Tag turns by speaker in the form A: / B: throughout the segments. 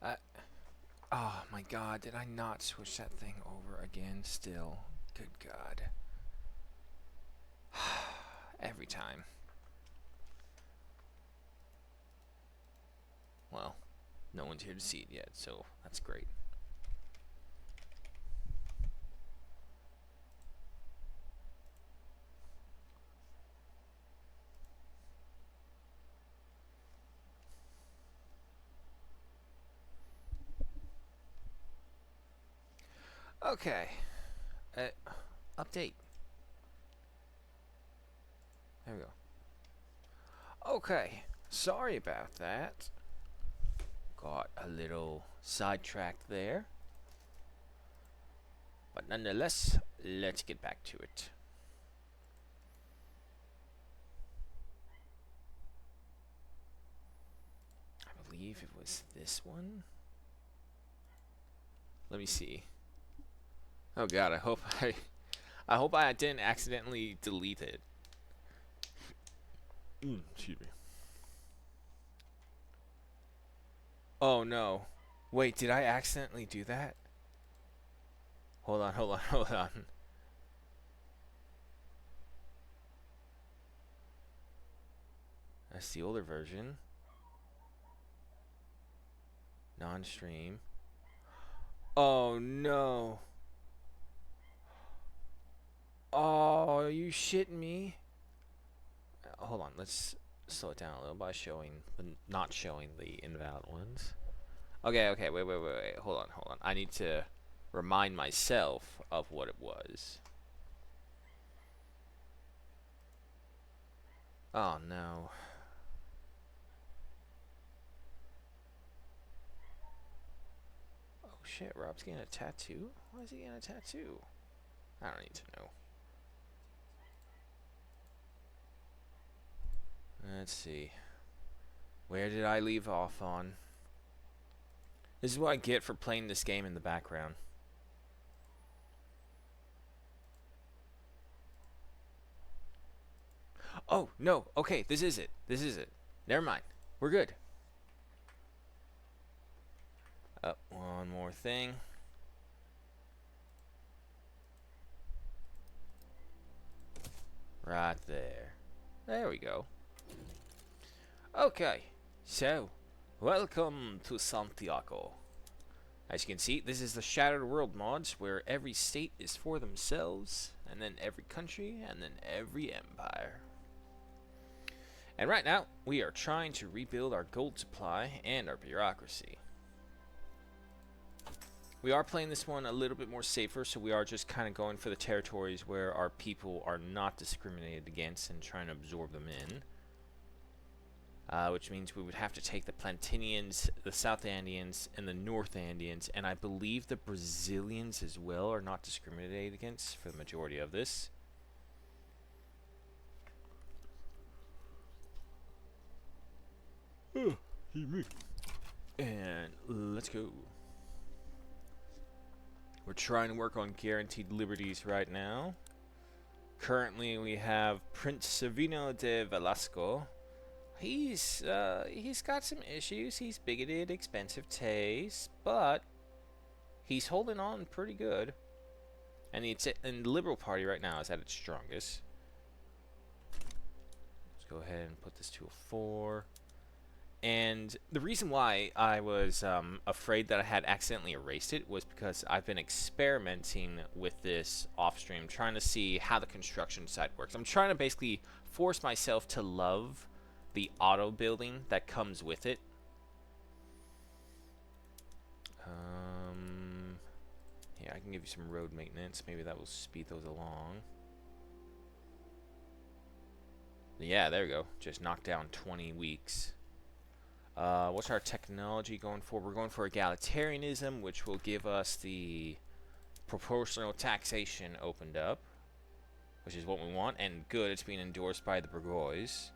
A: Uh, oh my god, did I not switch that thing over again still? Good god. Every time. Well, no one's here to see it yet, so that's great. Okay. Uh, Update. There we go. Okay. Sorry about that. Got a little sidetracked there. But nonetheless, let's get back to it. I believe it was this one. Let me see. Oh god, I hope I didn't accidentally delete it. Excuse me. Oh no. Wait, did I accidentally do that? Hold on, hold on, hold on. That's the older version. Non-stream. Oh no. Oh, are you shitting me? Hold on, let's slow it down a little by not showing the invalid ones. Okay, okay, wait. Hold on. I need to remind myself of what it was. Oh no. Oh shit, Rob's getting a tattoo? Why is he getting a tattoo? I don't need to know. Let's see. Where did I leave off on? This is what I get for playing this game in the background. Oh, no. Okay, this is it. This is it. Never mind. We're good. One more thing. Right there. There we go. Okay. So, welcome to Santiago. As you can see, this is the Shattered World mods, where every state is for themselves, and then every country, and then every empire. And right now, we are trying to rebuild our gold supply and our bureaucracy. We are playing this one a little bit more safer, so we are just kind of going for the territories where our people are not discriminated against and trying to absorb them in. Which means we would have to take the Plantinians, the South Andeans, and the North Andeans, and I believe the Brazilians as well are not discriminated against for the majority of this. And let's go. We're trying to work on guaranteed liberties right now. Currently, we have Prince Savino de Velasco. He's got some issues. He's bigoted, expensive taste, but he's holding on pretty good. And the Liberal Party right now is at its strongest. Let's go ahead and put this to a 4. And the reason why I was afraid that I had accidentally erased it was because I've been experimenting with this off stream, trying to see how the construction side works. I'm trying to basically force myself to love the auto building that comes with it. Yeah, I can give you some road maintenance. Maybe that will speed those along. Yeah, there we go. Just knocked down 20 weeks. What's our technology going for? We're going for egalitarianism, which will give us the proportional taxation opened up, which is what we want. And good, it's being endorsed by the Burgoys.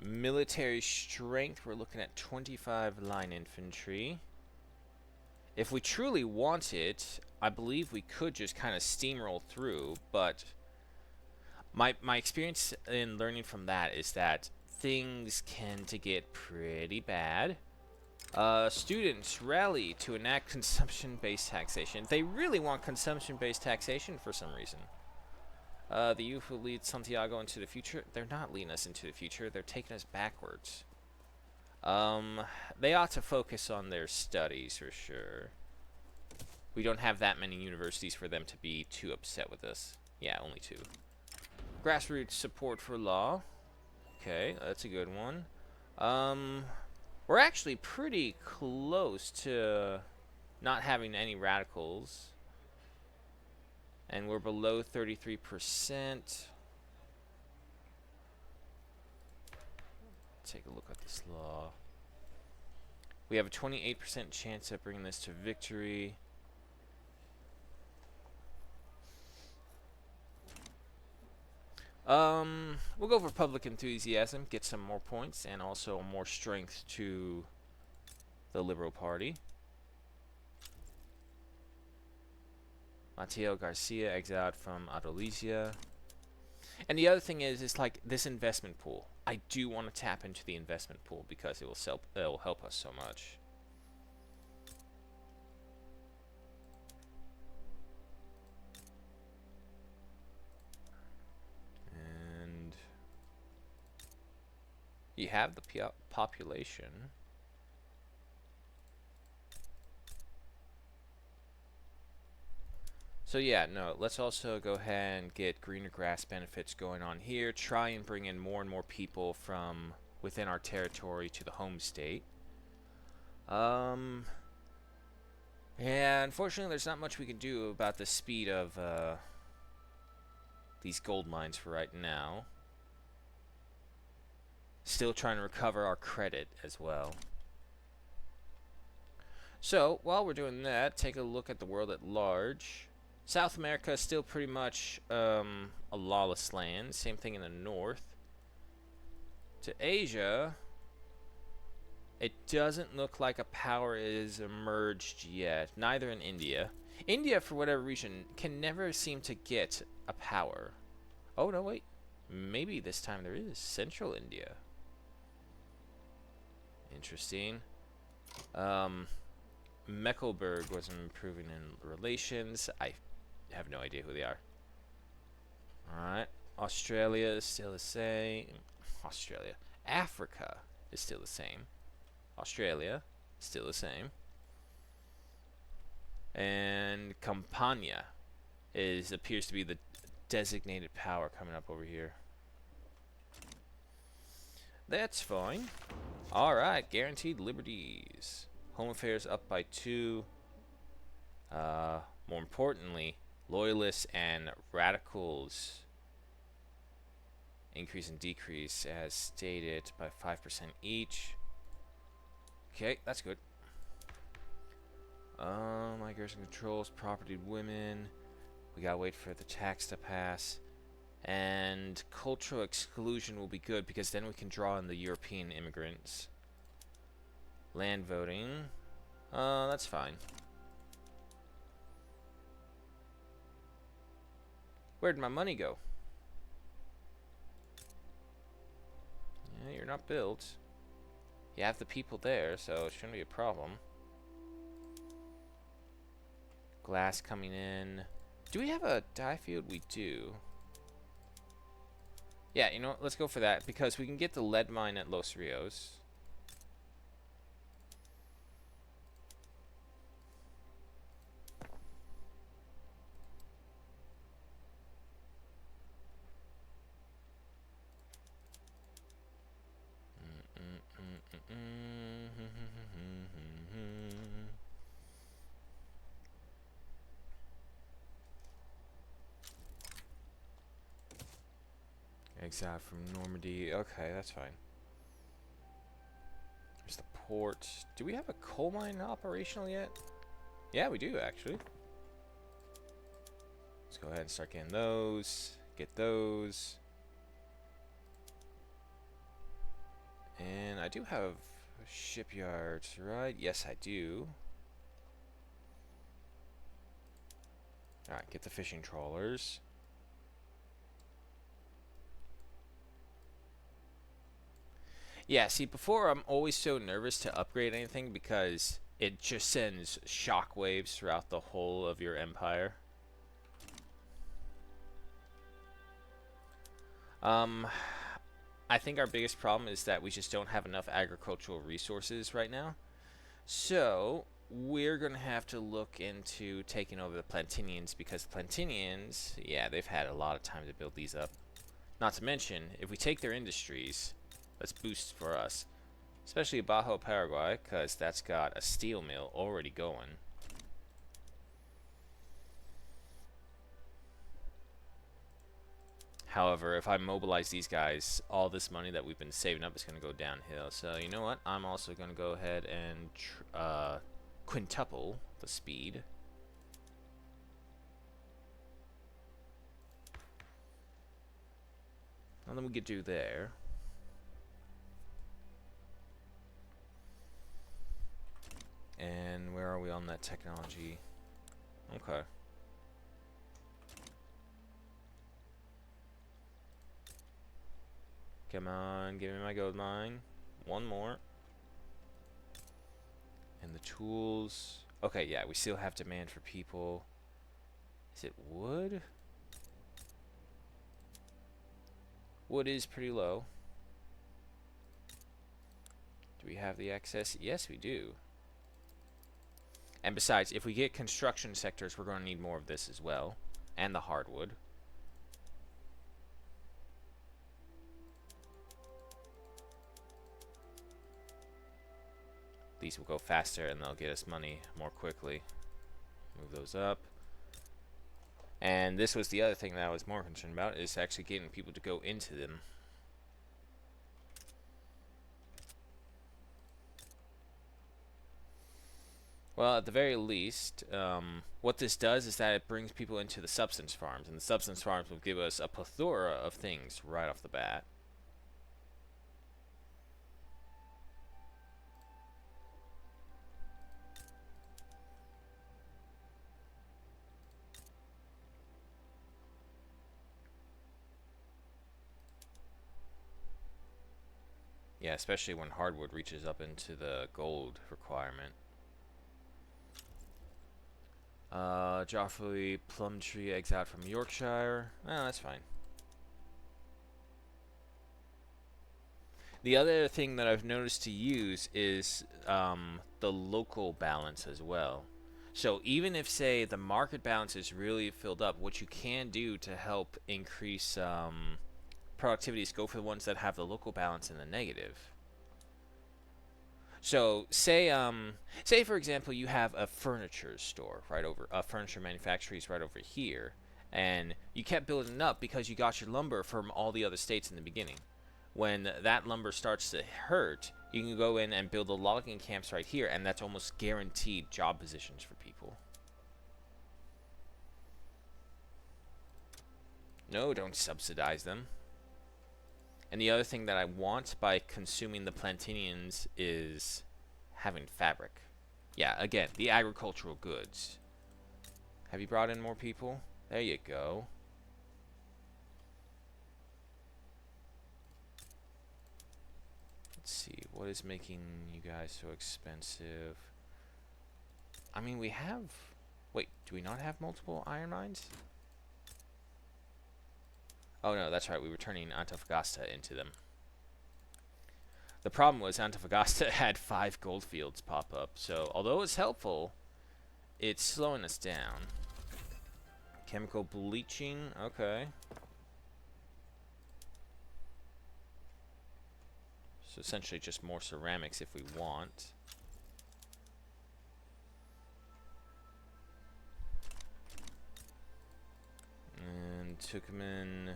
A: Military strength, we're looking at 25 line infantry. If we truly want it, I believe we could just kind of steamroll through, but my experience in learning from that is that things tend to get pretty bad. Students rally to enact consumption-based taxation. They really want consumption-based taxation for some reason. The youth will lead Santiago into the future. They're not leading us into the future. They're taking us backwards. They ought to focus on their studies for sure. We don't have that many universities for them to be too upset with us. Yeah, only 2. Grassroots support for law. Okay, that's a good one. We're actually pretty close to not having any radicals. And we're below 33%. Take a look at this law. We have a 28% chance of bringing this to victory. We'll go for public enthusiasm, get some more points, and also more strength to the Liberal Party. Mateo Garcia exiled from Andalusia. And the other thing is like this investment pool. I do want to tap into the investment pool because it will help us so much. And you have the population. So yeah, no, let's also go ahead and get greener grass benefits going on here. Try and bring in more and more people from within our territory to the home state. Yeah, unfortunately there's not much we can do about the speed of these gold mines for right now. Still trying to recover our credit as well. So, while we're doing that, take a look at the world at large. South America is still pretty much a lawless land. Same thing in the north. To Asia, it doesn't look like a power is emerged yet. Neither in India. India, for whatever reason, can never seem to get a power. Oh, no, wait. Maybe this time there is. Central India. Interesting. Mecklenburg was improving in relations. I have no idea who they are. Alright. Australia is still the same. Australia. Africa is still the same. Australia, still the same. And Campania appears to be the designated power coming up over here. That's fine. Alright, guaranteed liberties. Home affairs up by 2. More importantly, loyalists and radicals increase and decrease as stated by 5% each. Okay, that's good. Migration controls, property women. We gotta wait for the tax to pass. And cultural exclusion will be good because then we can draw in the European immigrants. Land voting. That's fine. Where'd my money go? Yeah, you're not built. You have the people there, so it shouldn't be a problem. Glass coming in. Do we have a dye field? We do. Yeah, you know what? Let's go for that because we can get the lead mine at Los Rios. Exile from Normandy. Okay, that's fine. There's the port. Do we have a coal mine operational yet? Yeah, we do, actually. Let's go ahead and start getting those. Get those. And I do have shipyards, right? Yes, I do. Alright, get the fishing trawlers. Yeah, see, before I'm always so nervous to upgrade anything because it just sends shockwaves throughout the whole of your empire. Um, I think our biggest problem is that we just don't have enough agricultural resources right now. So, we're going to have to look into taking over the Plantinians because the Plantinians, yeah, they've had a lot of time to build these up. Not to mention, if we take their industries, that's boost for us. Especially Bajo Paraguay, because that's got a steel mill already going. However, if I mobilize these guys, all this money that we've been saving up is going to go downhill. So, you know what? I'm also going to go ahead and quintuple the speed. And then we could do there. And where are we on that technology? Okay. Come on, give me my gold mine. One more. And the tools. Okay, yeah, we still have demand for people. Is it wood? Wood is pretty low. Do we have the excess? Yes, we do. And besides, if we get construction sectors, we're going to need more of this as well. And the hardwood. These will go faster and they'll get us money more quickly. Move those up. And this was the other thing that I was more concerned about, is actually getting people to go into them. Well, at the very least, what this does is that it brings people into the substance farms, and the substance farms will give us a plethora of things right off the bat. Yeah, especially when hardwood reaches up into the gold requirement. Joffrey Plumtree exiled from Yorkshire. Oh, that's fine. The other thing that I've noticed to use is the local balance as well. So even if, say, the market balance is really filled up, what you can do to help increase productivity is go for the ones that have the local balance in the negative. So say for example you have a furniture store right over, a furniture manufacturer is right over here, and you kept building up because you got your lumber from all the other states in the beginning. When that lumber starts to hurt, you can go in and build the logging camps right here, and that's almost guaranteed job positions for people. No, don't subsidize them. And the other thing that I want by consuming the Plantinians is having fabric. Yeah, again, the agricultural goods. Have you brought in more people? There you go. Let's see, what is making you guys so expensive? I mean, we have... Wait, do we not have multiple iron mines? Oh no, that's right, we were turning Antofagasta into them. The problem was Antofagasta had 5 gold fields pop up, so although it's helpful, it's slowing us down. Chemical bleaching, okay. So essentially just more ceramics if we want. And Tukuman,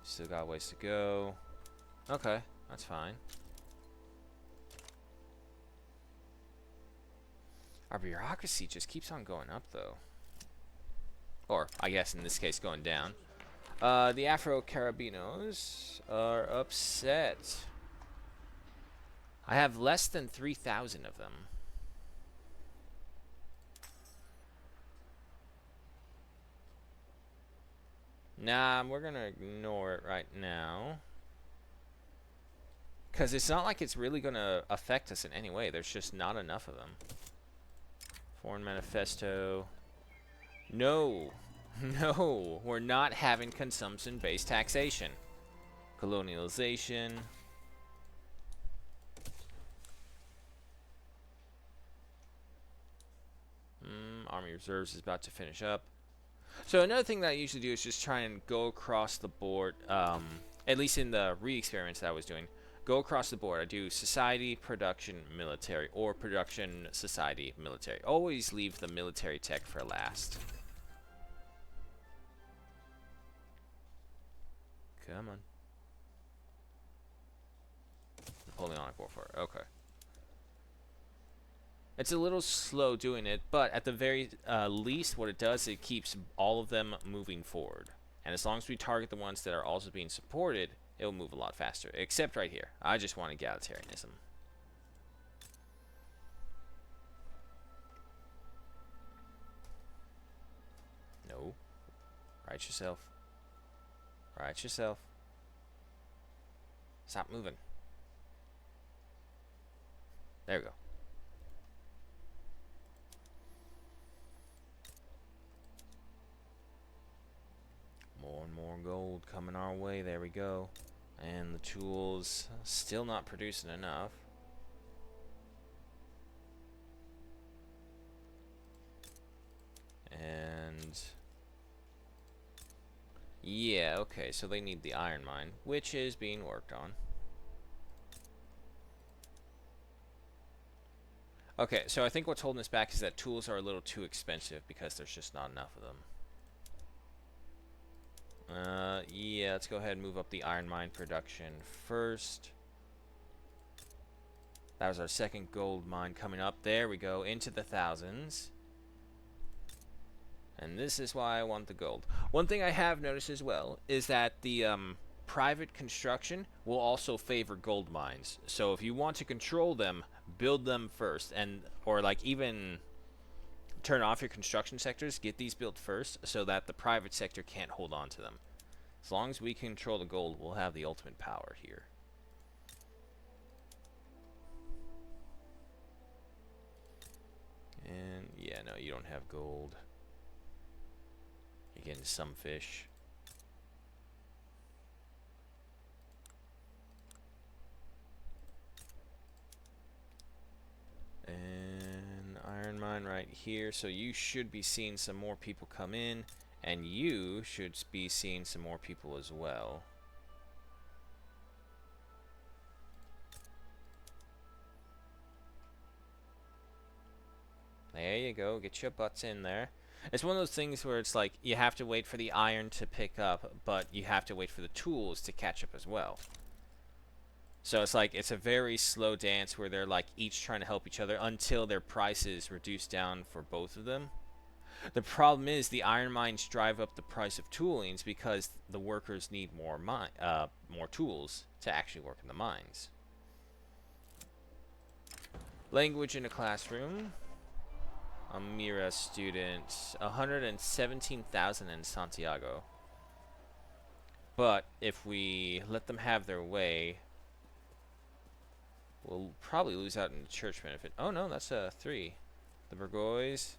A: still got ways to go. Okay, that's fine. Our bureaucracy just keeps on going up, though. Or, I guess in this case, going down. The Afro-Carabinos are upset. I have less than 3,000 of them. Nah, we're gonna ignore it right now. Because it's not like it's really going to affect us in any way. There's just not enough of them. Foreign Manifesto. No. No. We're not having consumption-based taxation. Colonialization. Army Reserves is about to finish up. So another thing that I usually do is just try and go across the board, at least in the re-experiments that I was doing, go across the board. I do society, production, military, or production, society, military. Always leave the military tech for last. Come on. Napoleonic Warfare, okay. It's a little slow doing it, but at the very least, what it does, it keeps all of them moving forward. And as long as we target the ones that are also being supported, it will move a lot faster. Except right here. I just want egalitarianism. No. Right yourself. Right yourself. Stop moving. There we go. More and more gold coming our way. There we go. And the tools still not producing enough. And yeah, okay, so they need the iron mine, which is being worked on. Okay, so I think what's holding us back is that tools are a little too expensive because there's just not enough of them. Yeah, let's go ahead and move up the iron mine production first. That was our second gold mine coming up. There we go, into the thousands. And this is why I want the gold. One thing I have noticed as well is that the private construction will also favor gold mines. So if you want to control them, build them first, and or like even turn off your construction sectors, get these built first so that the private sector can't hold on to them. As long as we control the gold, we'll have the ultimate power here. And yeah, no, you don't have gold. You're getting some fish. And iron mine right here. So you should be seeing some more people come in. And you should be seeing some more people as well. There you go. Get your butts in there. It's one of those things where it's like you have to wait for the iron to pick up, but you have to wait for the tools to catch up as well. So it's like it's a very slow dance where they're like each trying to help each other until their prices reduce down for both of them. The problem is the iron mines drive up the price of toolings because the workers need more tools to actually work in the mines. Language in a classroom. A Mira student. 117,000 in Santiago. But if we let them have their way, we'll probably lose out in the church benefit. Oh no, that's a 3. The Burgoys.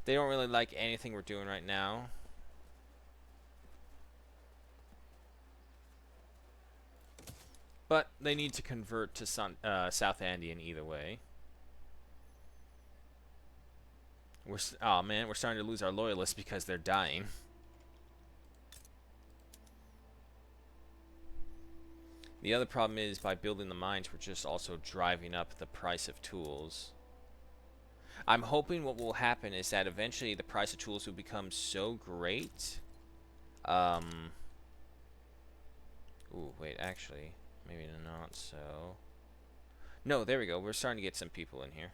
A: They don't really like anything we're doing right now. But they need to convert to South Andean either way. Oh man, we're starting to lose our loyalists because they're dying. The other problem is by building the mines, we're just also driving up the price of tools. I'm hoping what will happen is that eventually the price of tools will become so great. Ooh, wait, actually, maybe not so. No, there we go. We're starting to get some people in here.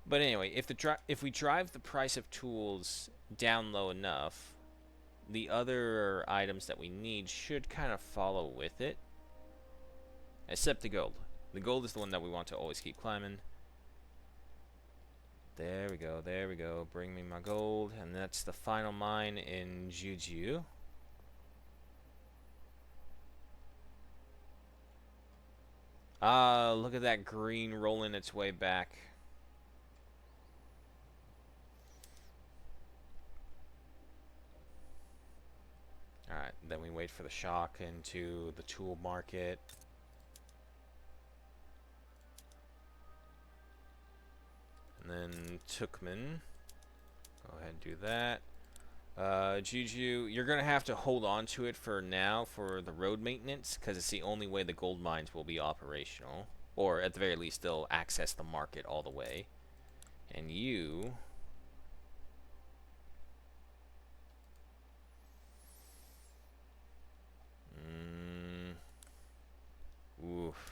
A: But anyway, if we drive the price of tools down low enough, the other items that we need should kind of follow with it. Except the gold. The gold is the one that we want to always keep climbing. There we go, there we go. Bring me my gold. And that's the final mine in Juju. Ah, look at that green rolling its way back. Alright, then we wait for the shock into the tool market. And then Tukman. Go ahead and do that. Juju, you're going to have to hold on to it for now for the road maintenance, because it's the only way the gold mines will be operational. Or at the very least, they'll access the market all the way. And you... Oof.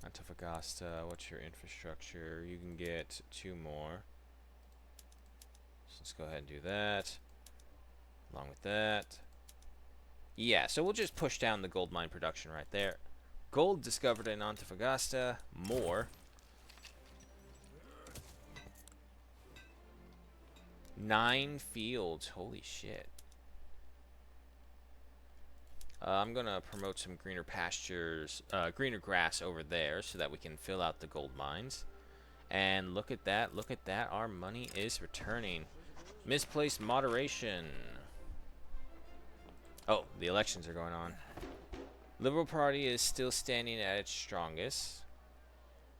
A: Antofagasta, what's your infrastructure? You can get 2 more. So let's go ahead and do that. Along with that. Yeah, so we'll just push down the gold mine production right there. Gold discovered in Antofagasta. More. 9 fields. Holy shit. I'm going to promote some greener pastures, greener grass over there so that we can fill out the gold mines. And look at that, our money is returning. Misplaced moderation. Oh, the elections are going on. Liberal Party is still standing at its strongest.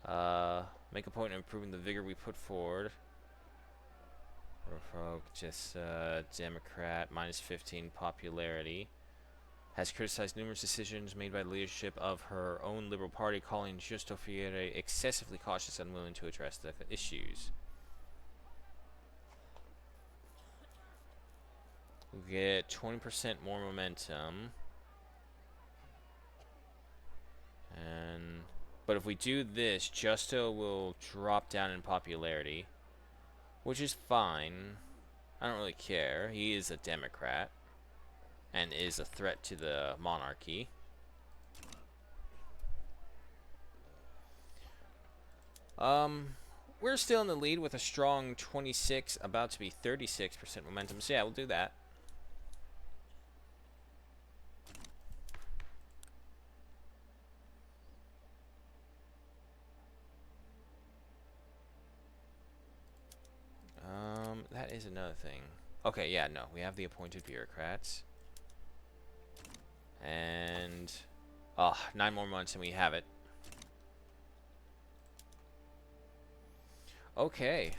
A: Make a point of improving the vigor we put forward. Just Democrat, minus 15 popularity. Has criticized numerous decisions made by the leadership of her own Liberal Party, calling Justo Fiere excessively cautious and unwilling to address the issues. We'll get 20% more momentum. But if we do this, Justo will drop down in popularity, which is fine. I don't really care. He is a Democrat and is a threat to the monarchy. We're still in the lead with a strong 26, about to be 36% momentum. So yeah, we'll do that. That is another thing. Okay, yeah, no, we have the appointed bureaucrats. And 9 more months and we have it. Okay.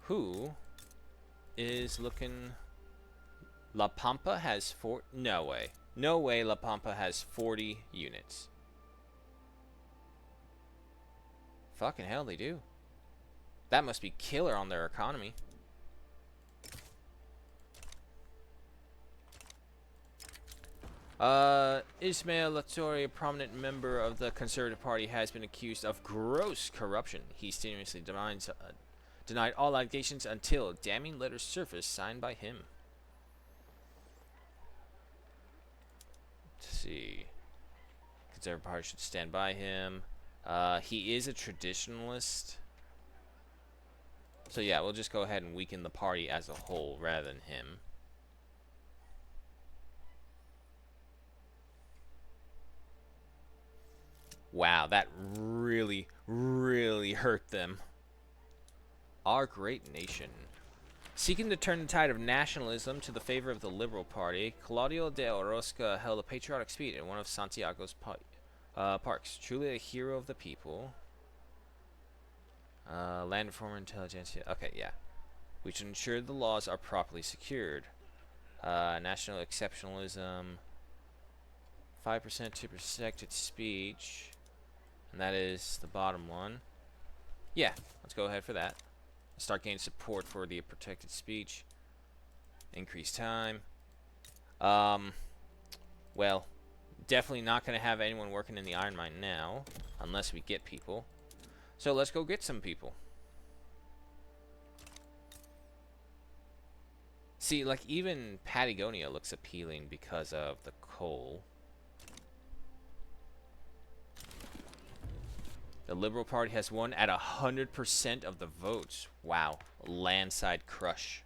A: Who is looking? La Pampa has 4. No way. No way La Pampa has 40 units. Fucking hell, they do. That must be killer on their economy. Ismail Latori, a prominent member of the Conservative Party, has been accused of gross corruption. He strenuously denied all allegations until damning letters surfaced signed by him. Let's see. Conservative Party should stand by him. He is a traditionalist. So yeah, we'll just go ahead and weaken the party as a whole rather than him. Wow, that really, really hurt them. Our great nation. Seeking to turn the tide of nationalism to the favor of the Liberal Party, Claudio de Orozca held a patriotic speech in one of Santiago's parks. Truly a hero of the people. Land reform intelligentsia. Okay, yeah. We should ensure the laws are properly secured. National exceptionalism. 5% to protected speech. And that is the bottom one. Yeah, let's go ahead for that. Start gaining support for the protected speech. Increase time. Well, definitely not going to have anyone working in the iron mine now, unless we get people. So let's go get some people. See, like, even Patagonia looks appealing because of the coal. The Liberal Party has won at 100% of the votes. Wow. Landslide crush.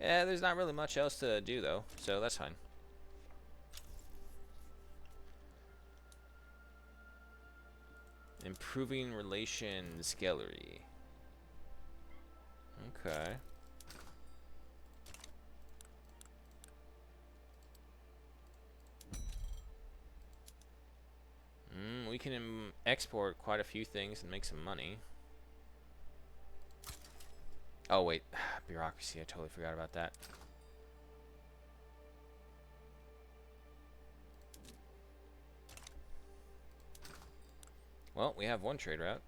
A: Yeah, there's not really much else to do, though, so that's fine. Improving relations gallery. Okay. We can export quite a few things and make some money. Oh, wait. Bureaucracy. I totally forgot about that. Well, we have one trade route.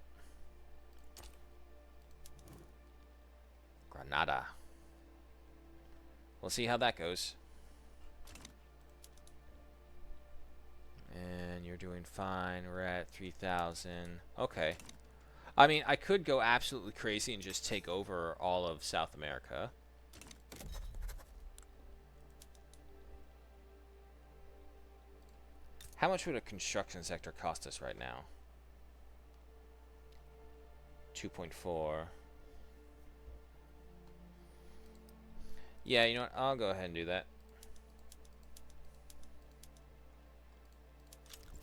A: Granada. We'll see how that goes. And you're doing fine. We're at 3,000. Okay. I mean, I could go absolutely crazy and just take over all of South America. How much would a construction sector cost us right now? 2.4. Yeah, you know what? I'll go ahead and do that.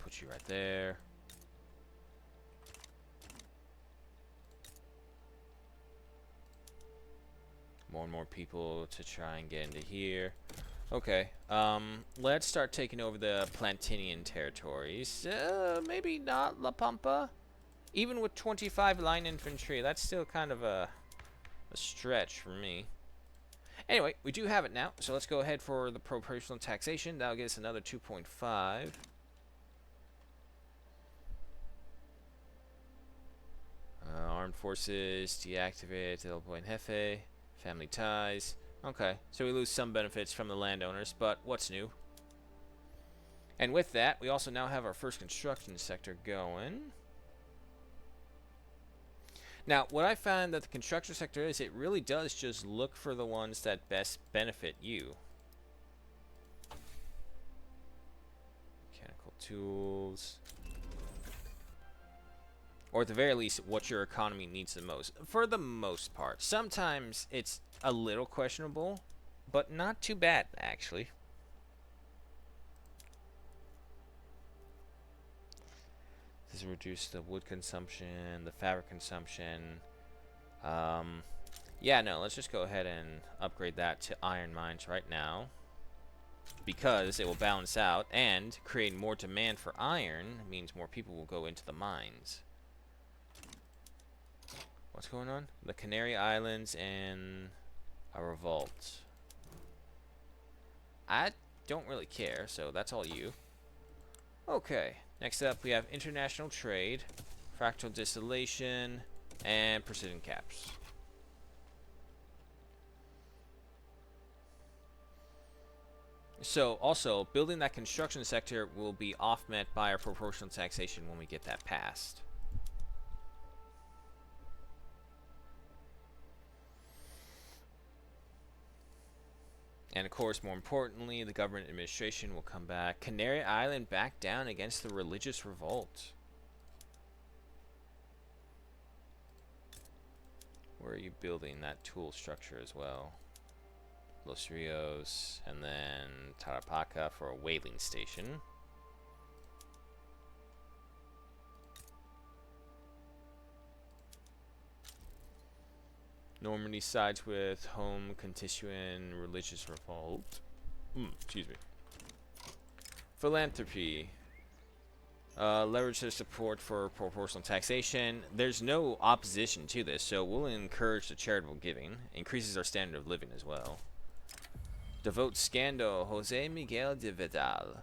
A: Put you right there. More and more people to try and get into here. Okay, let's start taking over the Plantinian territories. Maybe not La Pampa. Even with 25 line infantry, that's still kind of a stretch for me. Anyway, we do have it now, so let's go ahead for the proportional taxation. That'll get us another 2.5. Armed forces, deactivate, El Buen Jefe, family ties. Okay, so we lose some benefits from the landowners, but what's new? And with that, we also now have our first construction sector going. Now, what I found that the construction sector is, it really does just look for the ones that best benefit you. Mechanical tools. Or at the very least, what your economy needs the most. For the most part. Sometimes it's a little questionable, but not too bad, actually. This has reduced the wood consumption, the fabric consumption. Yeah, no, let's just go ahead and upgrade that to iron mines right now, because it will balance out, and create more demand for iron means more people will go into the mines. What's going on? The Canary Islands and a revolt. I don't really care, so that's all you. Okay, next up we have international trade, fractal distillation, and precision caps. So, also, building that construction sector will be off-met by our proportional taxation when we get that passed. And of course, more importantly, the government administration will come back. Canary Island back down against the religious revolt. Where are you building that tool structure as well? Los Rios, and then Tarapaca for a whaling station. Normandy sides with home Constituent religious revolt. Excuse me. Philanthropy. Leverage their support for proportional taxation. There's no opposition to this, so we'll encourage the charitable giving. Increases our standard of living as well. Devote scandal. Jose Miguel de Vidal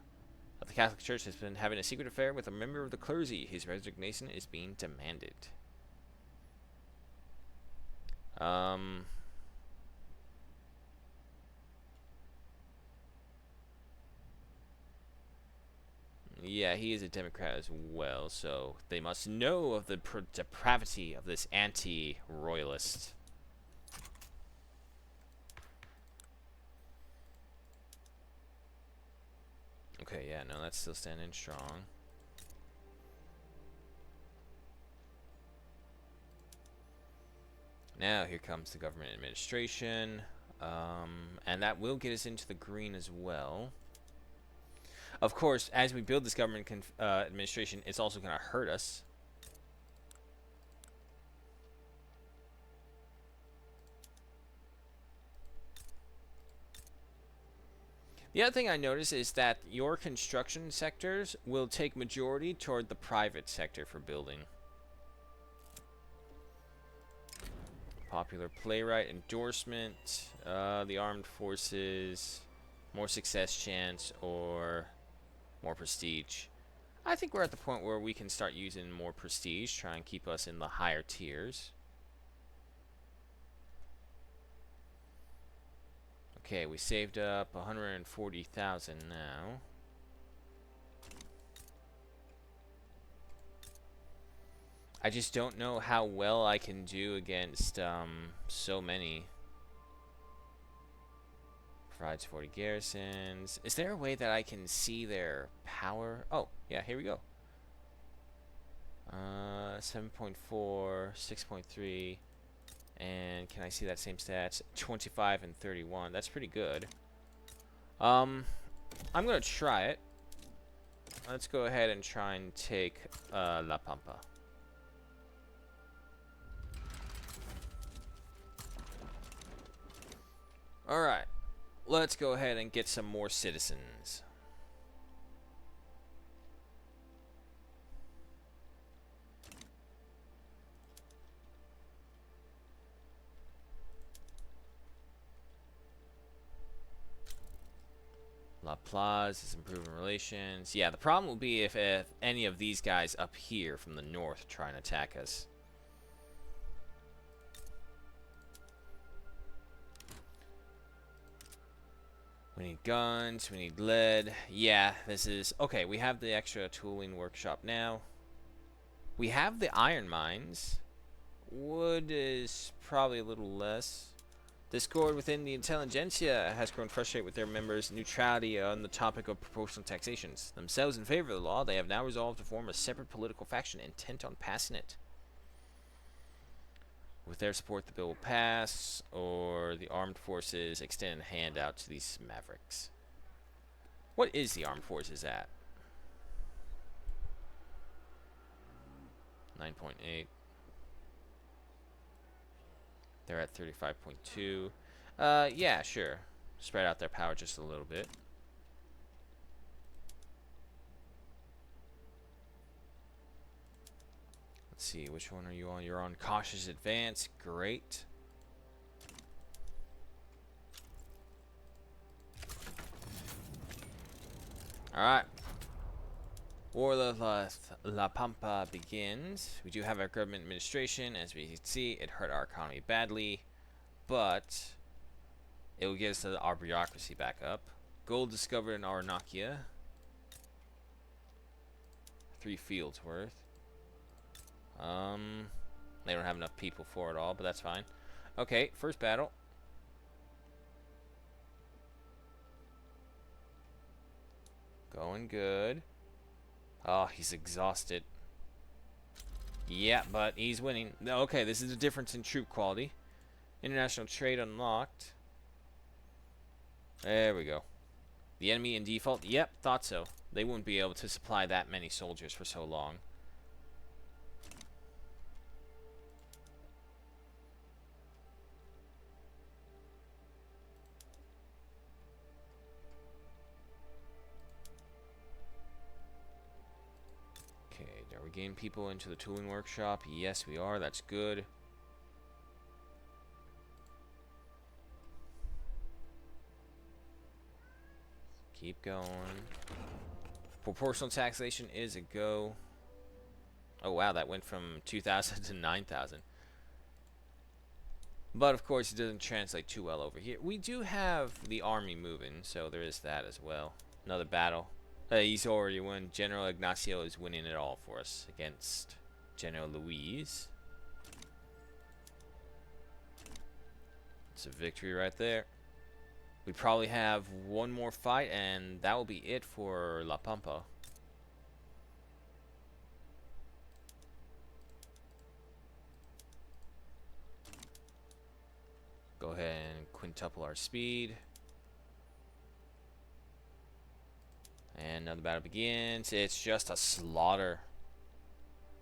A: of the Catholic Church has been having a secret affair with a member of the clergy. His resignation is being demanded. Yeah, he is a Democrat as well, so they must know of the depravity of this anti-royalist. Okay, yeah, no, that's still standing strong. Now here comes the government administration, and that will get us into the green as well. Of course, as we build this government administration, it's also going to hurt us. The other thing I notice is that your construction sectors will take majority toward the private sector for building. Popular playwright endorsement, the armed forces, more success chance, or more prestige. I think we're at the point where we can start using more prestige, try and keep us in the higher tiers. Okay, we saved up 140,000 now. I just don't know how well I can do against so many. Provides 40 garrisons. Is there a way that I can see their power? Oh, yeah, here we go. 7.4, 6.3, and can I see that same stats? 25 and 31. That's pretty good. I'm gonna try it. Let's go ahead and try and take La Pampa. Alright, let's go ahead and get some more citizens. La Plaza is improving relations. Yeah, the problem will be if any of these guys up here from the north try and attack us. We need guns, we need lead. Yeah, this is... Okay, we have the extra tooling workshop now. We have the iron mines. Wood is probably a little less. Discord within the intelligentsia has grown frustrated with their members' neutrality on the topic of proportional taxations. Themselves in favor of the law, they have now resolved to form a separate political faction intent on passing it. With their support, the bill will pass, or the armed forces extend a hand out to these mavericks. What is the armed forces at? 9.8. They're at 35.2. Yeah, sure. Spread out their power just a little bit. Let's see, which one are you on? You're on cautious advance. Great. Alright. War of La Pampa begins. We do have our government administration. As we can see, it hurt our economy badly, but it will get us our bureaucracy back up. Gold discovered in Arnakia. 3 fields worth. They don't have enough people for it all, but that's fine. Okay, first battle. Going good. Oh, he's exhausted. Yeah, but he's winning. Okay, this is the difference in troop quality. International trade unlocked. There we go. The enemy in default? Yep, thought so. They wouldn't be able to supply that many soldiers for so long. Are we getting people into the tooling workshop? Yes, we are. That's good. Keep going. Proportional taxation is a go. Oh, wow. That went from 2,000 to 9,000. But, of course, it doesn't translate too well over here. We do have the army moving, so there is that as well. Another battle. He's already won. General Ignacio is winning it all for us against General Luis. It's a victory right there. We probably have one more fight, and that will be it for La Pampa. Go ahead and quintuple our speed. And now the battle begins. It's just a slaughter.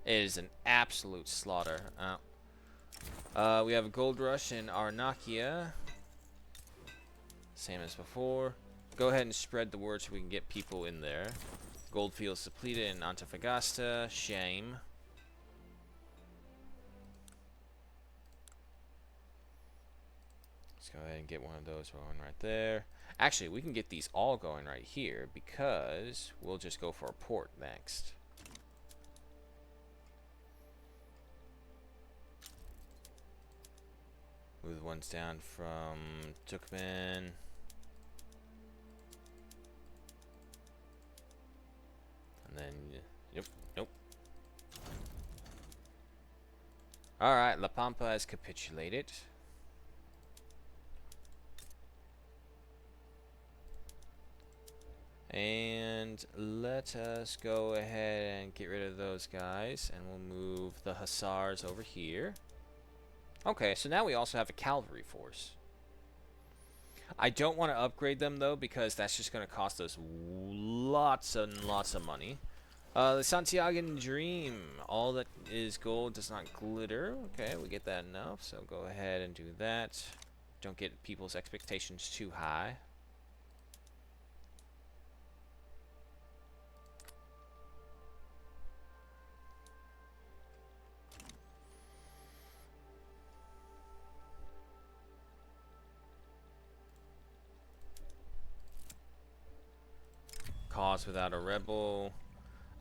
A: It is an absolute slaughter. We have a gold rush in Arnakia. Same as before. Go ahead and spread the word so we can get people in there. Gold fields depleted in Antofagasta. Shame. Let's go ahead and get one of those going right there. Actually, we can get these all going right here because we'll just go for a port next. Move the ones down from Turkmen. And then, nope. Alright, La Pampa has capitulated. And let us go ahead and get rid of those guys, and we'll move the Hussars over here. Okay, so now we also have a cavalry force. I don't want to upgrade them though, because that's just going to cost us lots and lots of money. The Santiagan Dream, all that is gold does not glitter. Okay, we get that enough, so go ahead and do that. Don't get people's expectations too high. Cause without a rebel.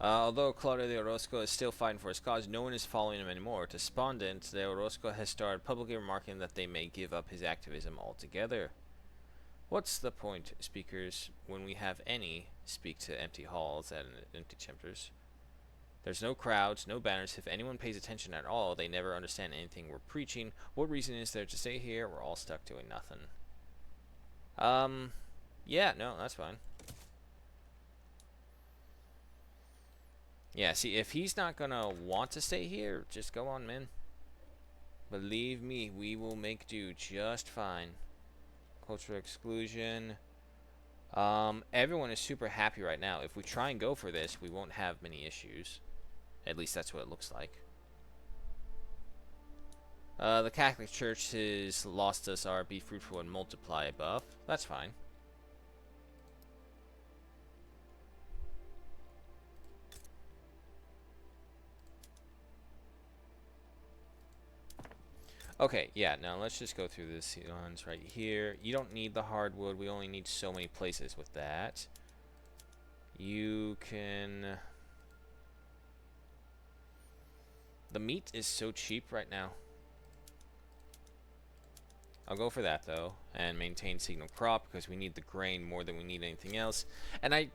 A: Although Claudio de Orozco is still fighting for his cause, no one is following him anymore. Despondent, de Orozco has started publicly remarking that they may give up his activism altogether. What's the point, speakers, when we have any speak to empty halls and empty chambers? There's no crowds, no banners. If anyone pays attention at all, they never understand anything we're preaching. What reason is there to stay here? We're all stuck doing nothing. Yeah, no, that's fine. Yeah, see, if he's not gonna want to stay here, just go on, man. Believe me, we will make do just fine. Cultural exclusion. Everyone is super happy right now. If we try and go for this, we won't have many issues. At least that's what it looks like. The Catholic Church has lost us our Be Fruitful and Multiply buff. That's fine. Okay, yeah, now let's just go through this ones right here. You don't need the hardwood. We only need so many places with that. You can... The meat is so cheap right now. I'll go for that, though, and maintain signal crop because we need the grain more than we need anything else. And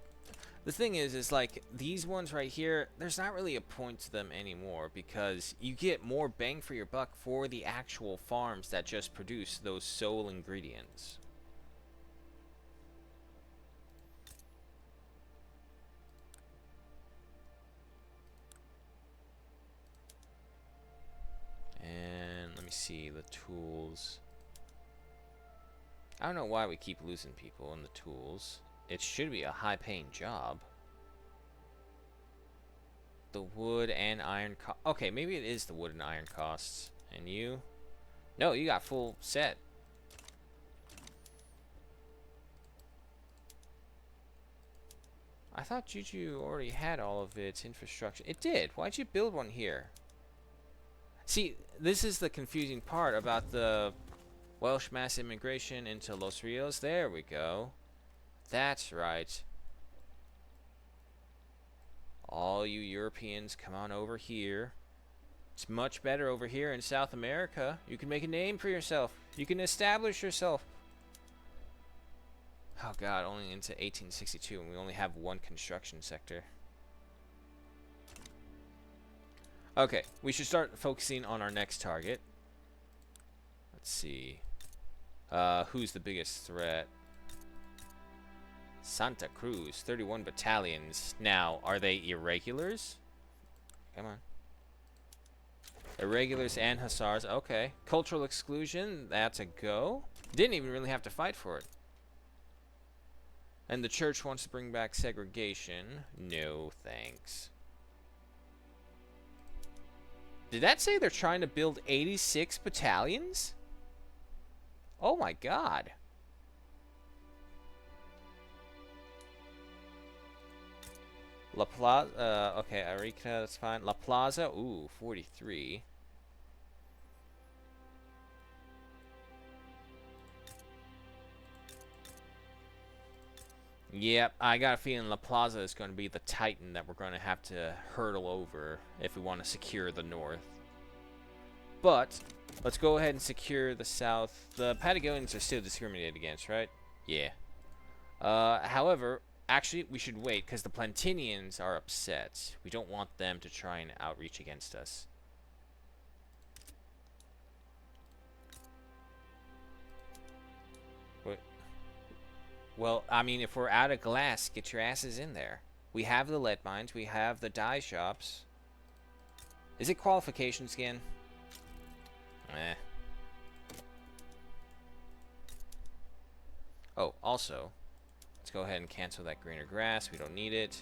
A: the thing is like, these ones right here, there's not really a point to them anymore because you get more bang for your buck for the actual farms that just produce those sole ingredients. And let me see the tools. I don't know why we keep losing people in the tools. It should be a high-paying job. The wood and iron okay, maybe it is the wood and iron costs. And you? No, you got full set. I thought Juju already had all of its infrastructure. It did. Why'd you build one here? See, this is the confusing part about the Welsh mass immigration into Los Rios. There we go. That's right. All you Europeans, come on over here. It's much better over here in South America. You can make a name for yourself. You can establish yourself. Oh god, only into 1862 and we only have one construction sector. Okay, we should start focusing on our next target. Let's see. Who's the biggest threat? Santa Cruz, 31 battalions. Now, are they irregulars? Come on. Irregulars and hussars. Okay. Cultural exclusion. That's a go. Didn't even really have to fight for it. And the church wants to bring back segregation. No, thanks. Did that say they're trying to build 86 battalions? Oh my god. La Plaza, okay, Arica, that's fine. La Plaza, ooh, 43. Yep, I got a feeling La Plaza is going to be the titan that we're going to have to hurdle over if we want to secure the north. But, let's go ahead and secure the south. The Patagonians are still discriminated against, right? Yeah. However, actually, we should wait, because the Plantinians are upset. We don't want them to try and outreach against us. What? Well, I mean, if we're out of glass, get your asses in there. We have the lead mines, we have the dye shops. Is it qualifications again? Eh. Oh, also, let's go ahead and cancel that greener grass. We don't need it.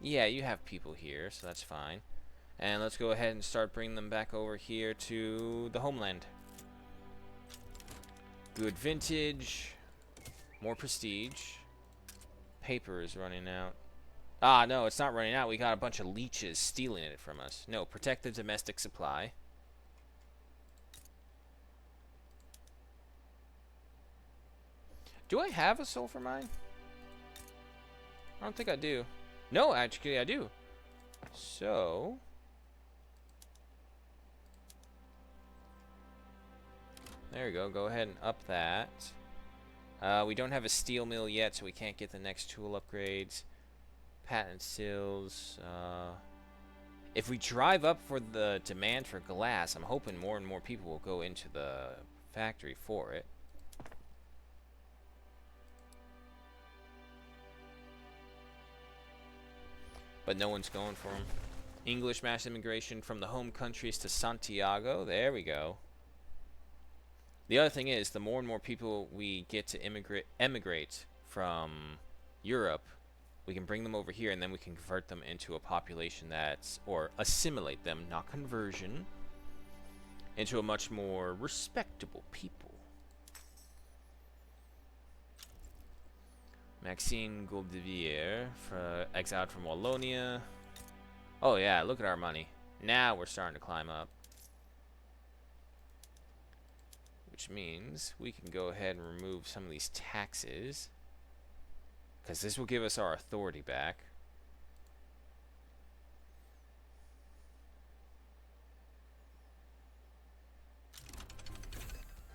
A: Yeah, you have people here, so that's fine. And let's go ahead and start bringing them back over here to the homeland. Good vintage. More prestige. Paper is running out. Ah, no, it's not running out. We got a bunch of leeches stealing it from us. No, protect the domestic supply. Do I have a sulfur mine? I don't think I do. No, actually I do. So... there we go. Go ahead and up that. We don't have a steel mill yet, so we can't get the next tool upgrades. Patent sills. If we drive up for the demand for glass, I'm hoping more and more people will go into the factory for it. But no one's going for them. English mass immigration from the home countries to Santiago. There we go. The other thing is, the more and more people we get to emigrate from Europe, we can bring them over here, and then we can convert them into a population that's, or assimilate them, not conversion, into a much more respectable people. Maxime Goldivier, exiled from Wallonia. Oh yeah, look at our money. Now we're starting to climb up. Which means we can go ahead and remove some of these taxes, because this will give us our authority back.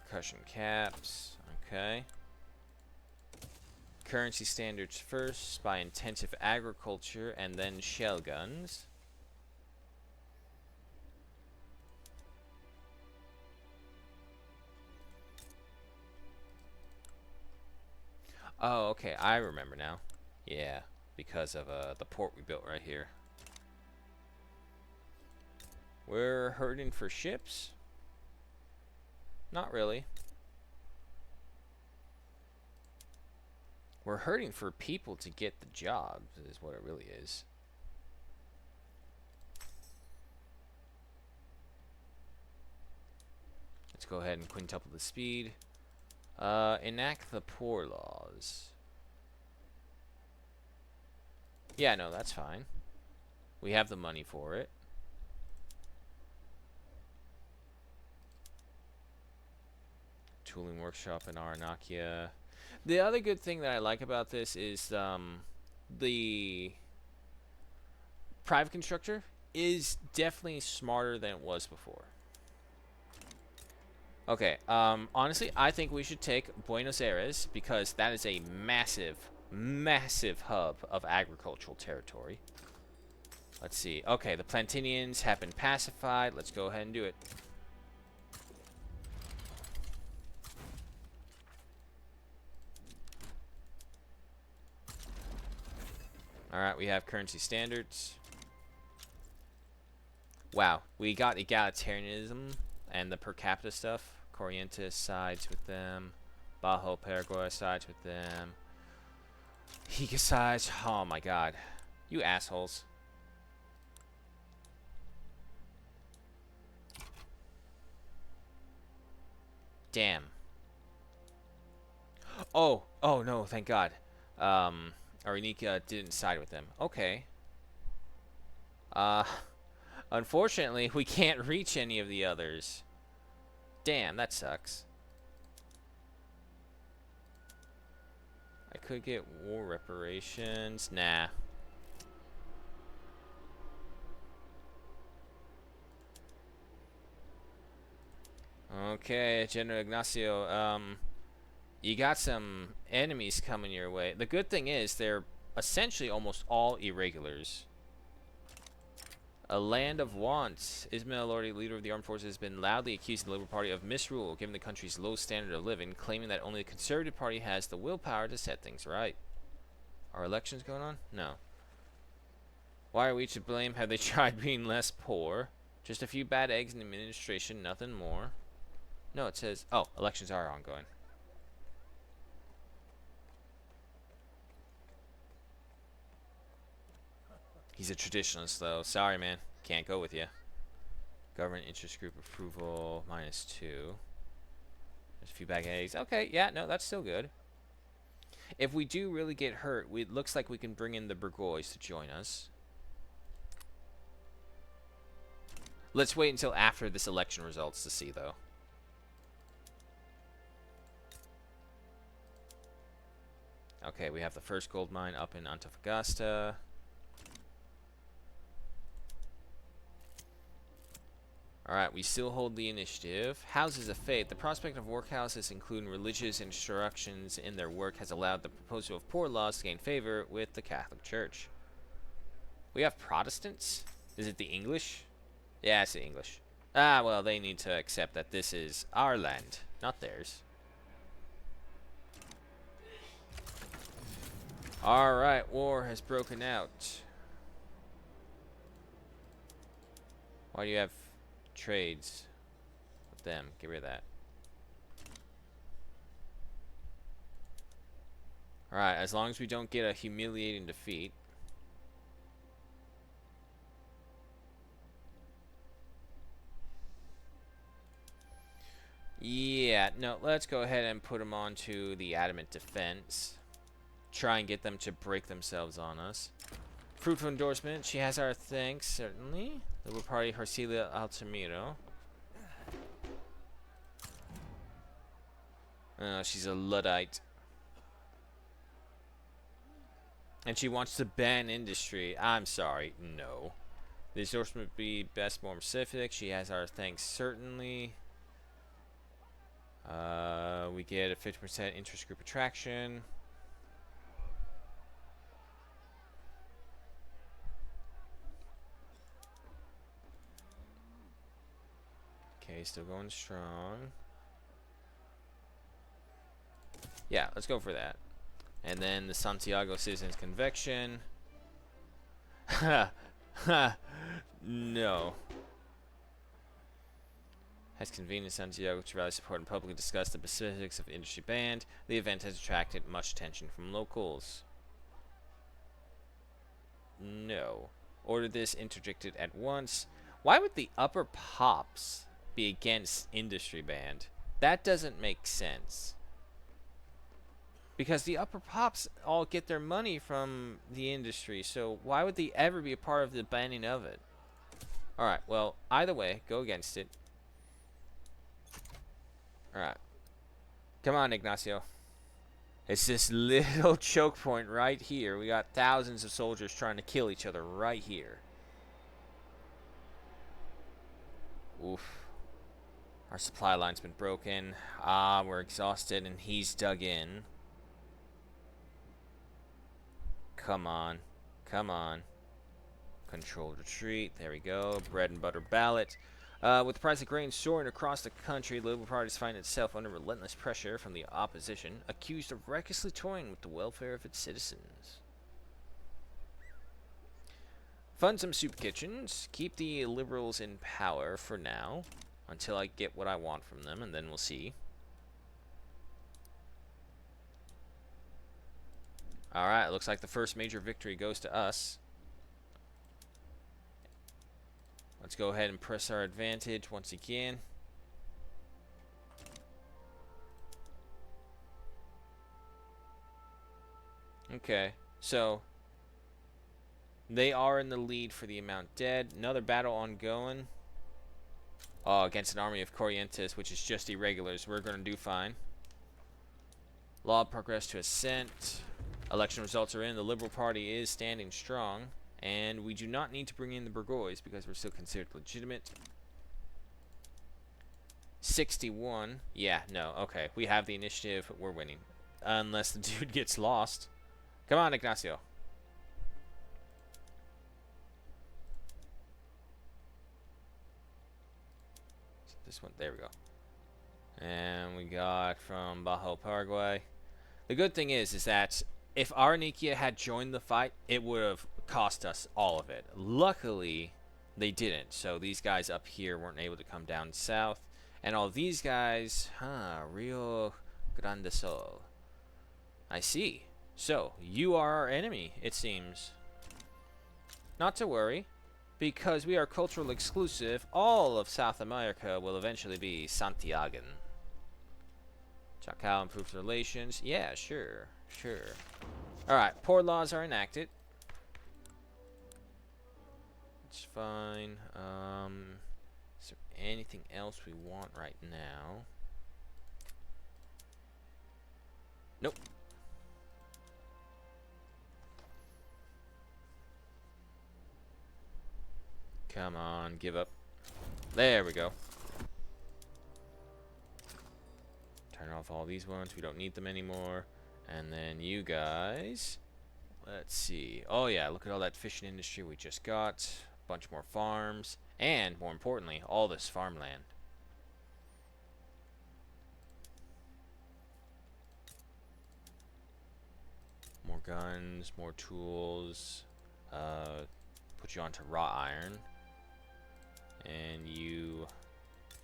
A: Percussion caps, okay. Currency standards first, by intensive agriculture, and then shell guns. Oh, okay, I remember now. Yeah, because of the port we built right here. We're hurting for ships? Not really. We're hurting for people to get the jobs, is what it really is. Let's go ahead and quintuple the speed. Enact the poor laws. Yeah, no, that's fine. We have the money for it. Tooling workshop in Aranakia. The other good thing that I like about this is the private constructor is definitely smarter than it was before. Okay, honestly, I think we should take Buenos Aires, because that is a massive, massive hub of agricultural territory. Let's see. Okay, the Plantinians have been pacified. Let's go ahead and do it. Alright, we have currency standards. Wow, we got egalitarianism and the per capita stuff. Corrientes sides with them. Bajo Paraguay sides with them. Higa sides. Oh my god. You assholes. Damn. Oh no, thank god. Arenica didn't side with them. Okay. Unfortunately, we can't reach any of the others. Damn, that sucks. I could get war reparations. Nah. Okay, General Ignacio, you got some enemies coming your way. The good thing is they're essentially almost all irregulars. A land of wants. Ismail Lordi, leader of the armed forces, has been loudly accusing the Liberal Party of misrule, given the country's low standard of living, claiming that only the Conservative Party has the willpower to set things right. Are elections going on? No. Why are we to blame? Have they tried being less poor? Just a few bad eggs in the administration, nothing more. No, it says... Oh, elections are ongoing. He's a traditionalist, though. Sorry, man. Can't go with you. Government interest group approval, -2. There's a few bag eggs. Okay, yeah, no, that's still good. If we do really get hurt, it looks like we can bring in the Burgoys to join us. Let's wait until after this election results to see, though. Okay, we have the first gold mine up in Antofagasta. Alright, we still hold the initiative. Houses of Faith. The prospect of workhouses, including religious instructions in their work, has allowed the proposal of poor laws to gain favor with the Catholic Church. We have Protestants? Is it the English? Yeah, it's the English. Ah, well, they need to accept that this is our land, not theirs. Alright, war has broken out. Why do you have trades with them? Get rid of that. Alright, as long as we don't get a humiliating defeat. Yeah, no, let's go ahead and put them onto the adamant defense. Try and get them to break themselves on us. Fruitful endorsement. She has our thanks, certainly. Liberal Party, Hercilia Altamiro. She's a Luddite. And she wants to ban industry. I'm sorry, no. The endorsement would be best more specific. She has our thanks, certainly. We get a 50% interest group attraction. Okay, still going strong. Yeah, let's go for that. And then the Santiago Citizens Convention. Ha! Ha! No. Has convened in Santiago to rally support and publicly discuss the specifics of industry ban. The event has attracted much attention from locals. No. Order this interdicted at once. Why would the upper pops be against industry ban? That doesn't make sense. Because the upper pops all get their money from the industry, so why would they ever be a part of the banning of it? Alright, well, either way, go against it. Alright. Come on, Ignacio. It's this little choke point right here. We got thousands of soldiers trying to kill each other right here. Oof. Our supply line's been broken. We're exhausted and he's dug in. Come on. Come on. Controlled retreat. There we go. Bread and butter ballot. With the price of grain soaring across the country, the Liberal Party finds itself under relentless pressure from the opposition, accused of recklessly toying with the welfare of its citizens. Fund some soup kitchens. Keep the liberals in power for now, until I get what I want from them, and then we'll see. Alright, looks like the first major victory goes to us. Let's go ahead and press our advantage once again. Okay, so they are in the lead for the amount dead. Another battle ongoing. Oh, against an army of Corrientes, which is just irregulars. We're going to do fine. Law of progress to ascent. Election results are in. The Liberal Party is standing strong. And we do not need to bring in the Burgoys because we're still considered legitimate. 61. Yeah, no. Okay, we have the initiative. We're winning. Unless the dude gets lost. Come on, Ignacio. This one. There we go. And we got from Bajo, Paraguay. The good thing is that if Arnikia had joined the fight, it would have cost us all of it. Luckily, they didn't. So these guys up here weren't able to come down south. And all these guys, Rio Grande Sol. I see. So, you are our enemy, it seems. Not to worry, because we are cultural exclusive, all of South America will eventually be Santiagan. Chacao improves relations. Yeah, sure. Alright, poor laws are enacted. It's fine. Is there anything else we want right now? Nope. Come on, give up. There we go. Turn off all these ones. We don't need them anymore. And then you guys. Let's see. Oh yeah, look at all that fishing industry we just got. A bunch more farms. And, more importantly, all this farmland. More guns, more tools. Put you onto raw iron. And you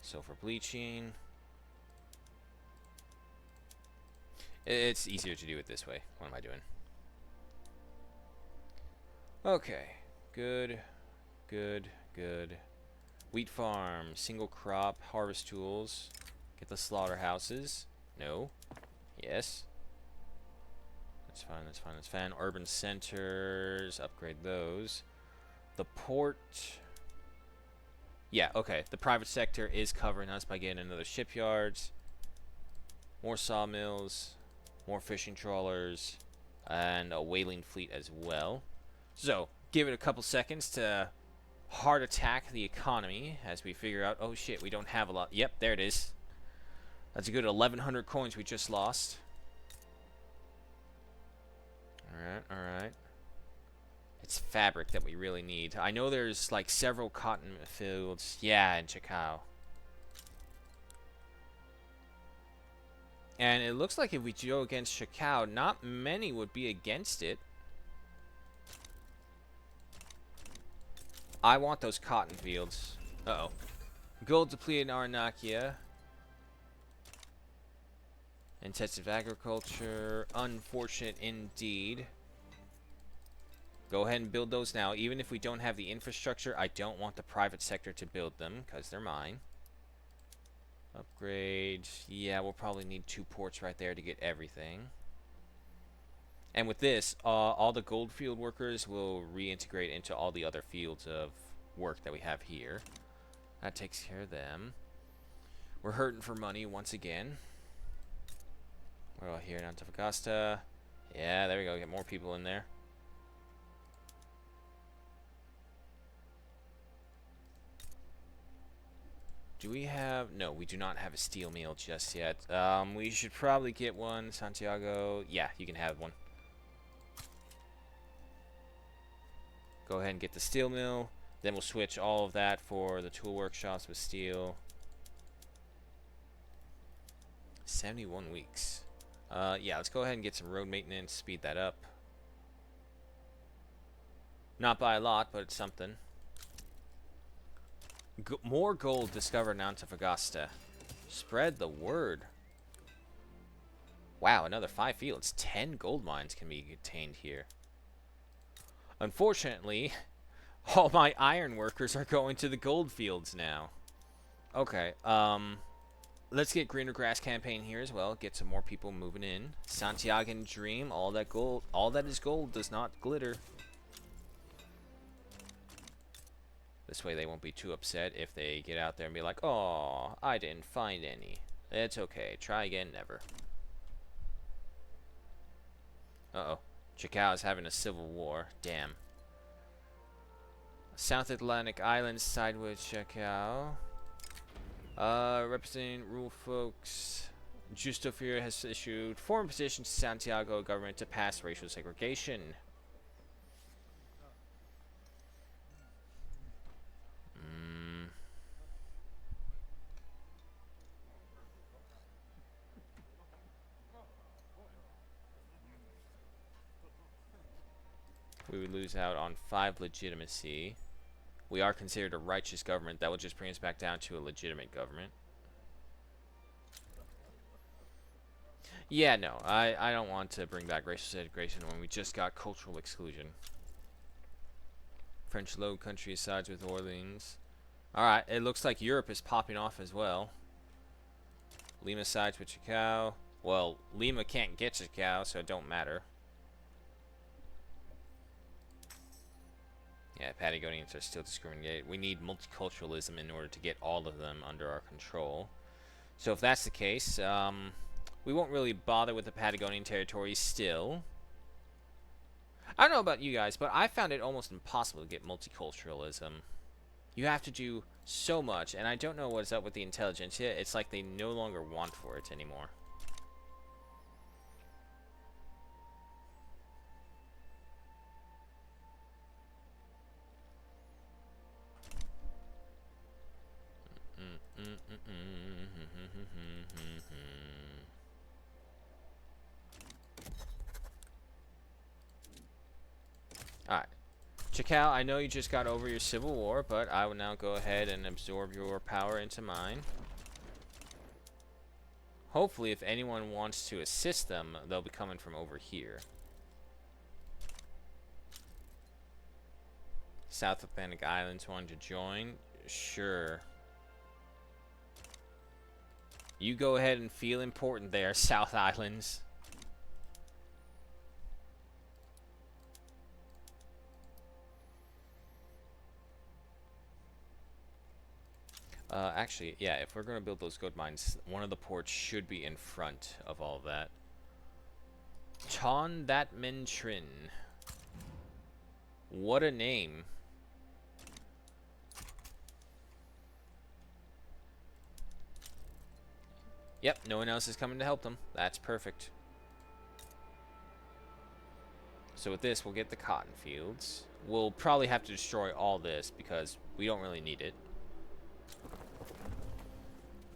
A: sulfur bleaching. It's easier to do it this way. What am I doing? Okay. Good. Wheat farm, single crop, harvest tools. Get the slaughterhouses. No. Yes. That's fine. Urban centers, upgrade those. The port. Yeah, okay. The private sector is covering us by getting another shipyards. More sawmills. More fishing trawlers. And a whaling fleet as well. So, give it a couple seconds to hard attack the economy as we figure out, oh shit, we don't have a lot. Yep, there it is. That's a good 1,100 coins we just lost. Alright. It's fabric that we really need. I know there's like several cotton fields. Yeah, in Chacao. And it looks like if we go against Chacao, not many would be against it. I want those cotton fields. Uh-oh. Gold depleted in Arnakia. Intensive agriculture. Unfortunate indeed. Go ahead and build those now. Even if we don't have the infrastructure, I don't want the private sector to build them, because they're mine. Upgrade. Yeah, we'll probably need 2 ports right there to get everything. And with this, all the gold field workers will reintegrate into all the other fields of work that we have here. That takes care of them. We're hurting for money once again. What about here in Antofagasta? Yeah, there we go. Get more people in there. Do we have... No, we do not have a steel mill just yet. We should probably get one. Santiago. Yeah, you can have one. Go ahead and get the steel mill. Then we'll switch all of that for the tool workshops with steel. 71 weeks. Yeah, let's go ahead and get some road maintenance. Speed that up. Not by a lot, but it's something. More gold discovered in Antofagasta. Spread the word. Wow, another 5 fields. 10 gold mines can be obtained here. Unfortunately, all my iron workers are going to the gold fields now. Okay, let's get Greener Grass campaign here as well. Get some more people moving in. Santiagan Dream, all that gold, all that is gold does not glitter. This way they won't be too upset if they get out there and be like, "Oh, I didn't find any." It's okay. Try again, never. Uh-oh. Chacao is having a civil war. Damn. South Atlantic Islands side with Chacao. Representing rural folks. Justo Fury has issued foreign petition to Santiago government to pass racial segregation. We would lose out on 5 legitimacy. We are considered a righteous government. That will just bring us back down to a legitimate government. Yeah, no, I don't want to bring back racial segregation when we just got cultural exclusion. French Low Country sides with Orleans. Alright, it looks like Europe is popping off as well. Lima sides with Chacao. Well, Lima can't get Chacao, so it don't matter. Yeah, Patagonians are still discriminated. We need multiculturalism in order to get all of them under our control. So if that's the case, we won't really bother with the Patagonian territories still. I don't know about you guys, but I found it almost impossible to get multiculturalism. You have to do so much, and I don't know what's up with the intelligentsia. It's like they no longer want for it anymore. Alright. Chacao, I know you just got over your civil war, but I will now go ahead and absorb your power into mine. Hopefully, if anyone wants to assist them, they'll be coming from over here. South Atlantic Islands wanting to join? Sure. You go ahead and feel important there, South Islands. Actually, yeah, if we're going to build those gold mines, one of the ports should be in front of all of that. Ton That Min Trin. What a name. Yep, no one else is coming to help them. That's perfect. So with this, we'll get the cotton fields. We'll probably have to destroy all this because we don't really need it.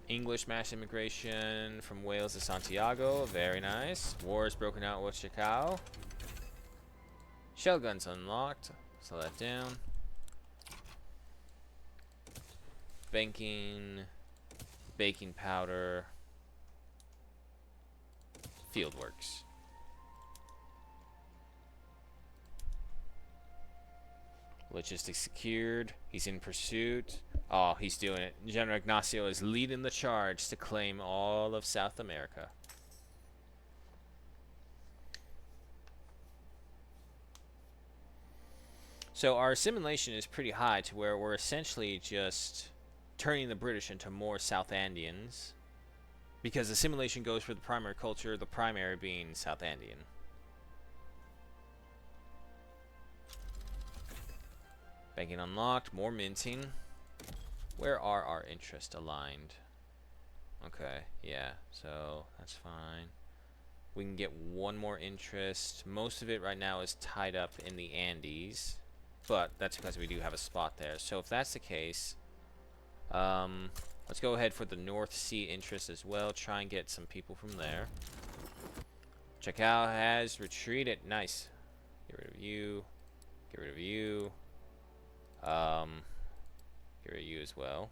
A: English mass immigration from Wales to Santiago. Very nice. War is broken out with Chacao. Shell guns unlocked. Slow that down. Banking. Baking powder. Fieldworks. Logistics secured. He's in pursuit. Oh, he's doing it. General Ignacio is leading the charge to claim all of South America. So our assimilation is pretty high to where we're essentially just turning the British into more South Andeans. Because assimilation goes for the primary culture, the primary being South Andean. Banking unlocked, more minting. Where are our interests aligned? Okay, yeah, so that's fine. We can get one more interest. Most of it right now is tied up in the Andes, but that's because we do have a spot there. So if that's the case, let's go ahead for the North Sea interest as well. Try and get some people from there. Chacao has retreated. Nice. Get rid of you. Get rid of you. Get rid of you as well.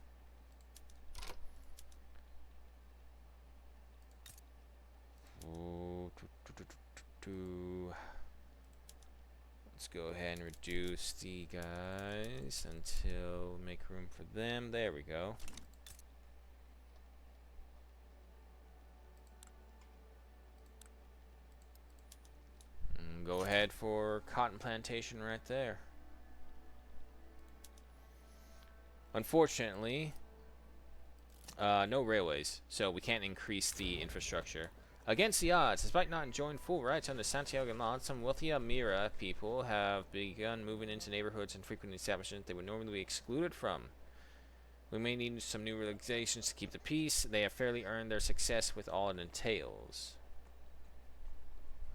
A: Let's go ahead and reduce the guys until make room for them. There we go. And go ahead for cotton plantation right there. Unfortunately, no railways, so we can't increase the infrastructure. Against the odds, despite not enjoying full rights under Santiago law, some wealthy Amira people have begun moving into neighborhoods and frequent establishments they would normally be excluded from. We may need some new regulations to keep the peace. They have fairly earned their success with all it entails.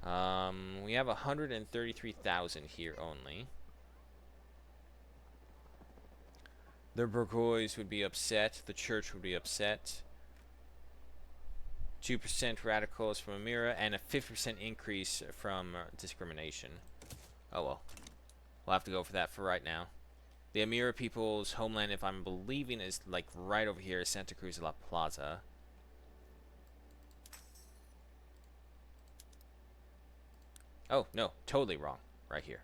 A: We have 133,000 here only. The Burgoys would be upset. The church would be upset. 2% radicals from Amira and a 50% increase from discrimination. Oh well. We'll have to go for that for right now. The Amira people's homeland, if I'm believing, is like right over here, Santa Cruz La Plaza. Oh, no. Totally wrong. Right here.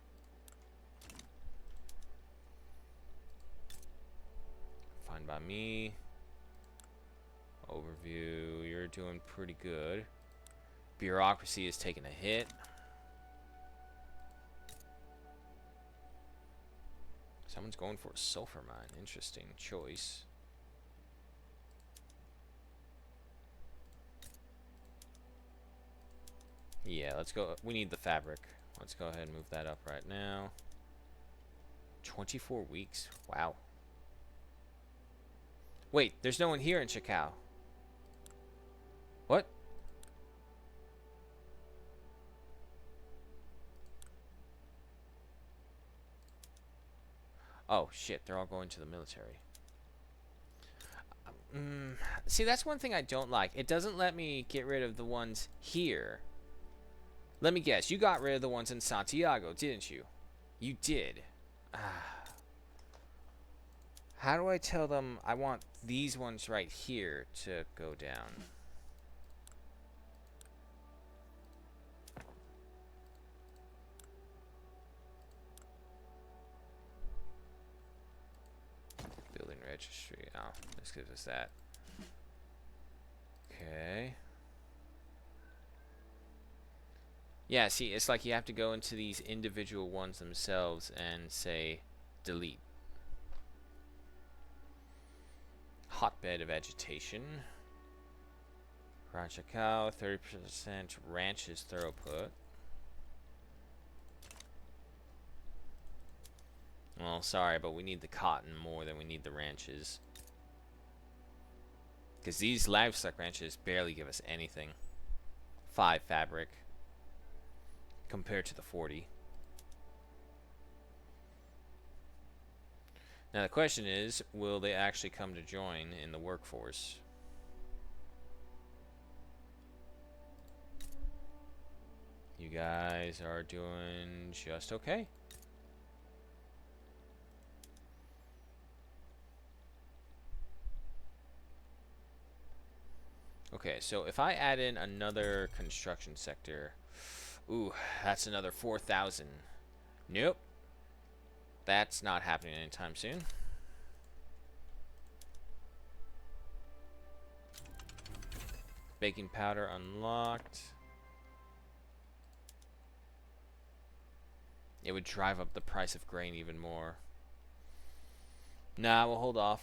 A: Fine by me. Overview, you're doing pretty good. Bureaucracy is taking a hit. Someone's going for a sulfur mine. Interesting choice. Yeah, let's go. We need the fabric. Let's go ahead and move that up right now. 24 weeks. Wow. Wait, there's no one here in Chacao. What? Oh, shit. They're all going to the military. See, that's one thing I don't like. It doesn't let me get rid of the ones here. Let me guess. You got rid of the ones in Santiago, didn't you? You did. How do I tell them I want these ones right here to go down? Building registry. Oh, this gives us that. Okay. Yeah, see, it's like you have to go into these individual ones themselves and say delete. Hotbed of agitation. Rancho Cow, 30% ranches throughput. Well, sorry, but we need the cotton more than we need the ranches. Because these livestock ranches barely give us anything. 5 fabric. Compared to the 40. Now the question is, will they actually come to join in the workforce? You guys are doing just okay. Okay, so if I add in another construction sector, ooh, that's another 4,000. Nope. That's not happening anytime soon. Baking powder unlocked. It would drive up the price of grain even more. Nah, we'll hold off.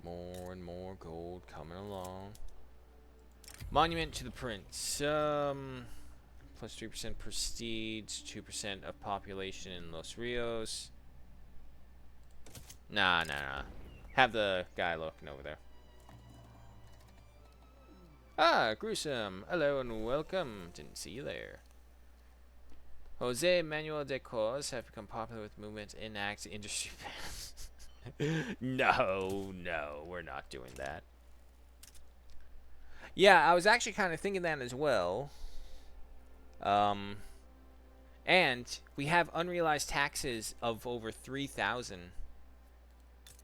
A: More and more gold coming along. Monument to the Prince. Plus 3% prestige, 2% of population in Los Rios. Nah. Have the guy looking over there. Ah, Gruesome. Hello and welcome. Didn't see you there. Jose Manuel de Cos have become popular with movements in acts industry fans. No, we're not doing that. Yeah, I was actually kind of thinking that as well. And we have unrealized taxes of over 3,000.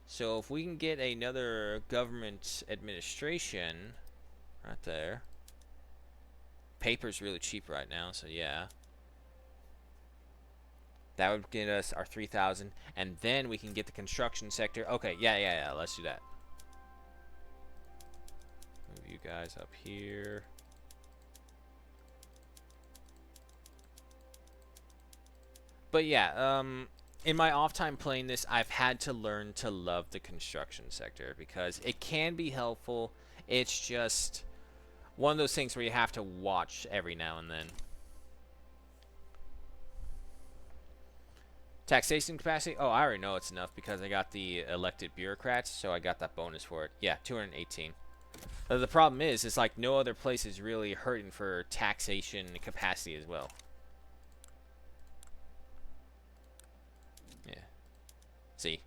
A: So if we can get another government administration right there. Paper's really cheap right now, so yeah. That would get us our 3,000, and then we can get the construction sector. Okay, yeah. Let's do that. Move you guys up here. But yeah, in my off time playing this, I've had to learn to love the construction sector because it can be helpful. It's just one of those things where you have to watch every now and then. Taxation capacity? Oh, I already know it's enough because I got the elected bureaucrats, so I got that bonus for it. Yeah, 218. The problem is, it's like no other place is really hurting for taxation capacity as well. Yeah. See?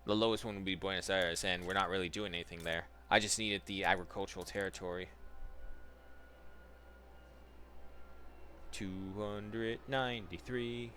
A: The lowest one would be Buenos Aires, and we're not really doing anything there. I just needed the agricultural territory. 293.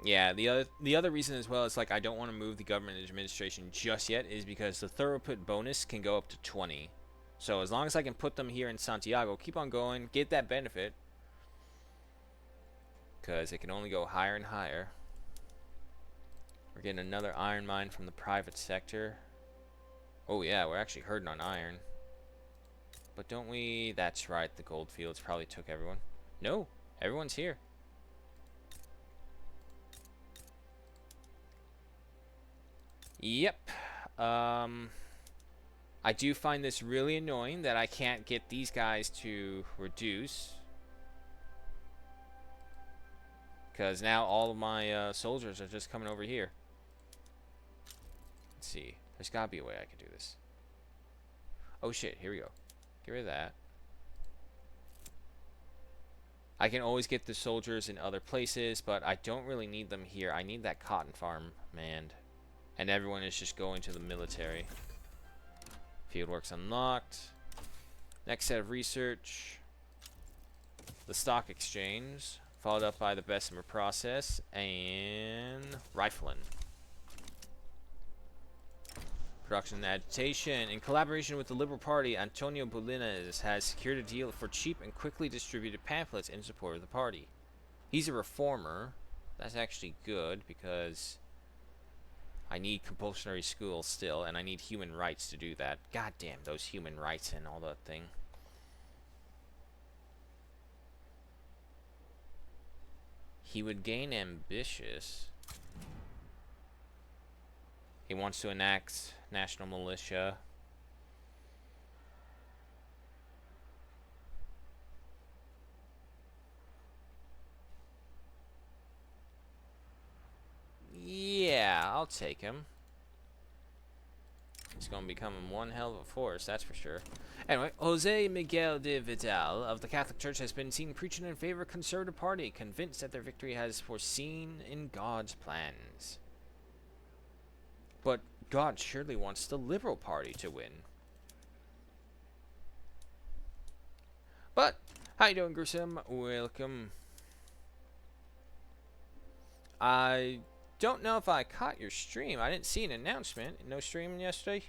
A: Yeah, the other reason as well is like I don't want to move the government administration just yet is because the throughput bonus can go up to 20. So as long as I can put them here in Santiago, keep on going, get that benefit. Because it can only go higher and higher. We're getting another iron mine from the private sector. Oh yeah, we're actually hurting on iron. But don't we... That's right, the gold fields probably took everyone. No, everyone's here. Yep. I do find this really annoying that I can't get these guys to reduce. Because now all of my soldiers are just coming over here. Let's see. There's got to be a way I can do this. Oh shit, here we go. Get rid of that. I can always get the soldiers in other places, but I don't really need them here. I need that cotton farm manned. And everyone is just going to the military. Fieldworks unlocked. Next set of research. The stock exchange. Followed up by the Bessemer process. And rifling. Production and agitation. In collaboration with the Liberal Party, Antonio Bolines has secured a deal for cheap and quickly distributed pamphlets in support of the party. He's a reformer. That's actually good because I need compulsory school still, and I need human rights to do that. God damn, those human rights and all that thing. He would gain ambitious. He wants to enact national militia. Yeah, I'll take him. He's going to become one hell of a force, that's for sure. Anyway, Jose Miguel de Vidal of the Catholic Church has been seen preaching in favor of Conservative Party, convinced that their victory has foreseen in God's plans. But God surely wants the Liberal Party to win. But, how you doing, Gruesome? Welcome. I don't know if I caught your stream. I didn't see an announcement. No streaming yesterday?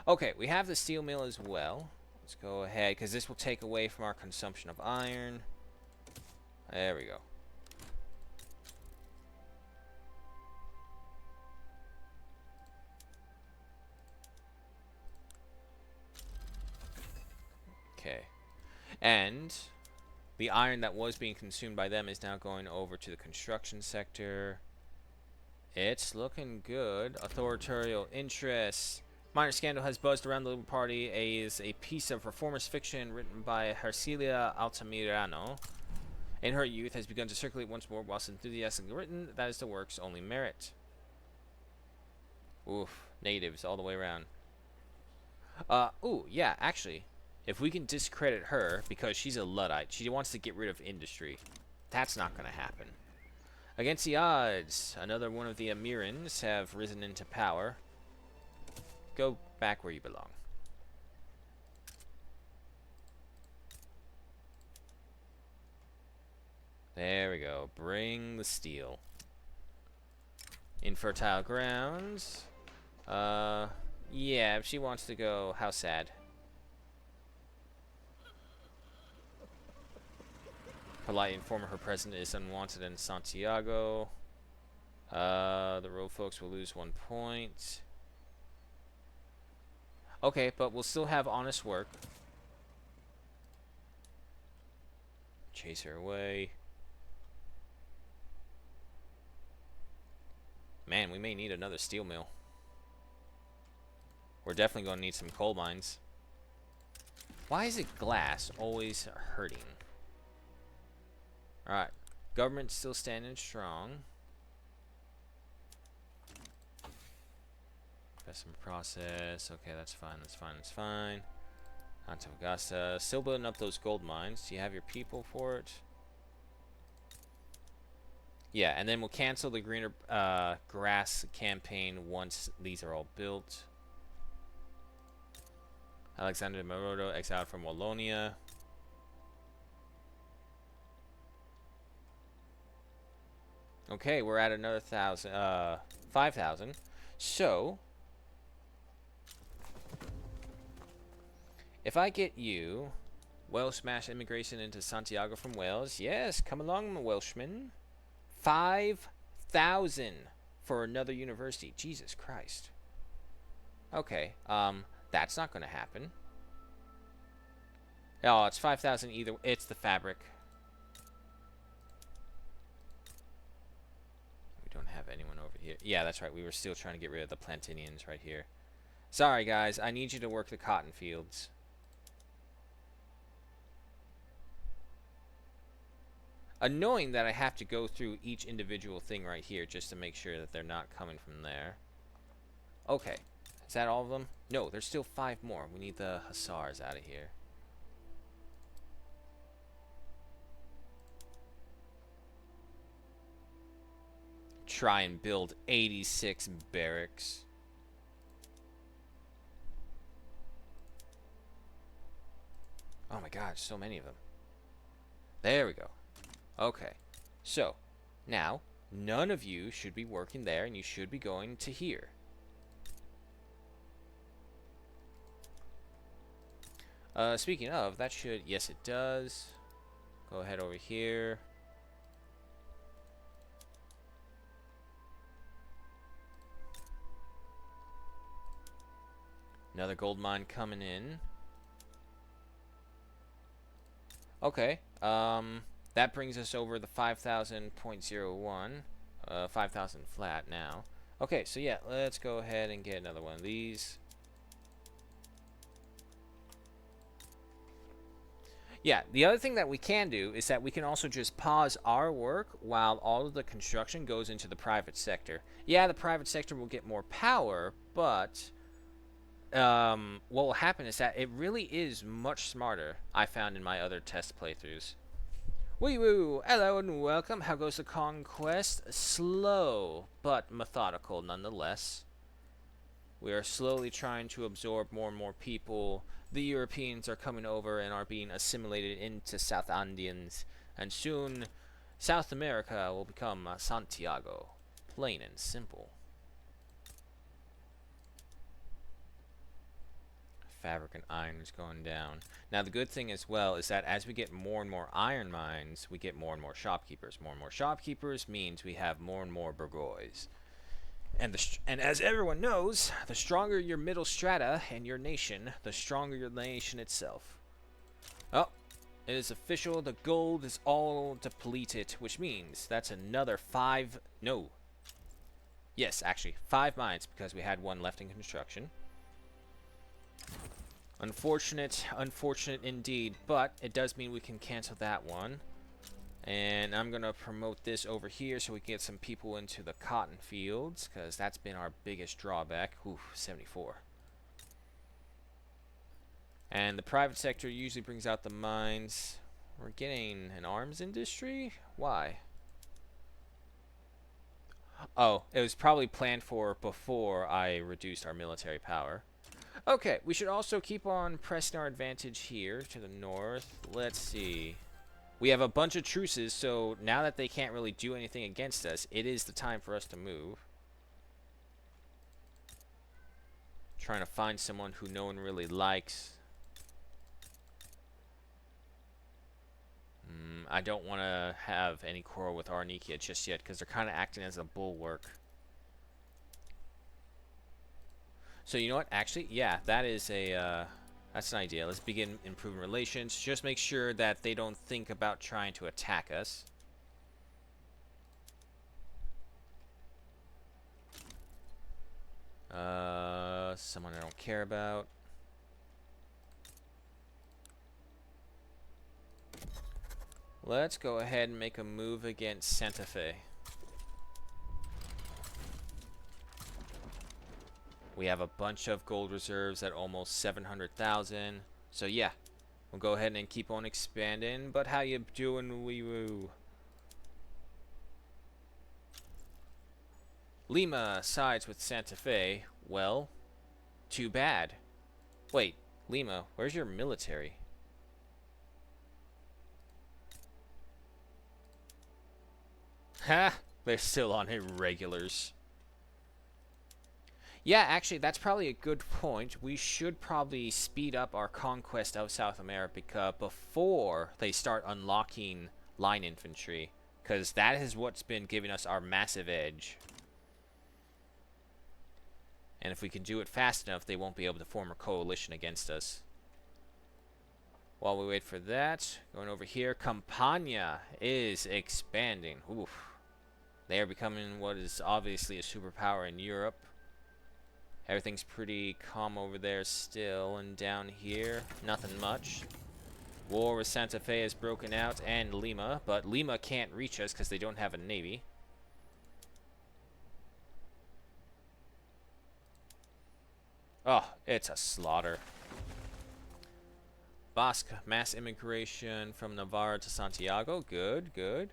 A: Okay, we have the steel mill as well. Let's go ahead, because this will take away from our consumption of iron. There we go. Okay. And the iron that was being consumed by them is now going over to the construction sector. It's looking good. Authoritarian interests. Minor scandal has buzzed around the Liberal Party as a piece of reformist fiction written by Hercilia Altamirano in her youth has begun to circulate once more. Whilst enthusiastically written, that is the work's only merit. Oof, negatives all the way around. Ooh, yeah, actually, if we can discredit her because she's a Luddite, she wants to get rid of industry. That's not going to happen. Against the odds, another one of the Amirans have risen into power. Go back where you belong. There we go. Bring the steel. Infertile grounds. Yeah, if she wants to go, how sad. Polite informer her presence is unwanted in Santiago. The road folks will lose 1 point. Okay, but we'll still have honest work. Chase her away. Man, we may need another steel mill. We're definitely going to need some coal mines. Why is it glass always hurting? Alright. Government's still standing strong. Investment process. Okay, that's fine. That's fine. That's fine. Antofagasta. Still building up those gold mines. Do you have your people for it? Yeah, and then we'll cancel the greener grass campaign once these are all built. Alexander de Morodo exiled from Wallonia. Okay, we're at another 5,000. So, if I get you Welsh mass immigration into Santiago from Wales, yes, come along, Welshman. 5,000 for another university. Jesus Christ. Okay, that's not going to happen. Oh, it's 5,000 either. It's the fabric. We don't have anyone over here. Yeah, that's right. We were still trying to get rid of the Plantinians right here. Sorry, guys. I need you to work the cotton fields. Annoying that I have to go through each individual thing right here just to make sure that they're not coming from there. Okay. Is that all of them? No, there's still 5 more. We need the Hussars out of here. Try and build 86 barracks. Oh my god, so many of them. There we go. Okay, so now none of you should be working there, and you should be going to here. Speaking of, that should, yes it does. Go ahead over here. Another gold mine coming in. Okay, that brings us over the 5,000.01. 5,000 flat now. Okay, so yeah, let's go ahead and get another one of these. Yeah, the other thing that we can do is that we can also just pause our work while all of the construction goes into the private sector. Yeah, the private sector will get more power, but what will happen is that it really is much smarter, I found in my other test playthroughs. Wee woo! Hello and welcome. How goes the conquest? Slow, but methodical nonetheless. We are slowly trying to absorb more and more people. The Europeans are coming over and are being assimilated into South Andeans, and soon South America will become Santiago. Plain and simple. Fabric and iron is going down. Now the good thing as well is that as we get more and more iron mines, we get more and more shopkeepers. More and more shopkeepers means we have more and more bourgeois. And as everyone knows, the stronger your middle strata and your nation, the stronger your nation itself. Oh, it is official. The gold is all depleted, which means that's another 5. No. Yes, actually 5 mines because we had 1 left in construction. Unfortunate, unfortunate indeed, but it does mean we can cancel that one. And I'm going to promote this over here so we can get some people into the cotton fields, because that's been our biggest drawback. Ooh, 74. And the private sector usually brings out the mines. We're getting an arms industry? Why? Oh, it was probably planned for before I reduced our military power. Okay, we should also keep on pressing our advantage here to the north. Let's see. We have a bunch of truces, so now that they can't really do anything against us, it is the time for us to move. Trying to find someone who no one really likes. I don't want to have any quarrel with Arnikia just yet, because they're kind of acting as a bulwark. So you know what? Actually, yeah, that is a that's an idea. Let's begin improving relations. Just make sure that they don't think about trying to attack us. Someone I don't care about. Let's go ahead and make a move against Santa Fe. We have a bunch of gold reserves at almost 700,000. So yeah, we'll go ahead and keep on expanding. But how you doing, wee woo? Lima sides with Santa Fe. Well, too bad. Wait, Lima, where's your military? Ha! They're still on irregulars. Yeah, actually, that's probably a good point. We should probably speed up our conquest of South America before they start unlocking line infantry, because that is what's been giving us our massive edge. And if we can do it fast enough, they won't be able to form a coalition against us. While we wait for that, going over here, Campania is expanding. Oof. They are becoming what is obviously a superpower in Europe. Everything's pretty calm over there still, and down here, nothing much. War with Santa Fe has broken out, and Lima, but Lima can't reach us because they don't have a navy. Oh, it's a slaughter. Basque, mass immigration from Navarra to Santiago. Good, good.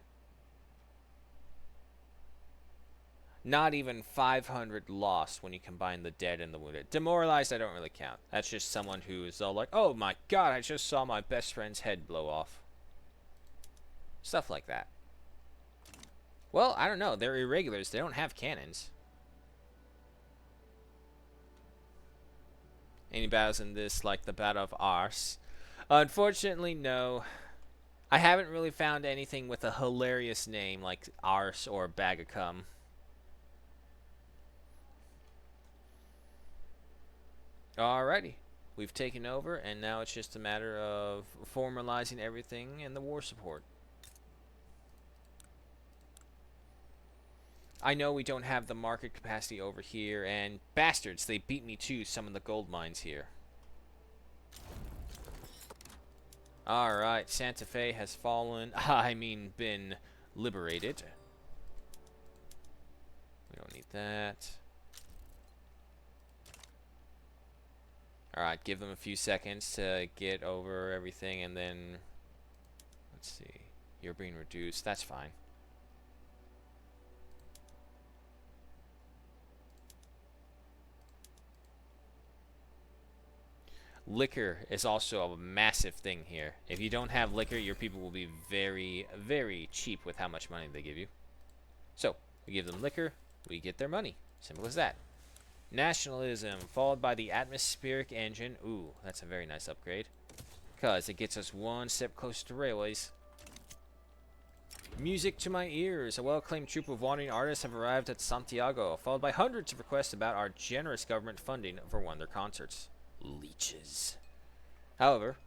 A: Not even 500 lost when you combine the dead and the wounded. Demoralized, I don't really count. That's just someone who is all like, oh my god, I just saw my best friend's head blow off. Stuff like that. Well, I don't know. They're irregulars. They don't have cannons. Any battles in this like the Battle of Ars? Unfortunately, no. I haven't really found anything with a hilarious name like Ars or Bagacum. Alrighty, we've taken over, and now it's just a matter of formalizing everything and the war support. I know we don't have the market capacity over here, and bastards, they beat me to some of the gold mines here. Alright, Santa Fe has fallen, been liberated. We don't need that. Alright, give them a few seconds to get over everything, and then, let's see, you're being reduced, that's fine. Liquor is also a massive thing here. If you don't have liquor, your people will be very, very cheap with how much money they give you. So, we give them liquor, we get their money. Simple as that. Nationalism, followed by the atmospheric engine. Ooh, that's a very nice upgrade, because it gets us one step closer to railways. Music to my ears. A well-acclaimed troupe of wandering artists have arrived at Santiago, followed by hundreds of requests about our generous government funding for one of their concerts. Leeches. However,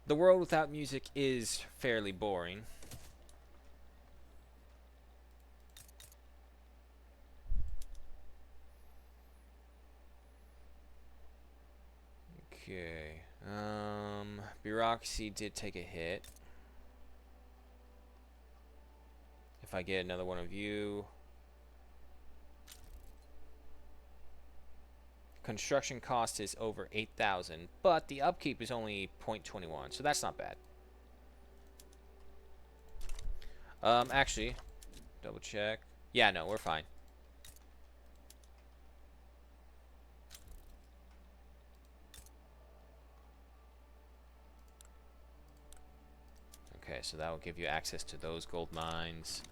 A: the world without music is fairly boring. Bureaucracy did take a hit. If I get another one of you. Construction cost is over 8,000, but the upkeep is only 0.21, so that's not bad. Actually, double check. Yeah, no, we're fine. Okay, so that will give you access to those gold mines.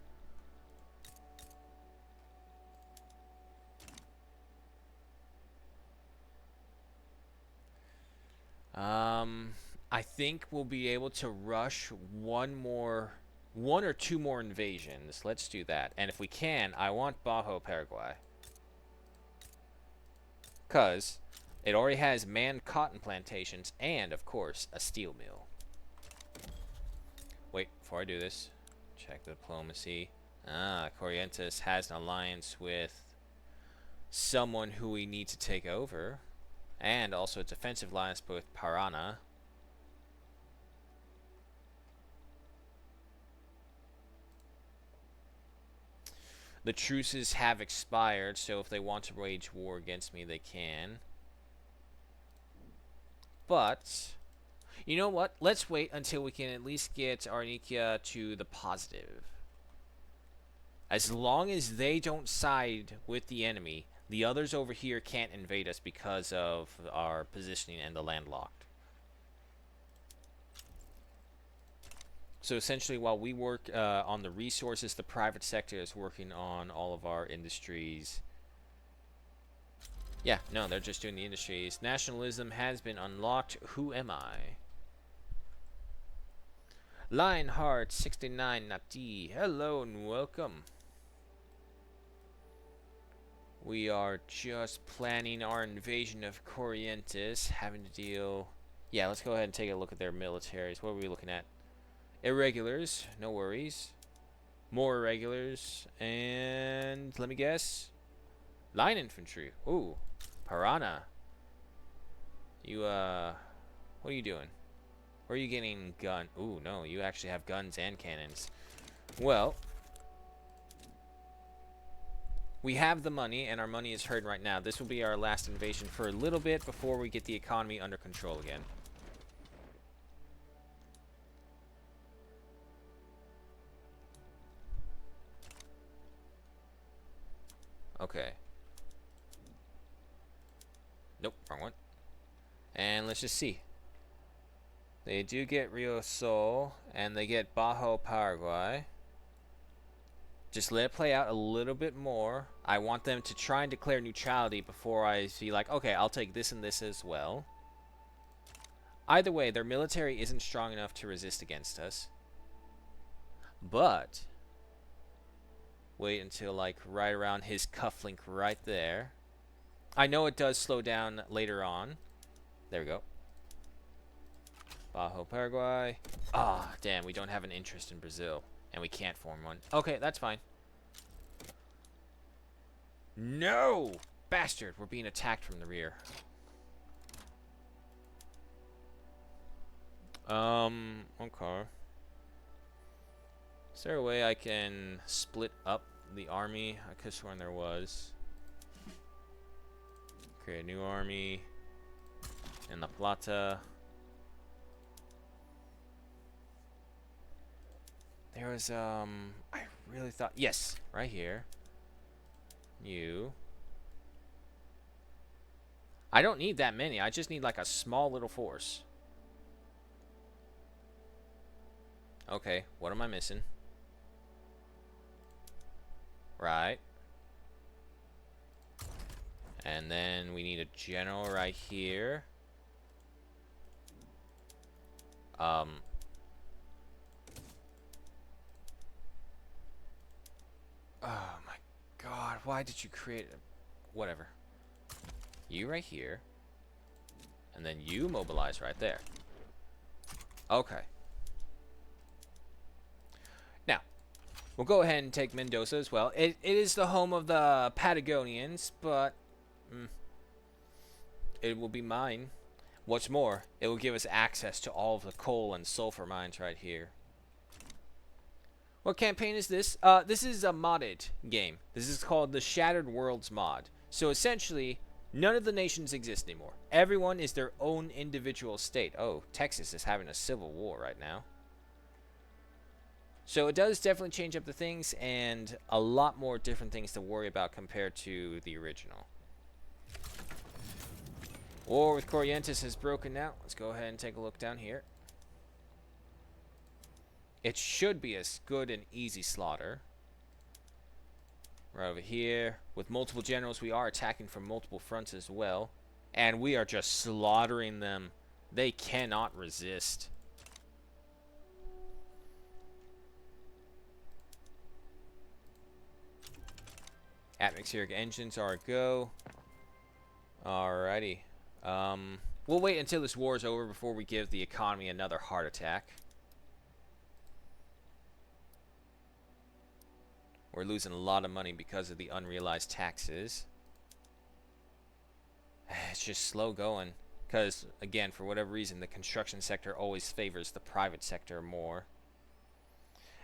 A: I think we'll be able to rush one or two more invasions. Let's do that. And if we can, I want Bajo Paraguay. Because it already has manned cotton plantations and, of course, a steel mill. Wait, before I do this, check the diplomacy. Corrientes has an alliance with someone who we need to take over. And also a defensive alliance with Parana. The truces have expired, so if they want to wage war against me, they can. But, you know what? Let's wait until we can at least get Arnikia to the positive. As long as they don't side with the enemy, the others over here can't invade us because of our positioning and the landlocked. So essentially, while we work on the resources, the private sector is working on all of our industries. Yeah, no, they're just doing the industries. Nationalism has been unlocked. Who am I? Lionheart 69 Nati. Hello and welcome. We are just planning our invasion of Corrientes, having to deal... Yeah, let's go ahead and take a look at their militaries. What are we looking at? Irregulars, no worries. More irregulars, and let me guess. Line infantry. Ooh, Parana. You, what are you doing? Where are you getting gun? Ooh, no, you actually have guns and cannons. Well, we have the money, and our money is hurting right now. This will be our last invasion for a little bit before we get the economy under control again. Okay. Nope, wrong one. And let's just see. They do get Rio Sol, and they get Bajo Paraguay. Just let it play out a little bit more. I want them to try and declare neutrality before I see, like, okay, I'll take this and this as well. Either way, their military isn't strong enough to resist against us. But wait until, like, right around his cufflink right there. I know it does slow down later on. There we go. Bajo Paraguay. Ah, damn, we don't have an interest in Brazil. And we can't form one. Okay, that's fine. No! Bastard, we're being attacked from the rear. Okay. Is there a way I can split up the army? I could have sworn there was. Create a new army in La Plata. There was, I really thought, yes, right here. You. I don't need that many. I just need like a small little force. Okay, what am I missing? Right. And then we need a general right here. Oh my god, why did you create it? Whatever. You right here. And then you mobilize right there. Okay. Now, we'll go ahead and take Mendoza as well. It is the home of the Patagonians, but it will be mine. What's more, it will give us access to all of the coal and sulfur mines right here. What campaign is this? This is a modded game. This is called the Shattered Worlds mod. So essentially, none of the nations exist anymore. Everyone is their own individual state. Oh, Texas is having a civil war right now. So it does definitely change up the things, and a lot more different things to worry about compared to the original. War with Corrientes has broken out. Let's go ahead and take a look down here. It should be a good and easy slaughter. Right over here. With multiple generals, we are attacking from multiple fronts as well. And we are just slaughtering them. They cannot resist. Atmospheric engines are a go. Alrighty. We'll wait until this war is over before we give the economy another heart attack. We're losing a lot of money because of the unrealized taxes. It's just slow going. Because, again, for whatever reason, the construction sector always favors the private sector more.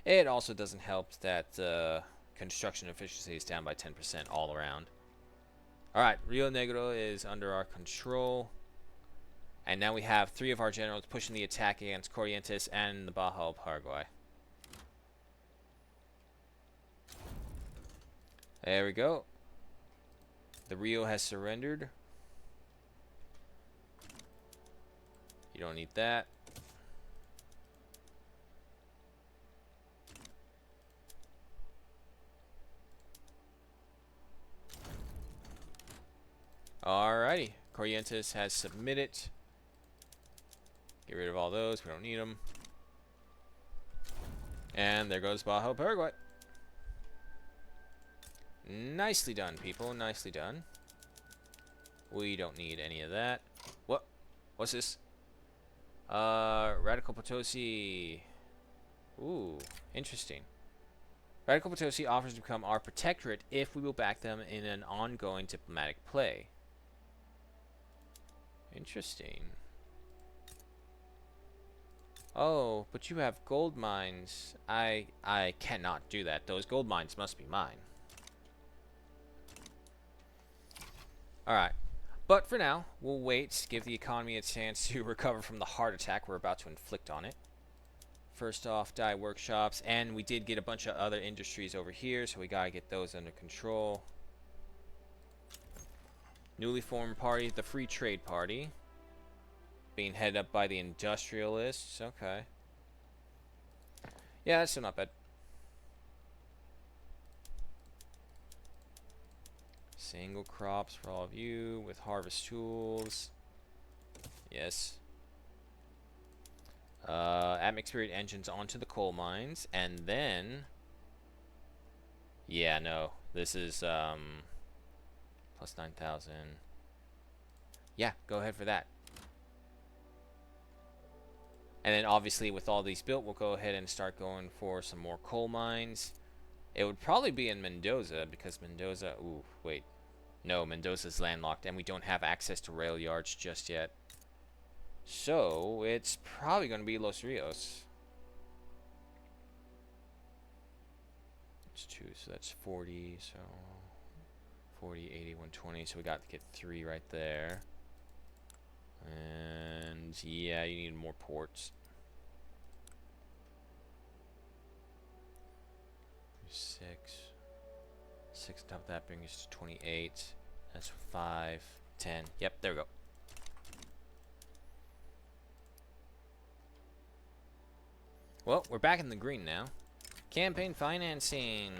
A: It also doesn't help that construction efficiency is down by 10% all around. Alright, Rio Negro is under our control. And now we have 3 of our generals pushing the attack against Corrientes and the Baja of Paraguay. There we go. The Rio has surrendered. You don't need that. Alrighty. Corrientes has submitted. Get rid of all those. We don't need them. And there goes Baja Paraguay. Nicely done, people. Nicely done. We don't need any of that. What? What's this? Radical Potosi. Ooh, interesting. Radical Potosi offers to become our protectorate if we will back them in an ongoing diplomatic play. Interesting. Oh, but you have gold mines. I cannot do that. Those gold mines must be mine. Alright. But for now, we'll wait, give the economy a chance to recover from the heart attack we're about to inflict on it. First off, dye workshops, and we did get a bunch of other industries over here, so we gotta get those under control. Newly formed party, the Free Trade Party. Being headed up by the industrialists. Okay. Yeah, that's still not bad. Single crops for all of you with harvest tools. Yes. Atmospheric engines onto the coal mines, and then yeah, no, this is plus 9,000. Yeah, go ahead for that. And then obviously with all these built, we'll go ahead and start going for some more coal mines. It would probably be in Mendoza, because Mendoza, ooh, wait. No, Mendoza's landlocked, and we don't have access to rail yards just yet. So, it's probably going to be Los Rios. It's 2, so that's 40, so 40, 80, 120, so we got to get 3 right there. And, yeah, you need more ports. 6 on top of that brings us to 28. That's 5, 10. Yep, there we go. Well, we're back in the green now. Campaign financing.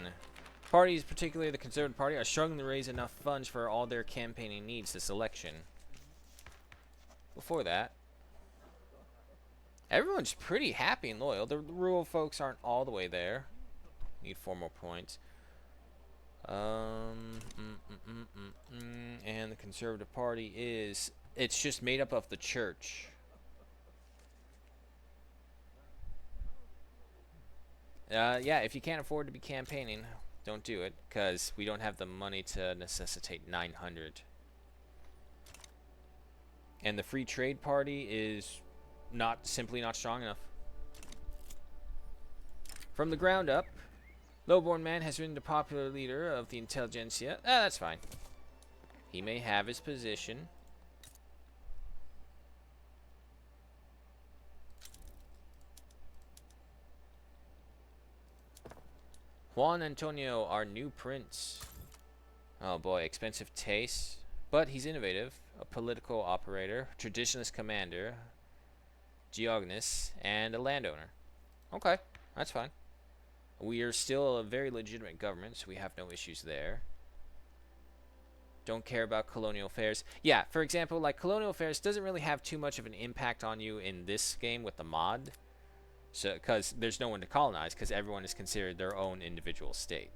A: Parties, particularly the Conservative Party, are struggling to raise enough funds for all their campaigning needs this election. Before that, everyone's pretty happy and loyal. The rural folks aren't all the way there. Need 4 more points. And the Conservative Party is, it's just made up of the church. Yeah, if you can't afford to be campaigning, don't do it, because we don't have the money to necessitate 900. And the Free Trade Party is simply not strong enough. From the ground up, Lowborn Man has been the popular leader of the intelligentsia. That's fine. He may have his position. Juan Antonio, our new prince. Oh boy, expensive taste. But he's innovative, a political operator, traditionalist commander, geognos, and a landowner. Okay, that's fine. We are still a very legitimate government, so we have no issues there. Don't care about colonial affairs. Yeah, for example, like colonial affairs doesn't really have too much of an impact on you in this game with the mod. So, because there's no one to colonize, because everyone is considered their own individual state.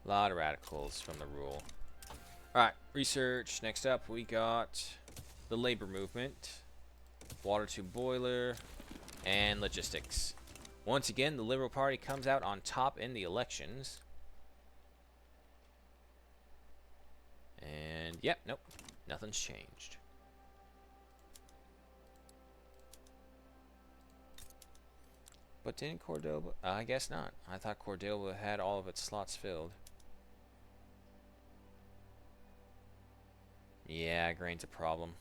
A: A lot of radicals from the rule. Alright, research. Next up, we got the labor movement, water tube boiler, and logistics. Once again, the Liberal Party comes out on top in the elections. And, yep, nope, nothing's changed. But didn't Cordoba? I guess not. I thought Cordoba had all of its slots filled. Yeah, grain's a problem.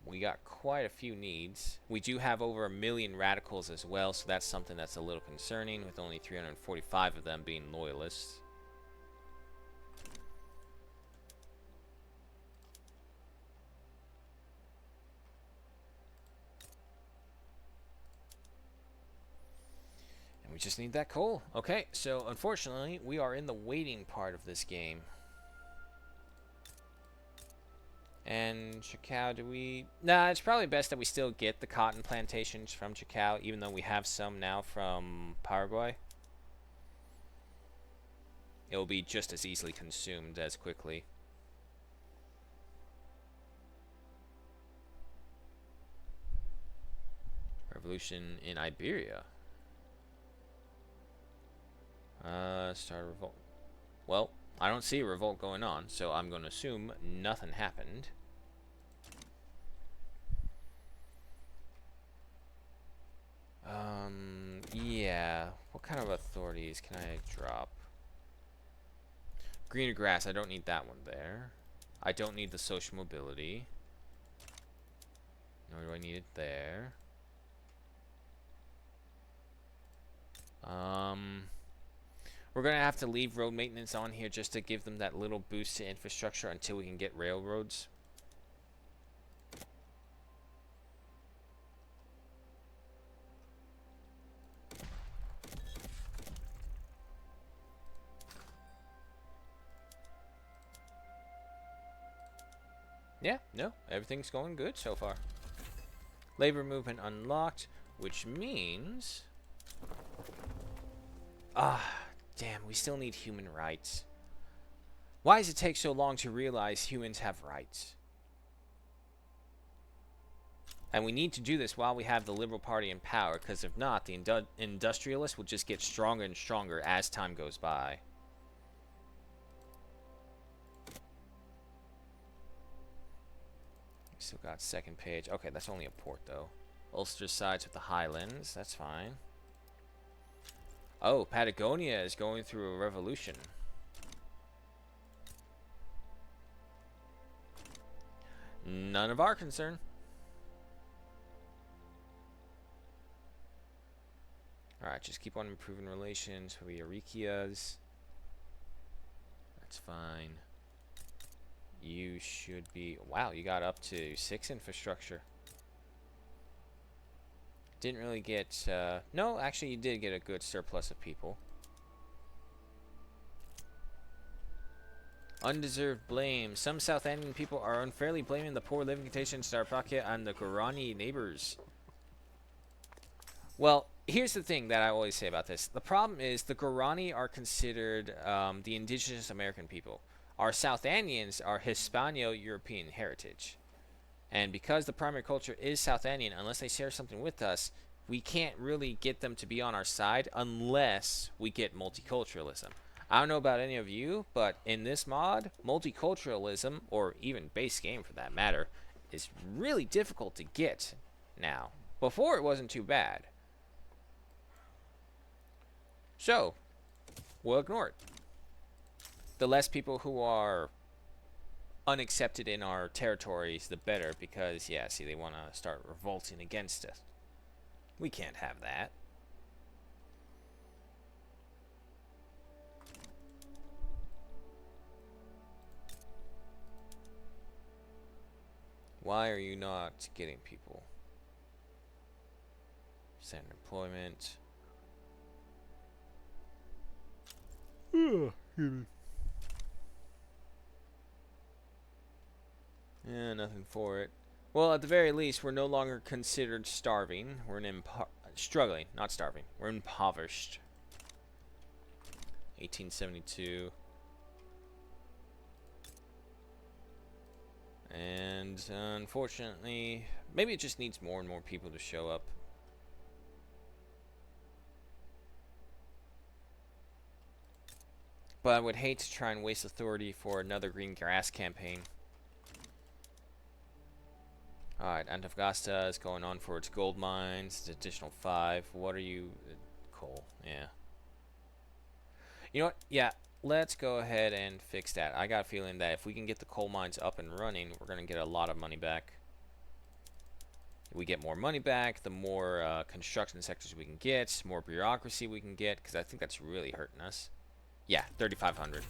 A: We got quite a few needs. We do have over 1 million radicals as well, so that's something that's a little concerning, with only 345 of them being loyalists. And we just need that coal. Okay, so unfortunately, we are in the waiting part of this game. And Chacao, do we... Nah, it's probably best that we still get the cotton plantations from Chacao, even though we have some now from Paraguay. It will be just as easily consumed as quickly. Revolution in Iberia. Start a revolt. Well, I don't see a revolt going on, so I'm going to assume nothing happened. Yeah. What kind of authorities can I drop? Greener grass, I don't need that one there. I don't need the social mobility. Nor do I need it there. We're going to have to leave road maintenance on here just to give them that little boost to infrastructure until we can get railroads. Yeah, no, everything's going good so far. Labor movement unlocked, which means... damn, we still need human rights. Why does it take so long to realize humans have rights? And we need to do this while we have the Liberal Party in power, because if not, the industrialists will just get stronger and stronger as time goes by. Still got second page. Okay, that's only a port, though. Ulster sides with the Highlands. That's fine. Oh, Patagonia is going through a revolution. None of our concern. Alright, just keep on improving relations with the Arikias. That's fine. You should be... Wow, you got up to 6 infrastructure. Didn't really get... no, actually you did get a good surplus of people. Undeserved blame. Some South Indian people are unfairly blaming the poor living conditions in Starpakia on the Guarani neighbors. Well, here's the thing that I always say about this. The problem is the Guarani are considered the indigenous American people. Our Southandians are Hispano-European heritage. And because the primary culture is Southandian, unless they share something with us, we can't really get them to be on our side unless we get multiculturalism. I don't know about any of you, but in this mod, multiculturalism, or even base game for that matter, is really difficult to get now. Before it wasn't too bad. So, we'll ignore it. The less people who are unaccepted in our territories, the better, because, yeah, see, they want to start revolting against us. We can't have that. Why are you not getting people? Standard employment. Yeah, nothing for it. Well, at the very least, we're no longer considered starving. We're struggling, not starving. We're impoverished. 1872. And unfortunately, maybe it just needs more and more people to show up. But I would hate to try and waste authority for another green grass campaign. Alright, Antofagasta is going on for its gold mines. It's additional 5. What are you? Coal, yeah. You know what? Yeah, let's go ahead and fix that. I got a feeling that if we can get the coal mines up and running, we're going to get a lot of money back. If we get more money back, the more construction sectors we can get, more bureaucracy we can get, because I think that's really hurting us. Yeah, 3,500.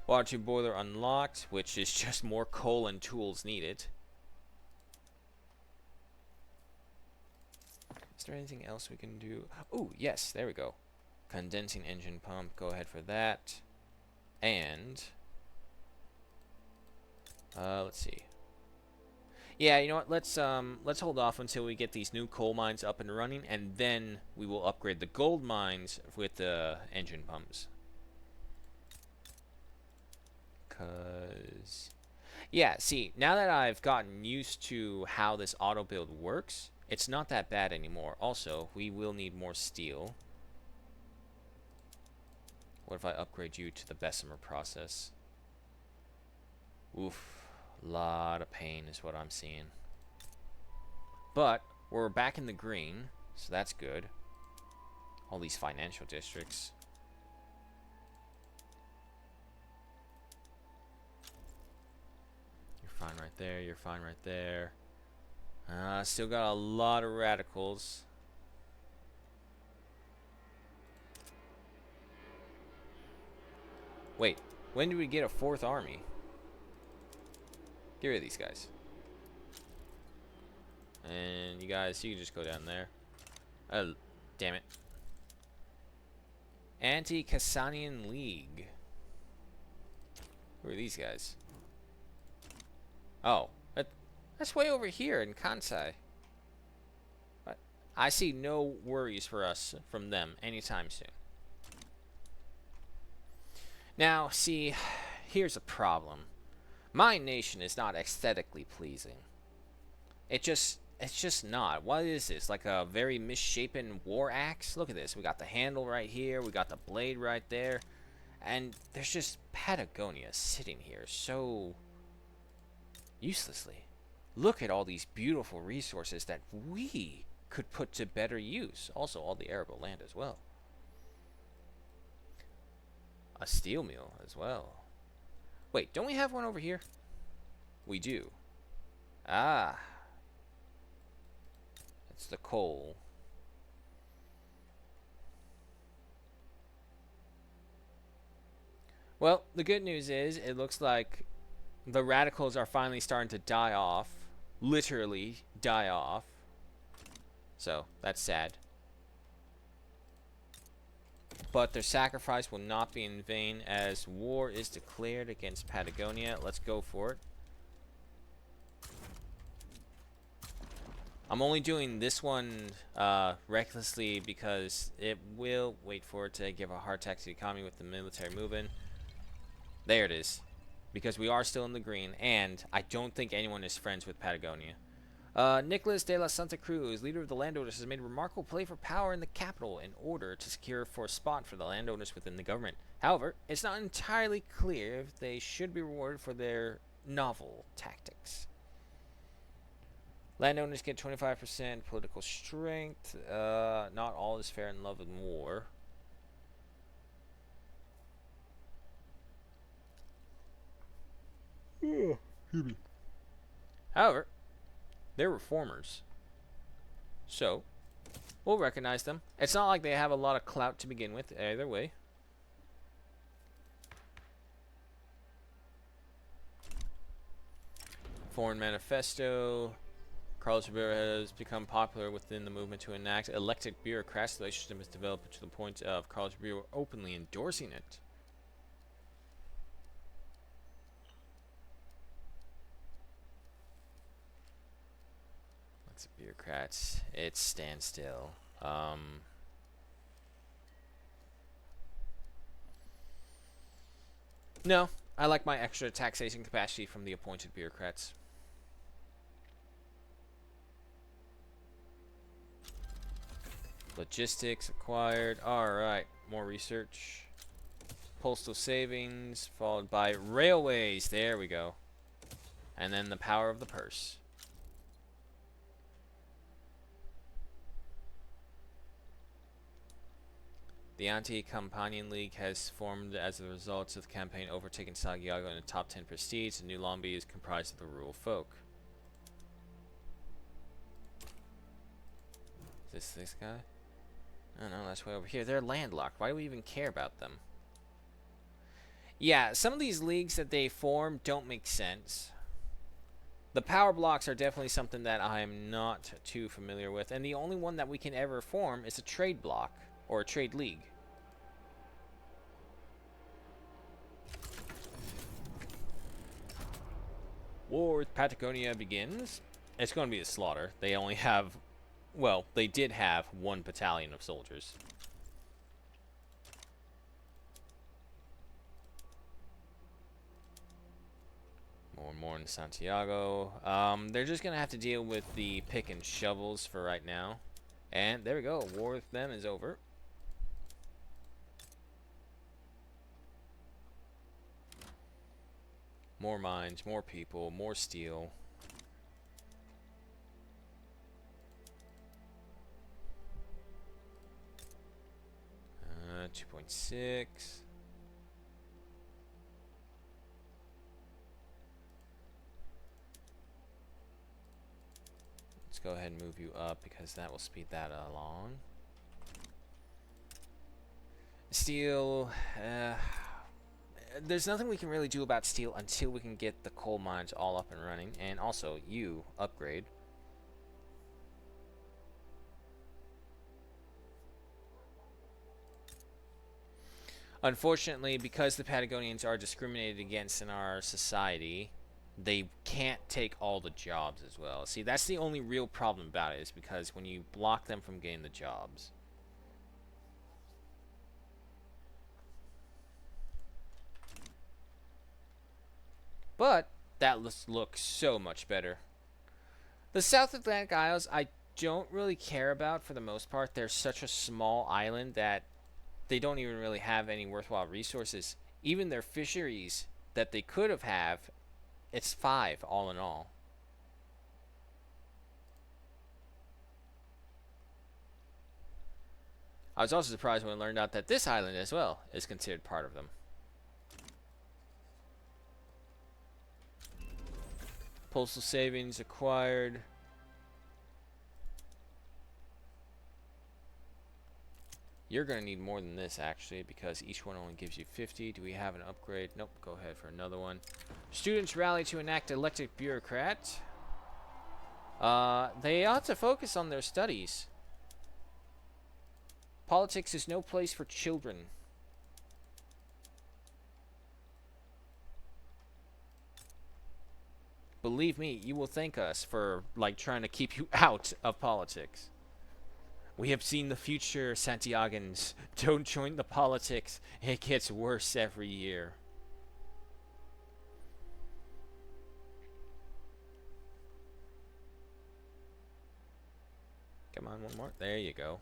A: Water tube boiler unlocked, which is just more coal and tools needed. Is there anything else we can do? Oh, yes, there we go. Condensing engine pump, go ahead for that. And let's see. Yeah, you know what? Let's hold off until we get these new coal mines up and running, and then we will upgrade the gold mines with the engine pumps. Cause yeah, see, now that I've gotten used to how this auto build works, it's not that bad anymore. Also, we will need more steel. What if I upgrade you to the Bessemer process? Oof. A lot of pain is what I'm seeing. But we're back in the green, so that's good. All these financial districts. You're fine right there. You're fine right there. Still got a lot of radicals. Wait, when do we get a 4th army? Get rid of these guys. And you guys, you can just go down there. Oh, damn it. Anti-Cassanian League. Who are these guys? Oh, that's way over here in Kansai. But I see no worries for us from them anytime soon. Now, see, here's a problem. My nation is not aesthetically pleasing. It's just not. What is this? Like a very misshapen war axe? Look at this. We got the handle right here. We got the blade right there. And there's just Patagonia sitting here so uselessly. Look at all these beautiful resources that we could put to better use. Also, all the arable land as well. A steel mill as well. Wait, don't we have one over here? We do. Ah. It's the coal. Well, the good news is it looks like the radicals are finally starting to die off. Literally die off. So, that's sad. But their sacrifice will not be in vain as war is declared against Patagonia. Let's go for it. I'm only doing this one recklessly because it will wait for it to give a hard tax to the economy with the military movement. There it is. Because we are still in the green, and I don't think anyone is friends with Patagonia. Nicholas de la Santa Cruz, leader of the landowners, has made a remarkable play for power in the capital in order to secure for a spot for the landowners within the government. However, it's not entirely clear if they should be rewarded for their novel tactics. Landowners get 25% political strength. Not all is fair in love and war. However, they're reformers. So, we'll recognize them. It's not like they have a lot of clout to begin with, either way. Foreign Manifesto. Carlos Rivera has become popular within the movement to enact elected bureaucrats. The relationship has developed to the point of Carlos Rivera openly endorsing it. Lots of bureaucrats. It's standstill. No, I like my extra taxation capacity from the appointed bureaucrats. Logistics acquired. Alright, more research. Postal savings, followed by railways. There we go. And then the power of the purse. The Anti-Campanian League has formed as a result of the campaign overtaking Santiago in the top 10 prestige. The New Lombi is comprised of the rural folk. Is this guy? I don't know, that's way over here. They're landlocked. Why do we even care about them? Yeah, some of these leagues that they form don't make sense. The power blocks are definitely something that I am not too familiar with. And the only one that we can ever form is a trade block. Or a trade league. War with Patagonia begins. It's going to be a slaughter. They only have... Well, they did have 1 battalion of soldiers. More and more in Santiago. They're just going to have to deal with the pick and shovels for right now. And there we go. War with them is over. More mines, more people, more steel. 2.6. Let's go ahead and move you up because that will speed that along. Steel, there's nothing we can really do about steel until we can get the coal mines all up and running, and also you upgrade. Unfortunately, because the Patagonians are discriminated against in our society, they can't take all the jobs as well. See, that's the only real problem about it, is because when you block them from getting the jobs. But that looks so much better. The South Atlantic Isles, I don't really care about for the most part. They're such a small island that they don't even really have any worthwhile resources. Even their fisheries that they could have, it's 5 all in all. I was also surprised when I learned out that this island as well is considered part of them. Postal savings acquired. You're going to need more than this, actually, because each one only gives you 50. Do we have an upgrade? Nope. Go ahead for another one. Students rally to enact elected bureaucrat. They ought to focus on their studies. Politics is no place for children. Believe me, you will thank us for, like, trying to keep you out of politics. We have seen the future, Santiagans. Don't join the politics. It gets worse every year. Come on, one more. There you go.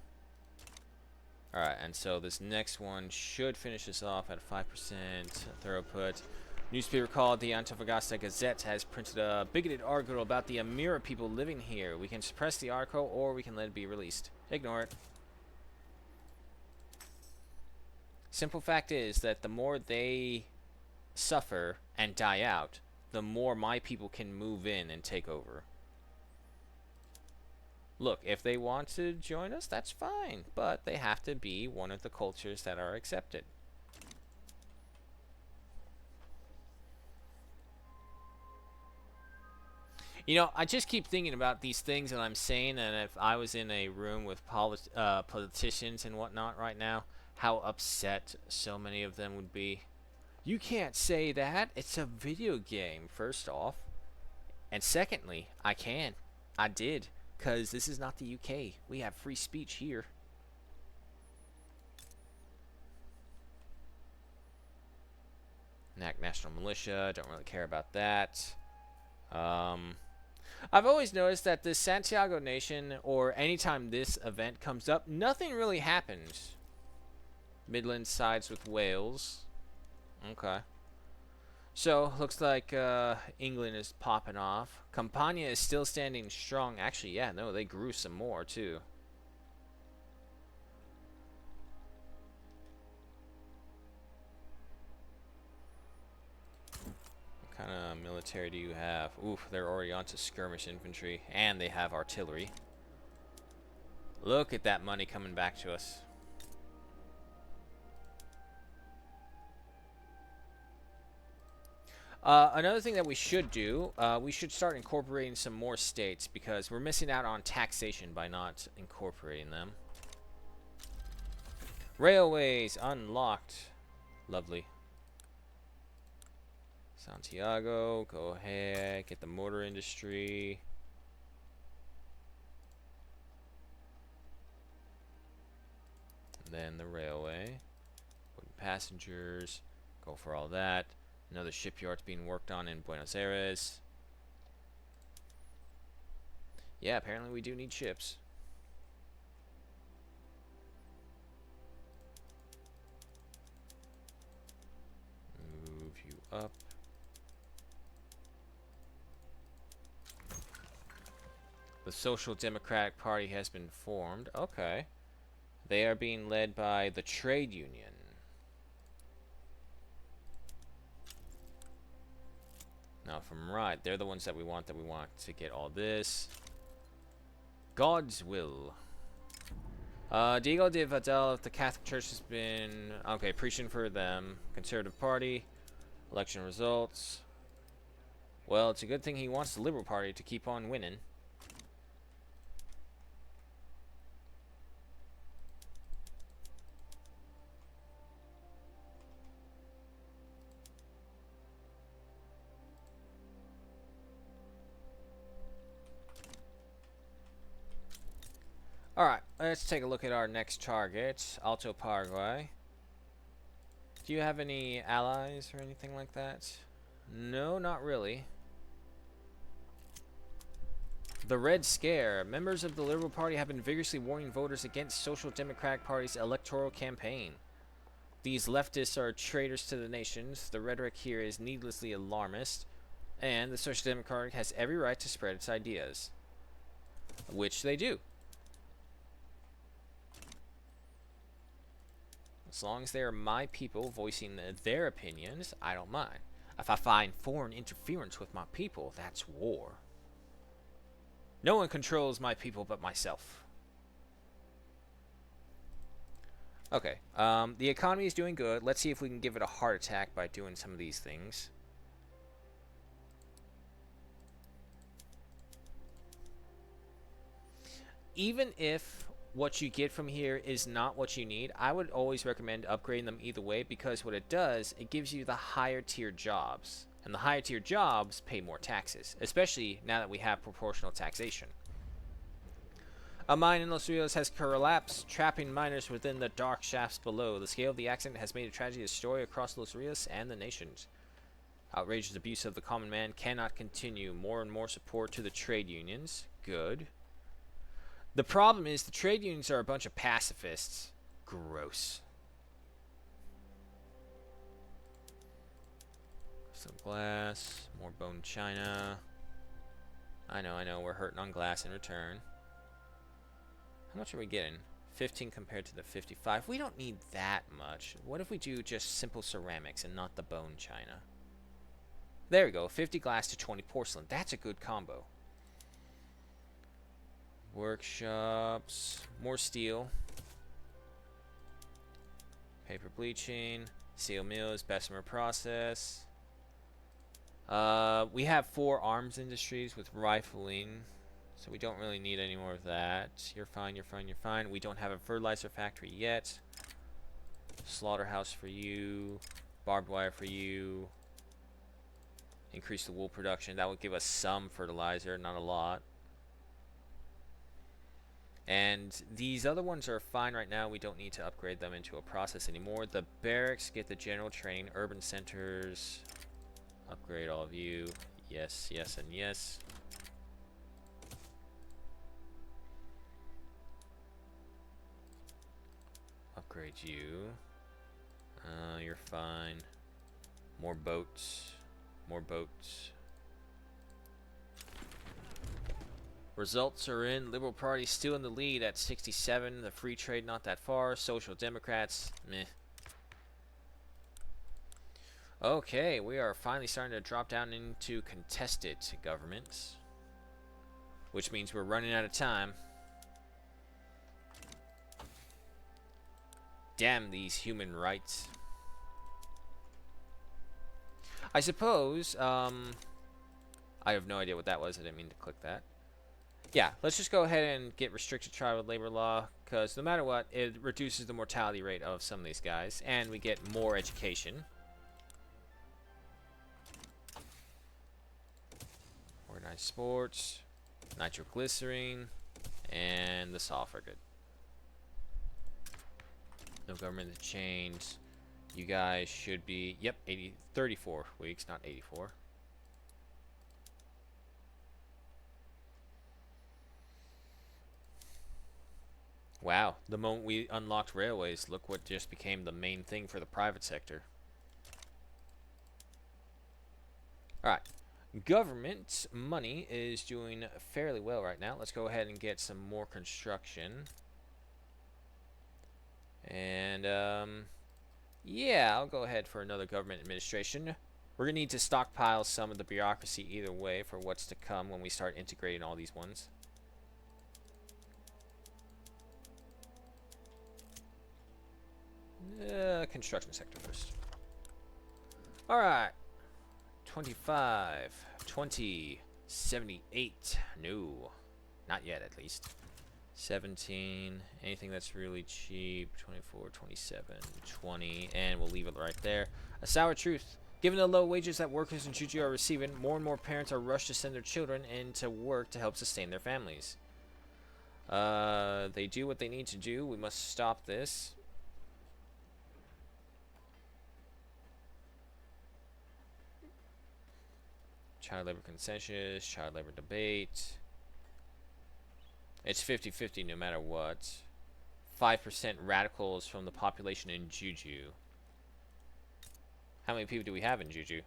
A: Alright, and so this next one should finish us off at 5% throughput. Newspaper called the Antofagasta Gazette has printed a bigoted article about the Amira people living here. We can suppress the article or we can let it be released. Ignore it. Simple fact is that the more they suffer and die out, the more my people can move in and take over. Look, if they want to join us, that's fine, but they have to be one of the cultures that are accepted. You know, I just keep thinking about these things that I'm saying, and if I was in a room with politicians and whatnot right now, how upset so many of them would be. You can't say that. It's a video game, first off. And secondly, I can. I did. Because this is not the UK. We have free speech here. National Militia. Don't really care about that. I've always noticed that the Santiago Nation, or anytime this event comes up, nothing really happens. Midland sides with Wales. Okay. So, looks like England is popping off. Campania is still standing strong. Actually, yeah, no, they grew some more, too. What kind of military do you have? Oof, they're already onto skirmish infantry. And they have artillery. Look at that money coming back to us. Another thing that we should do, we should start incorporating some more states because we're missing out on taxation by not incorporating them. Railways unlocked. Lovely. Santiago, go ahead, get the motor industry. And then the railway. Wooden passengers, go for all that. Another shipyard's being worked on in Buenos Aires. Yeah, apparently we do need ships. Move you up. The Social Democratic Party has been formed. Okay. They are being led by the trade union. Now, if I'm right, they're the ones that we want to get all this. God's will. Diego de Vadel of the Catholic Church has been, okay, preaching for them. Conservative Party. Election results. Well, it's a good thing he wants the Liberal Party to keep on winning. Alright, let's take a look at our next target, Alto Paraguay. Do you have any allies or anything like that? No, not really. The Red Scare. Members of the Liberal Party have been vigorously warning voters against Social Democratic Party's electoral campaign. These leftists are traitors to the nations. The rhetoric here is needlessly alarmist, and the Social Democratic has every right to spread its ideas. Which they do. As long as they are my people voicing their opinions, I don't mind. If I find foreign interference with my people, that's war. No one controls my people but myself. Okay, the economy is doing good. Let's see if we can give it a heart attack by doing some of these things. Even if what you get from here is not what you need, I would always recommend upgrading them either way, because what it does, it gives you the higher tier jobs, and the higher tier jobs pay more taxes, especially now that we have proportional taxation. A mine in Los Rios has collapsed, trapping miners within the dark shafts below. The scale of the accident has made a tragedy a story across Los Rios and the nations. Outrageous abuse of the common man cannot continue. More and more support to the trade unions. Good. The problem is the trade unions are a bunch of pacifists. Gross. Some glass, more bone china. I know, we're hurting on glass in return. How much are we getting? 15 compared to the 55. We don't need that much. What if we do just simple ceramics and not the bone china? There we go, 50 glass to 20 porcelain. That's a good combo. Workshops, more steel. Paper bleaching, steel mills, Bessemer process. We have 4 arms industries with rifling, so we don't really need any more of that. You're fine, you're fine, you're fine. We don't have a fertilizer factory yet. Slaughterhouse for you. Barbed wire for you. Increase the wool production. That would give us some fertilizer, not a lot. And these other ones are fine right now. We don't need to upgrade them into a process anymore. The barracks get the general training. Urban centers. Upgrade all of you. Yes, yes, and yes. Upgrade you. You're fine. More boats. More boats. Results are in. Liberal Party still in the lead at 67. The free trade not that far. Social Democrats, meh. Okay, we are finally starting to drop down into contested governments, which means we're running out of time. Damn these human rights. I suppose, I have no idea what that was. I didn't mean to click that. Yeah, let's just go ahead and get restricted tribal labor law, because no matter what, it reduces the mortality rate of some of these guys, and we get more education. Organized sports, nitroglycerine, and the sulfur. Good. No government to change. You guys should be, yep, 34 weeks, not 84. Wow, the moment we unlocked railways, look what just became the main thing for the private sector. Alright, government money is doing fairly well right now. Let's go ahead and get some more construction. And, yeah, I'll go ahead for another government administration. We're going to need to stockpile some of the bureaucracy either way for what's to come when we start integrating all these ones. Construction sector first. Alright. 25. 20. 78. No. Not yet, at least. 17. Anything that's really cheap. 24, 27, 20. And we'll leave it right there. A sour truth. Given the low wages that workers in Juju are receiving, more and more parents are rushed to send their children into work to help sustain their families. They do what they need to do. We must stop this. Child labor consensus, child labor debate. It's 50-50 no matter what. 5% radicals from the population in Juju. How many people do we have in Juju?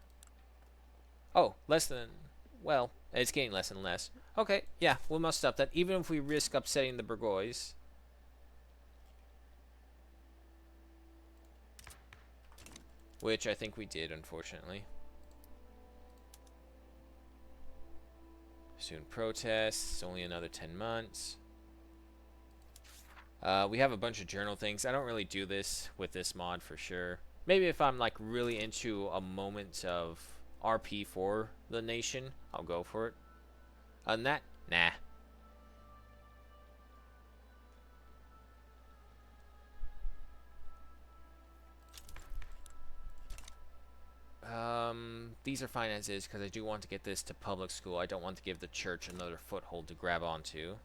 A: Oh, less than... Well, it's getting less and less. Okay, yeah, we must stop that, even if we risk upsetting the Burgoys. Which I think we did, unfortunately. Student protests, only another 10 months. We have a bunch of journal things. I don't really do this with this mod for sure. Maybe if I'm like really into a moment of RP for the nation, I'll go for it. Other than that, nah. These are fine as is because I do want to get this to public school. I don't want to give the church another foothold to grab onto.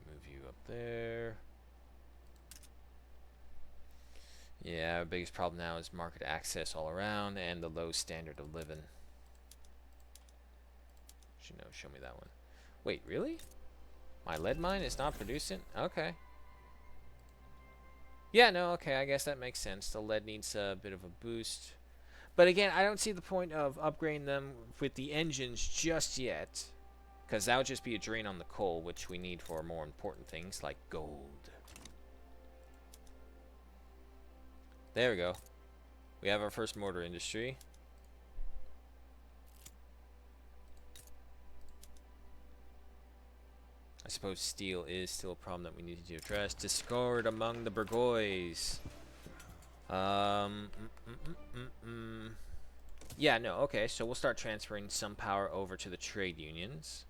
A: Move you up there. Yeah, our biggest problem now is market access all around and the low standard of living. Show me that one. Wait, really? My lead mine is not producing? Okay. Yeah, no, okay, I guess that makes sense. The lead needs a bit of a boost. But again, I don't see the point of upgrading them with the engines just yet. Because that would just be a drain on the coal, which we need for more important things like gold. There we go. We have our first mortar industry. I suppose steel is still a problem that we need to address. Discord among the Burgoys. Yeah, no, okay, so we'll start transferring some power over to the trade unions.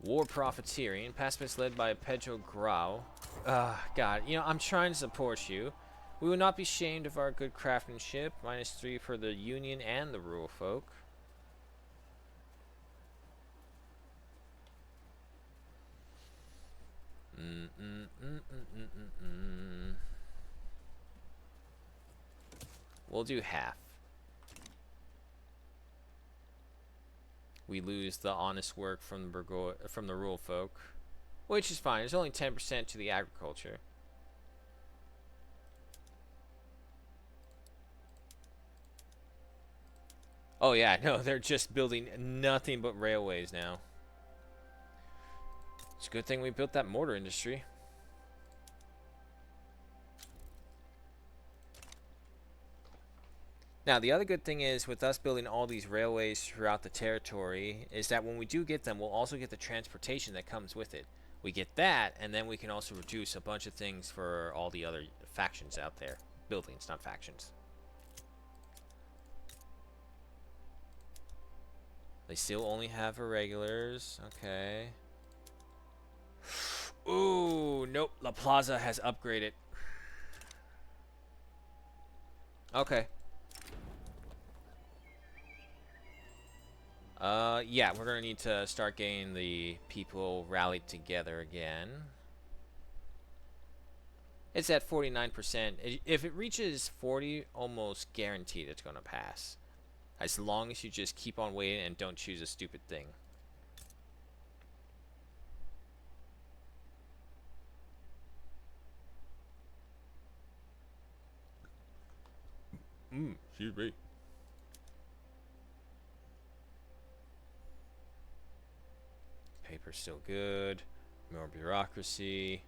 A: War Profiteering. Pacifist led by Pedro Grau. God, you know, I'm trying to support you. We will not be shamed of our good craftsmanship. -3 for the Union and the rural folk. We'll do half. We lose the honest work from the rural folk, which is fine. It's only 10% to the agriculture. Oh yeah, no, they're just building nothing but railways now. It's a good thing we built that mortar industry. Now, the other good thing is, with us building all these railways throughout the territory, is that when we do get them, we'll also get the transportation that comes with it. We get that, and then we can also reduce a bunch of things for all the other factions out there. Buildings, not factions. They still only have irregulars. Okay. Ooh, nope. La Plaza has upgraded. Okay. Yeah, we're gonna need to start getting the people rallied together again. It's at 49%. If it reaches 40, almost guaranteed it's gonna pass. As long as you just keep on waiting and don't choose a stupid thing. Excuse me. Paper's still good. More bureaucracy.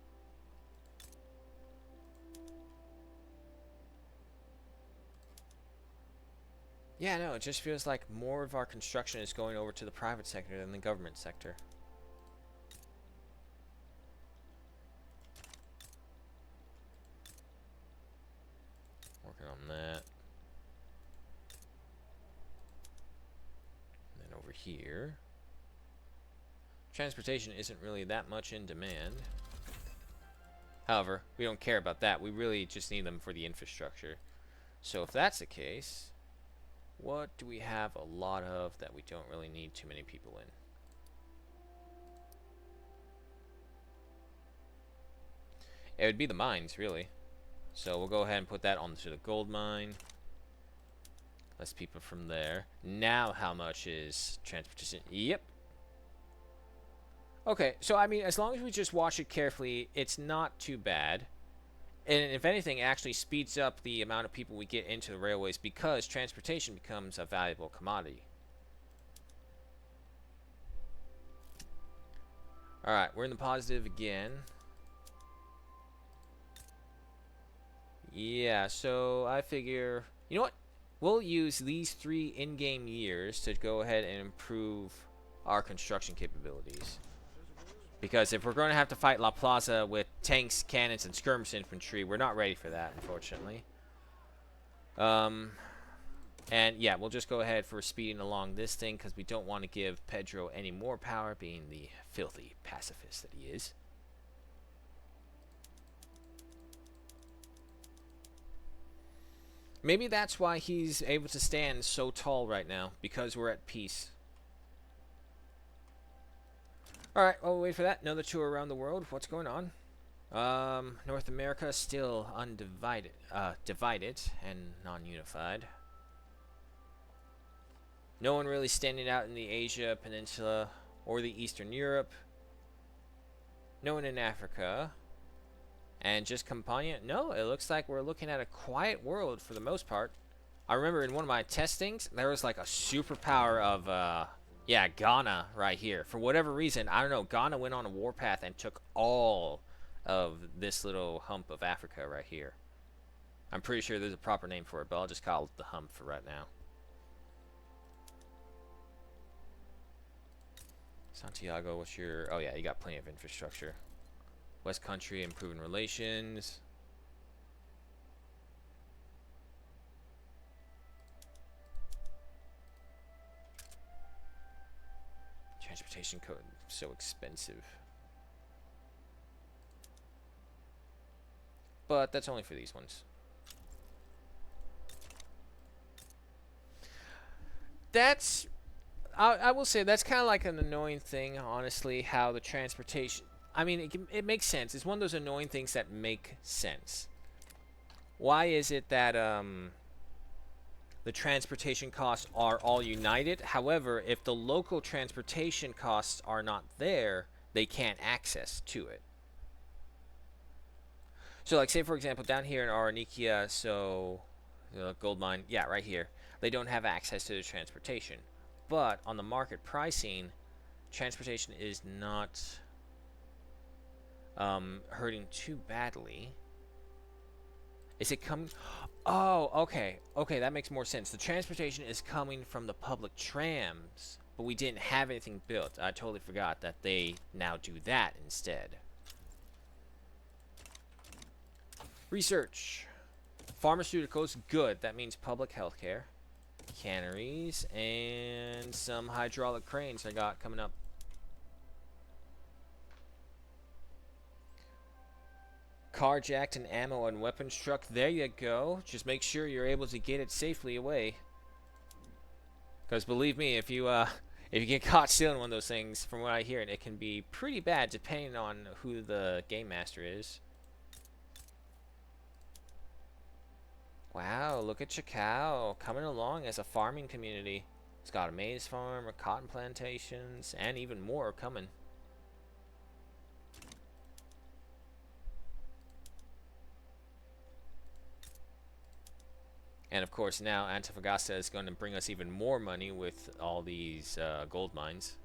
A: Yeah, no, it just feels like more of our construction is going over to the private sector than the government sector. Working on that. And then over here. Transportation isn't really that much in demand. However, we don't care about that. We really just need them for the infrastructure. So if that's the case, what do we have a lot of that we don't really need too many people in? It would be the mines, really. So we'll go ahead and put that onto the gold mine. Less people from there. Now how much is transportation? Yep. Okay, so I mean, as long as we just watch it carefully, it's not too bad. And if anything, it actually speeds up the amount of people we get into the railways because transportation becomes a valuable commodity. Alright, we're in the positive again. Yeah, so I figure, you know what? We'll use these 3 in-game years to go ahead and improve our construction capabilities. Because if we're going to have to fight La Plaza with tanks, cannons, and skirmish infantry, we're not ready for that, unfortunately. And yeah, we'll just go ahead for speeding along this thing because we don't want to give Pedro any more power, being the filthy pacifist that he is. Maybe that's why he's able to stand so tall right now, because we're at peace. Alright, well, we'll wait for that. Another tour around the world. What's going on? North America is still undivided, divided and non-unified. No one really standing out in the Asia Peninsula or the Eastern Europe. No one in Africa. And just Campania. No, it looks like we're looking at a quiet world for the most part. I remember in one of my testings, there was like a superpower of, yeah, Ghana right here. For whatever reason, I don't know, Ghana went on a warpath and took all of this little hump of Africa right here. I'm pretty sure there's a proper name for it, but I'll just call it the hump for right now. Santiago, what's your... Oh, yeah, you got plenty of infrastructure. West Country, improving relations. Transportation code, so expensive. But that's only for these ones. That's... I will say that's kind of like an annoying thing, honestly, how the transportation... I mean, it makes sense. It's one of those annoying things that make sense. Why is it that the transportation costs are all united? However, if the local transportation costs are not there, they can't access to it. So, like, say, for example, down here in Aranikia, so, gold mine, yeah, right here, they don't have access to the transportation. But on the market pricing, transportation is not hurting too badly. Is it coming? Oh, okay. Okay, that makes more sense. The transportation is coming from the public trams, but we didn't have anything built. I totally forgot that they now do that instead. Research. Pharmaceuticals, good. That means public health care. Canneries, and some hydraulic cranes I got coming up. Carjacked an ammo and weapons truck. There you go. Just make sure you're able to get it safely away. Because believe me, if you get caught stealing one of those things, from what I hear, it can be pretty bad depending on who the game master is. Wow, look at Chacao coming along as a farming community. It's got a maize farm, a cotton plantations, and even more coming. And of course now Antofagasta is going to bring us even more money with all these gold mines.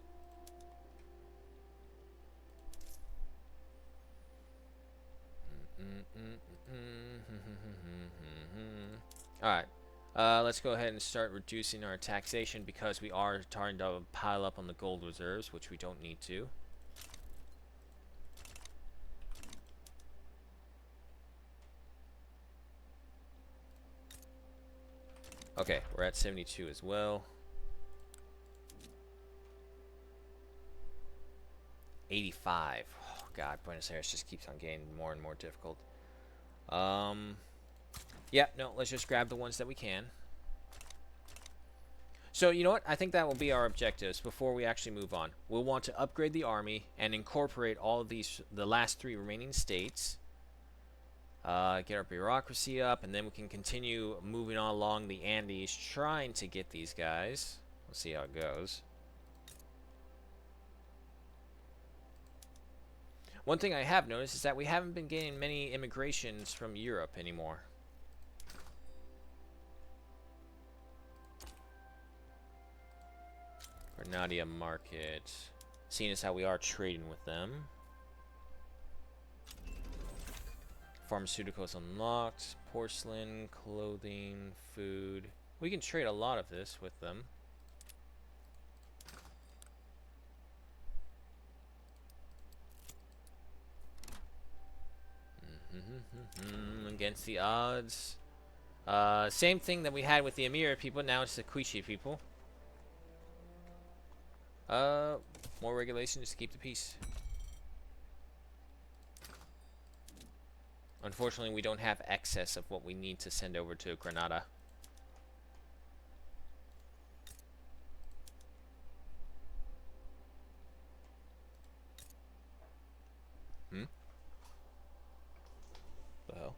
A: Alright, let's go ahead and start reducing our taxation because we are starting to pile up on the gold reserves, which we don't need to. Okay, we're at 72 as well. 85. Oh, God, Buenos Aires just keeps on getting more and more difficult. Yeah, no, let's just grab the ones that we can. So, you know what? I think that will be our objectives before we actually move on. We'll want to upgrade the army and incorporate all of these, the last 3 remaining states. Get our bureaucracy up, and then we can continue moving on along the Andes, trying to get these guys. We'll see how it goes. One thing I have noticed is that we haven't been getting many immigrations from Europe anymore. Granada market. Seeing as how we are trading with them. Pharmaceuticals unlocked. Porcelain, clothing, food. We can trade a lot of this with them. Against the odds. Same thing that we had with the Amira people, now it's the Quiche people. More regulations to keep the peace. Unfortunately, we don't have excess of what we need to send over to Granada. The hell?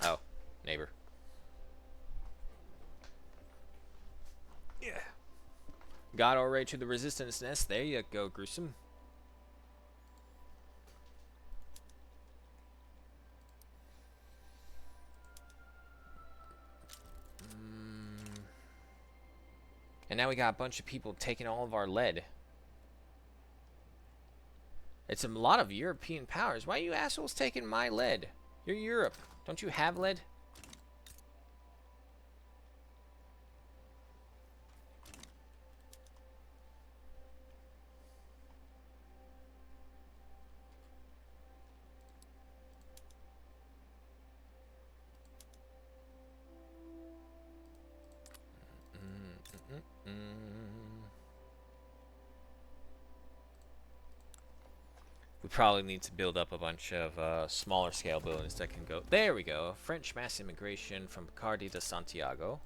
A: Oh, neighbor. Yeah. Got our way to the resistance nest. There you go, Gruesome. And now we got a bunch of people taking all of our lead. It's a lot of European powers. Why are you assholes taking my lead? You're Europe. Don't you have lead? We probably need to build up a bunch of smaller scale buildings that can go. There we go. French mass immigration from Picardy to Santiago.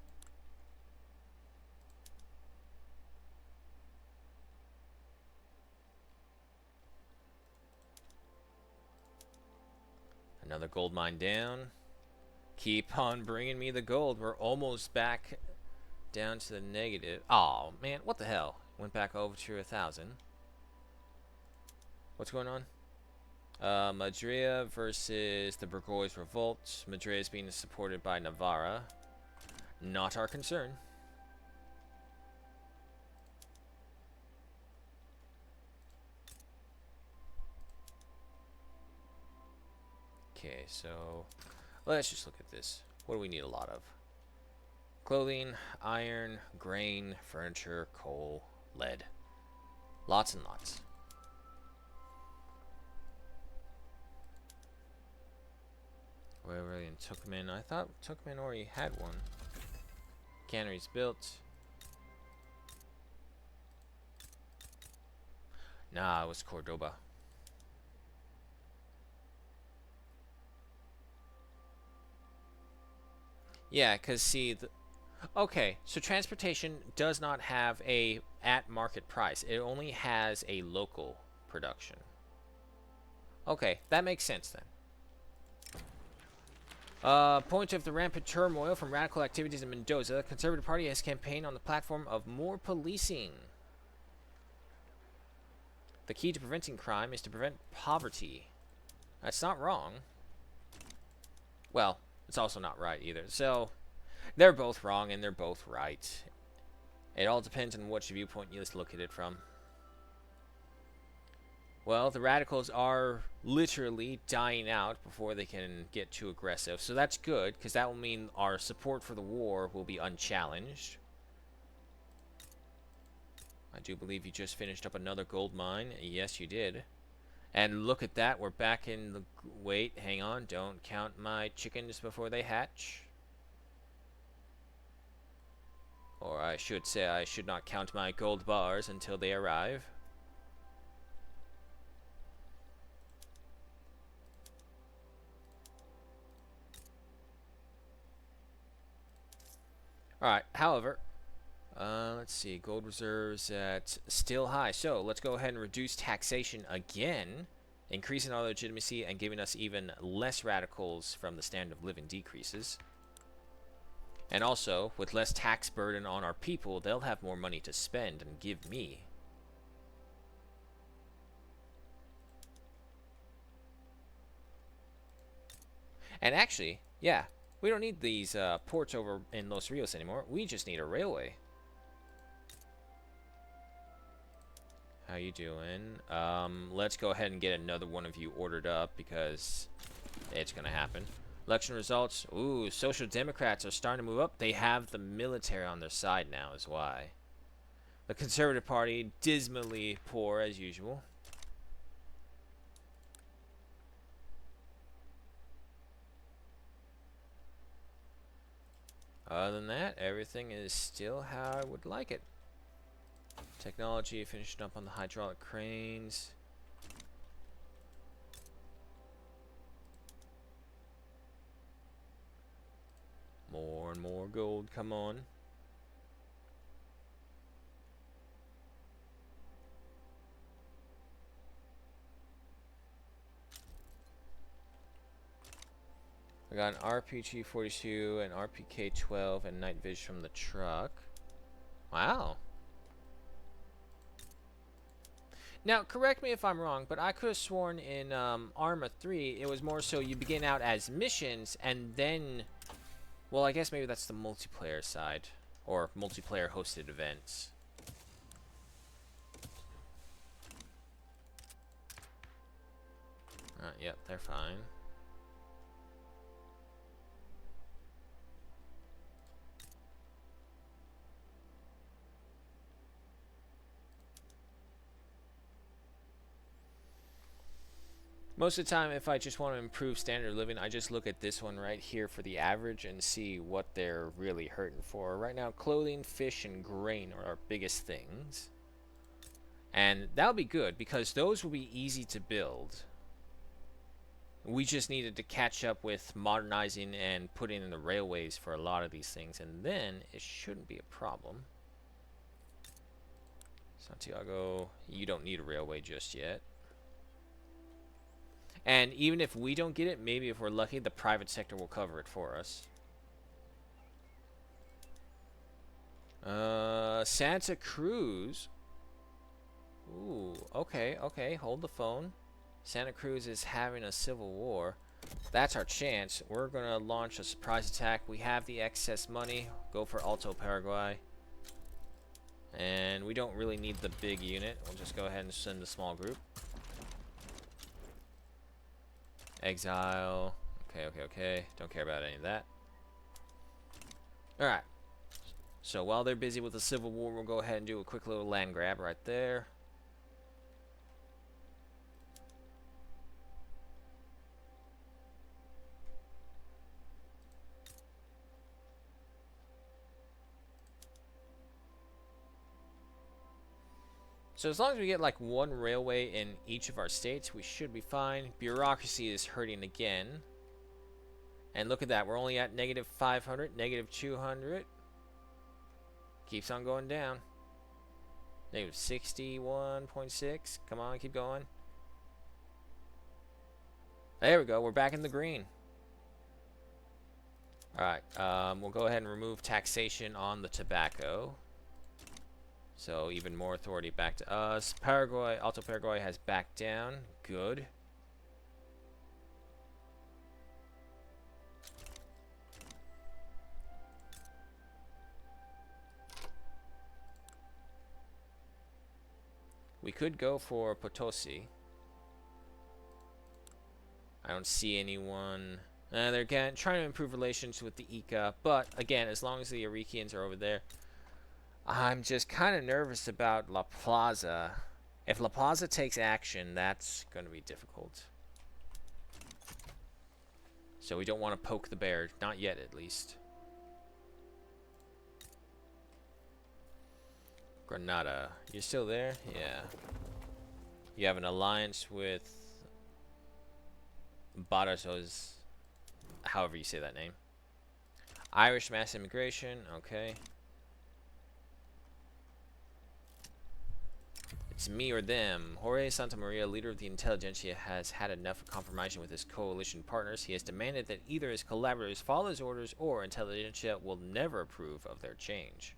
A: Another gold mine down. Keep on bringing me the gold. We're almost back down to the negative. Oh man, what the hell? Went back over to 1,000. What's going on? Madria versus the Burgoyes Revolt. Madria is being supported by Navarra. Not our concern. Okay, so let's just look at this. What do we need a lot of? Clothing, iron, grain, furniture, coal, lead. Lots and lots. Where were they in Turkmen? I thought Turkmen already had one. Canneries built. Nah, it was Cordoba. Yeah, because see, okay, so transportation does not have a at market price. It only has a local production. Okay, that makes sense then. Point of the rampant turmoil from radical activities in Mendoza, the Conservative Party has campaigned on the platform of more policing. The key to preventing crime is to prevent poverty. That's not wrong. Well, it's also not right either. So, they're both wrong and they're both right. It all depends on which viewpoint you look at it from. Well, the radicals are literally dying out before they can get too aggressive. So that's good, because that will mean our support for the war will be unchallenged. I do believe you just finished up another gold mine. Yes, you did. And look at that. We're back in the... Wait, hang on. Don't count my chickens before they hatch. Or I should say I should not count my gold bars until they arrive. Alright, however, let's see, gold reserves at still high. So let's go ahead and reduce taxation again, increasing our legitimacy and giving us even less radicals from the standard of living decreases. And also, with less tax burden on our people, they'll have more money to spend and give me. And actually, yeah, we don't need these ports over in Los Rios anymore. We just need a railway. How you doing? Let's go ahead and get another one of you ordered up because it's going to happen. Election results. Ooh, Social Democrats are starting to move up. They have the military on their side now is why. The Conservative Party, dismally poor as usual. Other than that, everything is still how I would like it. Technology, finishing up on the hydraulic cranes. More and more gold, come on. got an RPG-42, an RPK-12, and night vision from the truck. Wow. Now, correct me if I'm wrong, but I could have sworn in Arma 3, it was more so you begin out as missions, and then... Well, I guess maybe that's the multiplayer side, or multiplayer-hosted events. Yep, they're fine. Most of the time, if I just want to improve standard of living, I just look at this one right here for the average and see what they're really hurting for. Right now, clothing, fish, and grain are our biggest things. And that'll be good, because those will be easy to build. We just needed to catch up with modernizing and putting in the railways for a lot of these things, and then it shouldn't be a problem. Santiago, you don't need a railway just yet. And even if we don't get it, maybe if we're lucky, the private sector will cover it for us. Santa Cruz. Ooh, okay, okay, hold the phone. Santa Cruz is having a civil war. That's our chance. We're gonna launch a surprise attack. We have the excess money. Go for Alto Paraguay. And we don't really need the big unit. We'll just go ahead and send a small group. Exile. Okay, okay, okay. Don't care about any of that. Alright. So while they're busy with the civil war, we'll go ahead and do a quick little land grab right there. So as long as we get like one railway in each of our states, we should be fine. Bureaucracy is hurting again. And look at that, we're only at negative 500, negative 200. Keeps on going down. Negative 61.6. Come on, keep going. There we go, we're back in the green. Alright, we'll go ahead and remove taxation on the tobacco. So even more authority back to us. Paraguay, Alto Paraguay has backed down. Good. We could go for Potosi. I don't see anyone. They're again trying to improve relations with the Ica, but again, as long as the Arikians are over there. I'm just kind of nervous about La Plaza. If La Plaza takes action, that's going to be difficult. So we don't want to poke the bear. Not yet, at least. Granada. You're still there? Yeah. You have an alliance with Badajoz, however you say that name. Irish mass immigration. Okay. It's me or them. Jorge Santamaria, leader of the intelligentsia, has had enough of compromising with his coalition partners. He has demanded that either his collaborators follow his orders or intelligentsia will never approve of their change.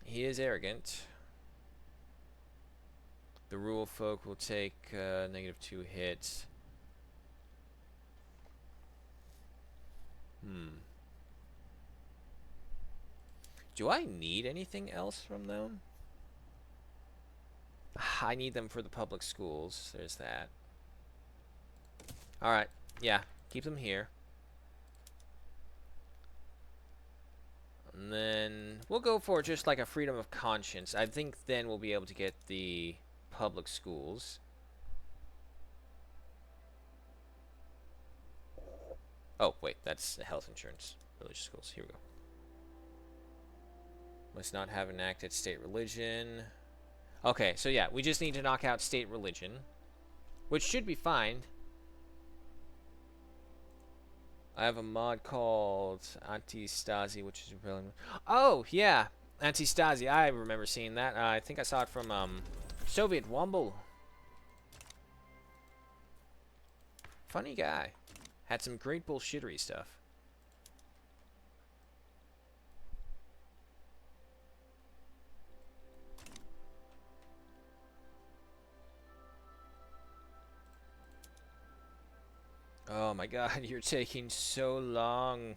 A: He is arrogant. The rule folk will take -2 hits. Do I need anything else from them? I need them for the public schools. There's that. Alright. Yeah. Keep them here. And then we'll go for just like a freedom of conscience. I think then we'll be able to get the public schools. Oh, wait. That's health insurance. Religious schools. Here we go. Must not have enacted state religion. Okay, so yeah, we just need to knock out state religion, which should be fine. I have a mod called Anti-Stasi, which is really... Oh, yeah, Anti-Stasi. I remember seeing that. I think I saw it from Soviet Womble. Funny guy. Had some great bullshittery stuff. Oh my god, you're taking so long.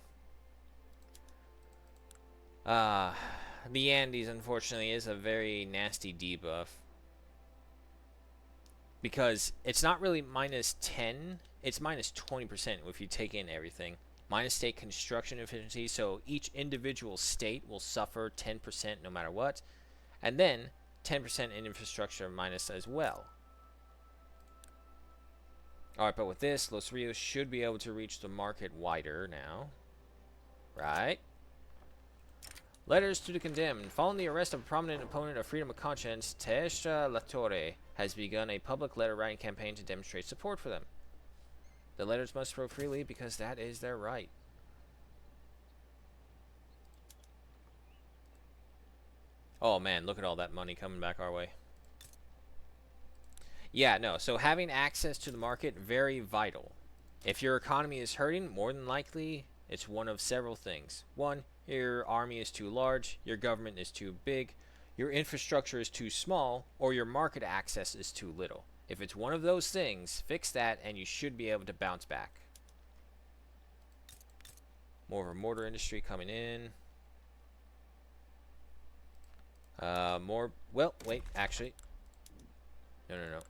A: The Andes, unfortunately, is a very nasty debuff. Because it's not really minus 10, it's minus 20% if you take in everything. Minus state construction efficiency, so each individual state will suffer 10% no matter what. And then 10% in infrastructure minus as well. Alright, but with this, Los Rios should be able to reach the market wider now. Right? Letters to the condemned. Following the arrest of a prominent opponent of freedom of conscience, Teresa Latorre has begun a public letter writing campaign to demonstrate support for them. The letters must flow freely because that is their right. Oh man, look at all that money coming back our way. Yeah, no, so having access to the market, very vital. If your economy is hurting, more than likely, it's one of several things. One, your army is too large, your government is too big, your infrastructure is too small, or your market access is too little. If it's one of those things, fix that and you should be able to bounce back. More of a mortar industry coming in. Well, wait, actually. No.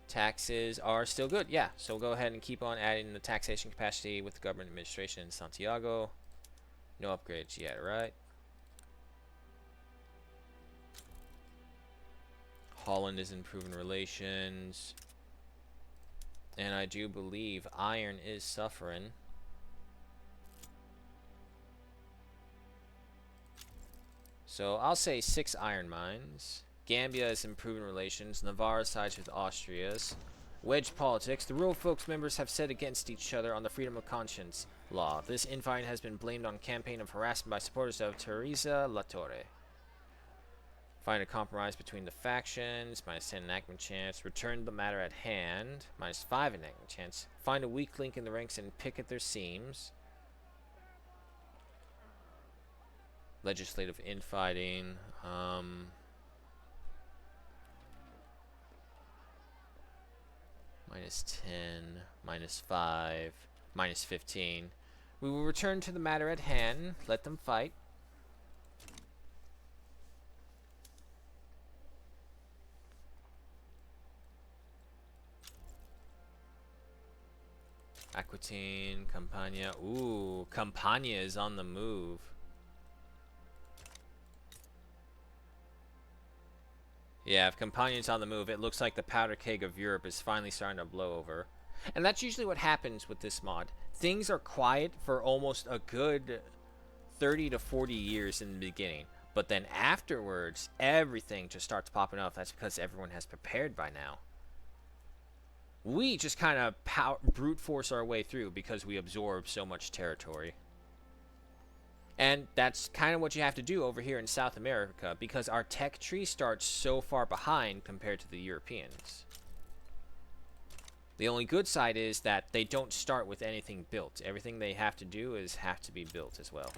A: Taxes are still good, yeah. So we'll go ahead and keep on adding the taxation capacity with the government administration in Santiago. No upgrades yet, right? Holland is improving relations. And I do believe iron is suffering. So I'll say 6 iron mines. Gambia is improving relations. Navarre sides with Austria's. Wedge politics. The rural folks members have set against each other on the freedom of conscience law. This infighting has been blamed on campaign of harassment by supporters of Teresa Latorre. Find a compromise between the factions. Minus 10 enactment chance. Return the matter at hand. Minus 5 enactment chance. Find a weak link in the ranks and picket their seams. Legislative infighting. Minus 10, minus 5, minus 15. We will return to the matter at hand. Let them fight. Aquitaine, Campania. Ooh, Campania is on the move. Yeah, if Campania's on the move, it looks like the powder keg of Europe is finally starting to blow over. And that's usually what happens with this mod. Things are quiet for almost a good 30 to 40 years in the beginning. But then afterwards, everything just starts popping up. That's because everyone has prepared by now. We just kind of brute force our way through because we absorb so much territory. And that's kind of what you have to do over here in South America because our tech tree starts so far behind compared to the Europeans. The only good side is that they don't start with anything built. Everything they have to do is have to be built as well.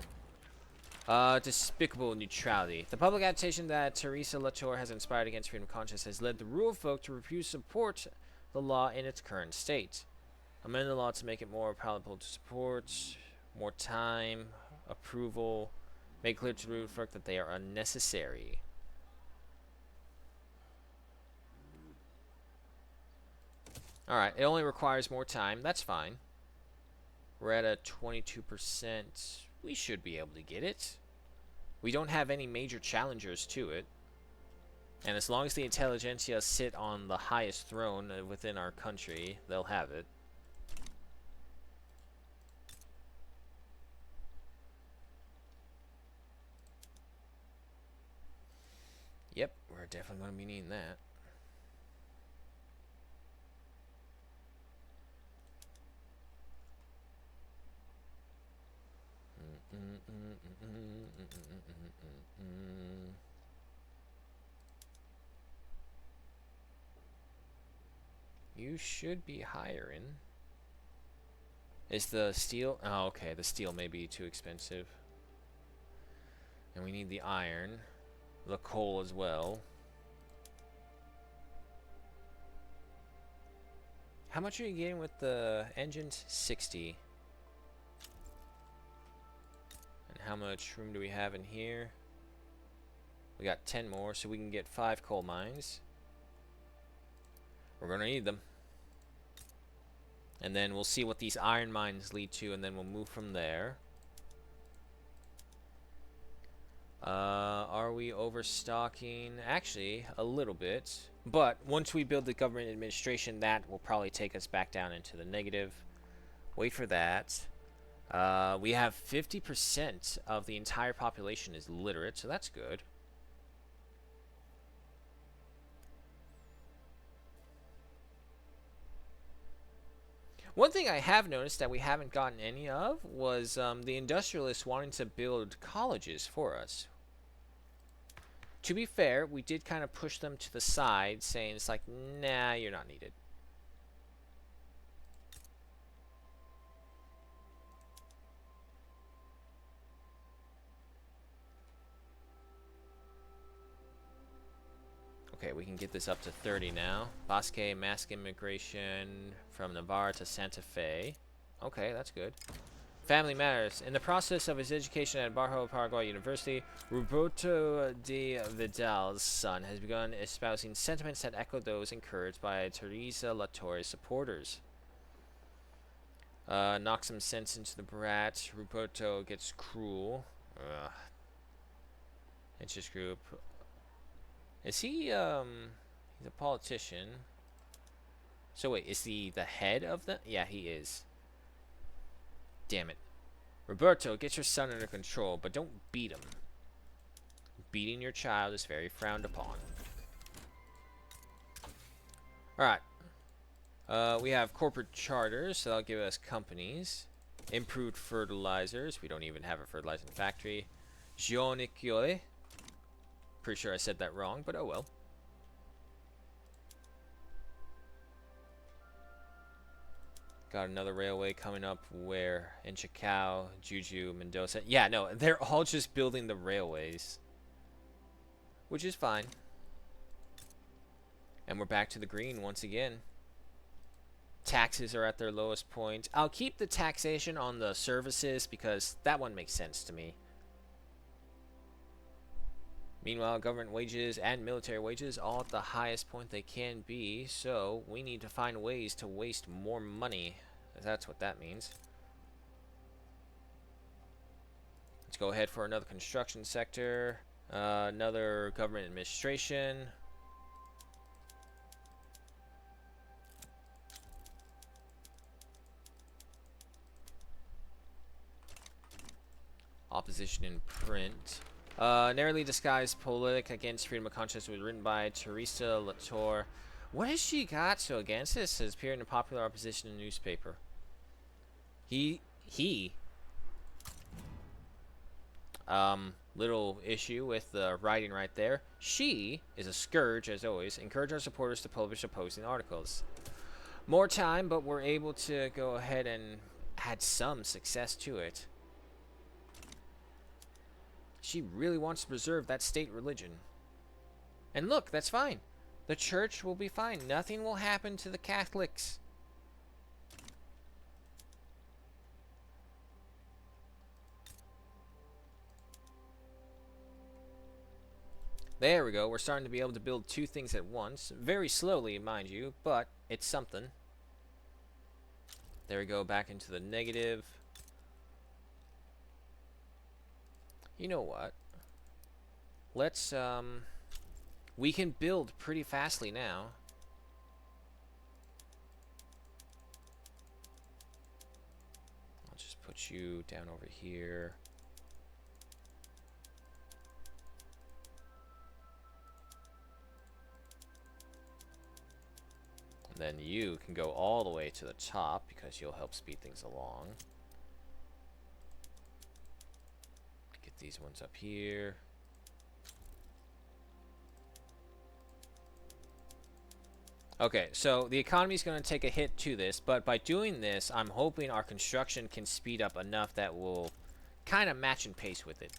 A: Despicable neutrality. The public agitation that Teresa Latorre has inspired against freedom of conscience has led the rural folk to refuse support the law in its current state. Amend the law to make it more palatable to support. More time. Approval. Make clear to the rural folk that they are unnecessary. Alright, it only requires more time. That's fine. We're at a 22%. We should be able to get it. We don't have any major challengers to it. And as long as the intelligentsia sit on the highest throne within our country, they'll have it. Yep, we're definitely going to be needing that. You should be hiring. Is the steel? Oh, okay. The steel may be too expensive. And we need the iron. The coal as well. How much are you getting with the engines? 60. And how much room do we have in here? We got 10 more, so we can get 5 coal mines. We're going to need them. And then we'll see what these iron mines lead to, and then we'll move from there. Are we overstocking? Actually, a little bit. But once we build the government administration, that will probably take us back down into the negative. Wait for that. We have 50% of the entire population is literate, so that's good. One thing I have noticed that we haven't gotten any of was the industrialists wanting to build colleges for us. To be fair, we did kind of push them to the side, saying it's like, nah, you're not needed. Okay, we can get this up to 30 now. Basque mass immigration from Navarre to Santa Fe. Okay, that's good. Family matters. In the process of his education at Barro Paraguay University, Roberto de Vidal's son has begun espousing sentiments that echo those encouraged by Teresa Latore's supporters. Knocks some sense into the brat. Roberto gets cruel. Ugh. Interest group. Is he, he's a politician. So wait, is he the head of the? Yeah, he is. Damn it. Roberto, get your son under control, but don't beat him. Beating your child is very frowned upon. Alright. We have corporate charters, so that'll give us companies. Improved fertilizers. We don't even have a fertilizing factory. Gionichiole. Pretty sure I said that wrong, but oh well. Got another railway coming up where? In Chacao, Juju, Mendoza. Yeah, no, they're all just building the railways. Which is fine. And we're back to the green once again. Taxes are at their lowest point. I'll keep the taxation on the services because that one makes sense to me. Meanwhile, government wages and military wages all at the highest point they can be, so we need to find ways to waste more money. That's what that means. Let's go ahead for another construction sector, another government administration. Opposition in print. Narrowly disguised politic against freedom of conscience was written by Teresa Latour. What has she got so against this? Has appeared in a popular opposition newspaper. Little issue with the writing right there. She is a scourge, as always. Encourage our supporters to publish opposing articles. More time, but we're able to go ahead and add some success to it. She really wants to preserve that state religion. And look, that's fine. The church will be fine. Nothing will happen to the Catholics. There we go. We're starting to be able to build two things at once. Very slowly, mind you, but it's something. There we go, back into the negative. You know what? Let's, we can build pretty fastly now. I'll just put you down over here. And then you can go all the way to the top because you'll help speed things along. These ones up here. Okay, so the economy is going to take a hit to this, but by doing this, I'm hoping our construction can speed up enough that will kind of match and pace with it.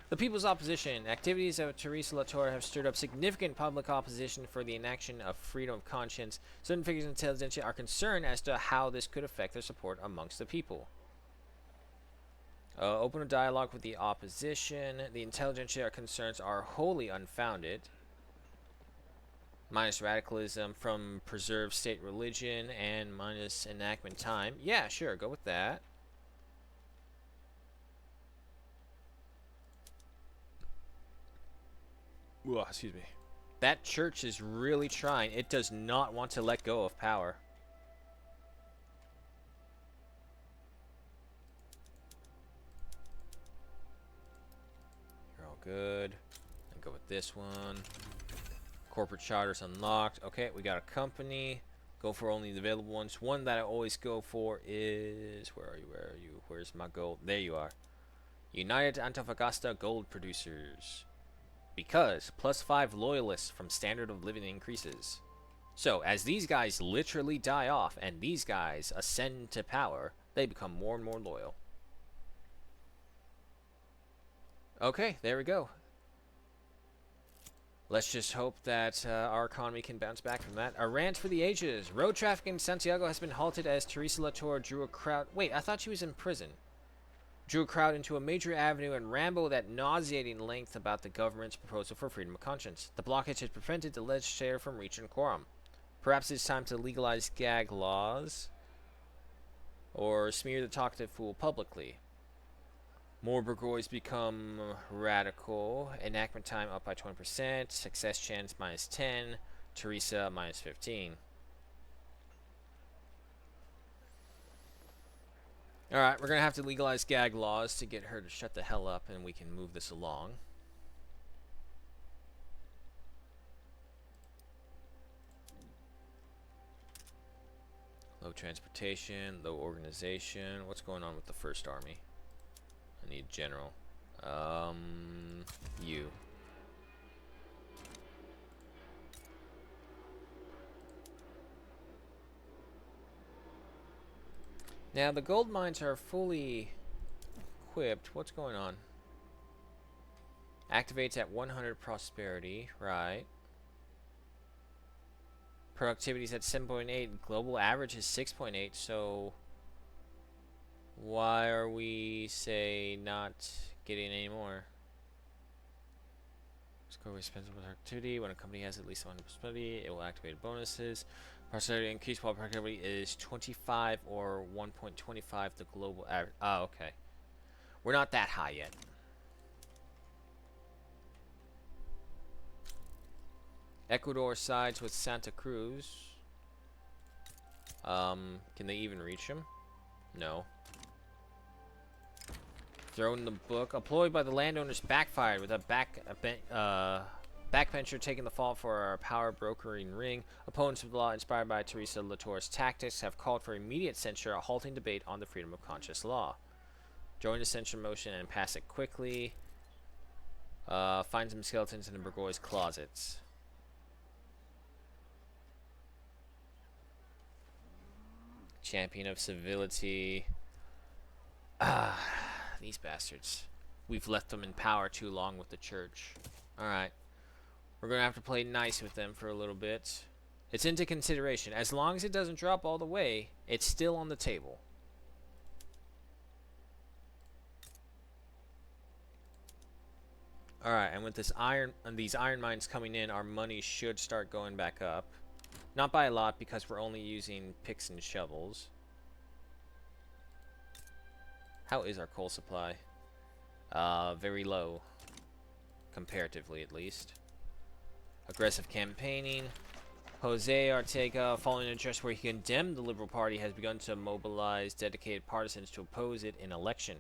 A: The People's Opposition. Activities of Teresa Latour have stirred up significant public opposition for the enaction of freedom of conscience. Certain figures in intelligentsia are concerned as to how this could affect their support amongst the people. Open a dialogue with the opposition. The intelligentsia concerns are wholly unfounded. Minus radicalism from preserved state religion and minus enactment time. Yeah, sure, go with that. Ooh, excuse me. That church is really trying. It does not want to let go of power. You're all good. And go with this one. Corporate charters unlocked. Okay, we got a company. Go for only the available ones. One that I always go for is... Where are you? Where are you? Where's my gold? There you are. United Antofagasta Gold Producers. Because +5 loyalists from standard of living increases. So, as these guys literally die off and these guys ascend to power, they become more and more loyal. Okay, there we go. Let's just hope that our economy can bounce back from that. A rant for the ages. Road traffic in Santiago has been halted as Teresa Latour drew a crowd... Wait, I thought she was in prison. Drew a crowd into a major avenue and rambled at nauseating length about the government's proposal for freedom of conscience. The blockage has prevented the legislature from reaching quorum. Perhaps it's time to legalize gag laws or smear the talkative fool publicly. More Burgoys become radical. Enactment time up by 20%. Success chance -10. Teresa -15. Alright, we're going to have to legalize gag laws to get her to shut the hell up and we can move this along. Low transportation, low organization. What's going on with the First Army? I need general. You. Now, the gold mines are fully equipped. What's going on? Activates at 100 prosperity. Right. Productivity is at 7.8. Global average is 6.8. So, why are we, say, not getting any more? Score expensive productivity. When a company has at least 100 prosperity, it will activate bonuses. Prosperity increase while productivity is 25 or 1.25 the global average. Oh, okay. We're not that high yet. Ecuador sides with Santa Cruz. Can they even reach him? No. Thrown in the book. Employed by the landowners backfired with a backbencher taking the fall for our power brokering ring. Opponents of the law inspired by Teresa Latour's tactics have called for immediate censure, a halting debate on the freedom of conscience law. Join the censure motion and pass it quickly. Find some skeletons in the Burgoy's closets. Champion of civility. These bastards. We've left them in power too long with the church. Alright. We're going to have to play nice with them for a little bit. It's into consideration. As long as it doesn't drop all the way, it's still on the table. Alright, and with this these iron mines coming in, our money should start going back up. Not by a lot, because we're only using picks and shovels. How is our coal supply? Very low. Comparatively, at least. Aggressive campaigning. Jose Ortega, following an address where he condemned the Liberal Party, has begun to mobilize dedicated partisans to oppose it in election.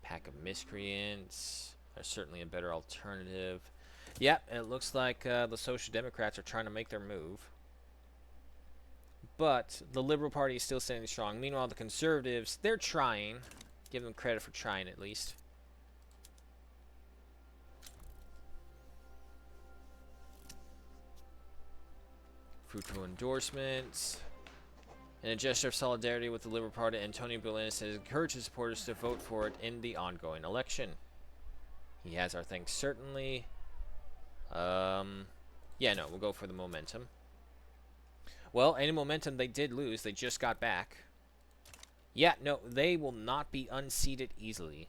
A: Pack of miscreants are certainly a better alternative. Yep, it looks like the Social Democrats are trying to make their move. But the Liberal Party is still standing strong. Meanwhile, the Conservatives, they're trying. Give them credit for trying at least. Fruitful endorsements. In a gesture of solidarity with the Liberal Party, Antonio Bolanes has encouraged his supporters to vote for it in the ongoing election. He has our thanks, certainly. Yeah, no, we'll go for the momentum. Well, any momentum they did lose, they just got back. Yeah, no, they will not be unseated easily.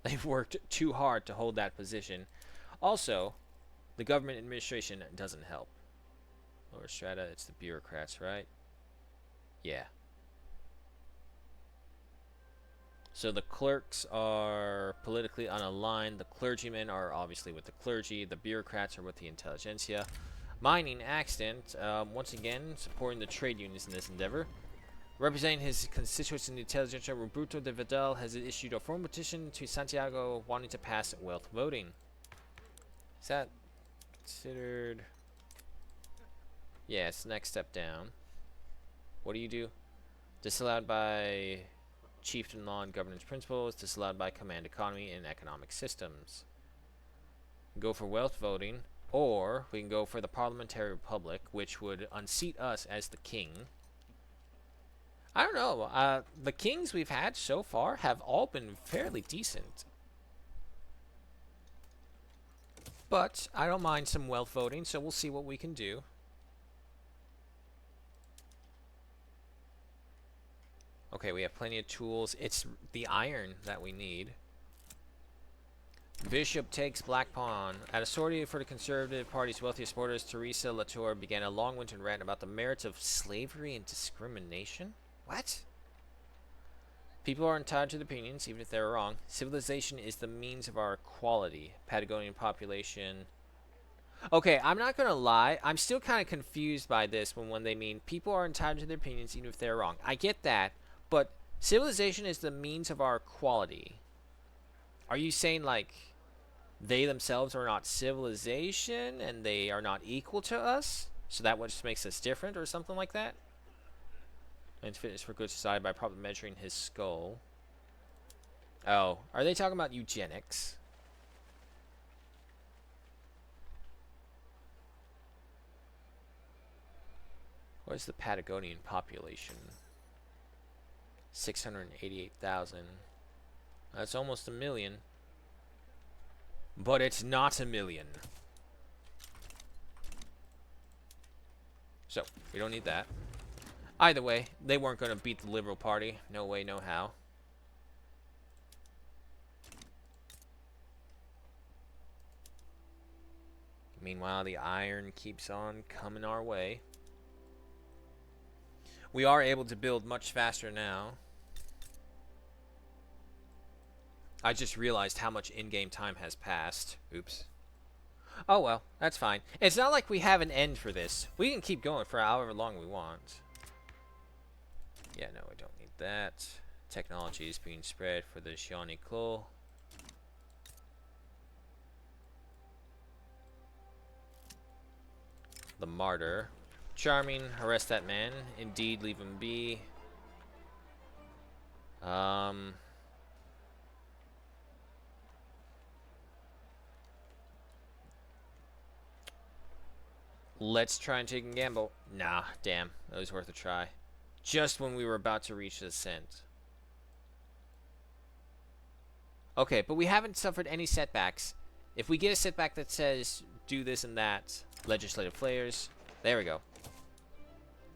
A: They've worked too hard to hold that position. Also, the government administration doesn't help. Lower strata, it's the bureaucrats, right? Yeah. So the clerks are politically unaligned. The clergymen are obviously with the clergy. The bureaucrats are with the intelligentsia. Mining accident, once again, supporting the trade unions in this endeavor. Representing his constituents in the intelligentsia, Roberto de Vidal has issued a formal petition to Santiago wanting to pass wealth voting. Is that considered? Yeah, it's the next step down. What do you do? Disallowed by chieftain law and governance principles. Disallowed by command economy and economic systems. Go for wealth voting, or we can go for the parliamentary republic, which would unseat us as the king. I don't know. The kings we've had so far have all been fairly decent. But I don't mind some wealth voting, so we'll see what we can do. Okay, we have plenty of tools. It's the iron that we need. Bishop takes Black Pawn. At a sortie for the Conservative Party's wealthiest supporters, Teresa Latour began a long-winded rant about the merits of slavery and discrimination. What? People are entitled to their opinions, even if they're wrong. Civilization is the means of our equality. Patagonian population. Okay, I'm not gonna lie. I'm still kind of confused by this when they mean people are entitled to their opinions, even if they're wrong. I get that, but civilization is the means of our equality. Are you saying, like, they themselves are not civilization and they are not equal to us? So that what just makes us different or something like that? And fitness for good society by properly measuring his skull. Oh, are they talking about eugenics? What is the Patagonian population? 688,000. That's almost 1 million. But it's not 1 million. So, we don't need that. Either way, they weren't going to beat the Liberal Party. No way, no how. Meanwhile, the iron keeps on coming our way. We are able to build much faster now. I just realized how much in-game time has passed. Oops. Oh well, that's fine. It's not like we have an end for this. We can keep going for however long we want. Yeah, no, I don't need that. Technology is being spread for the Xiani Klo. The Martyr. Charming, arrest that man. Indeed, leave him be. Let's try and take a gamble. Nah, damn. It was worth a try. Just when we were about to reach the ascent. Okay, but we haven't suffered any setbacks. If we get a setback that says do this and that, legislative flares, there we go.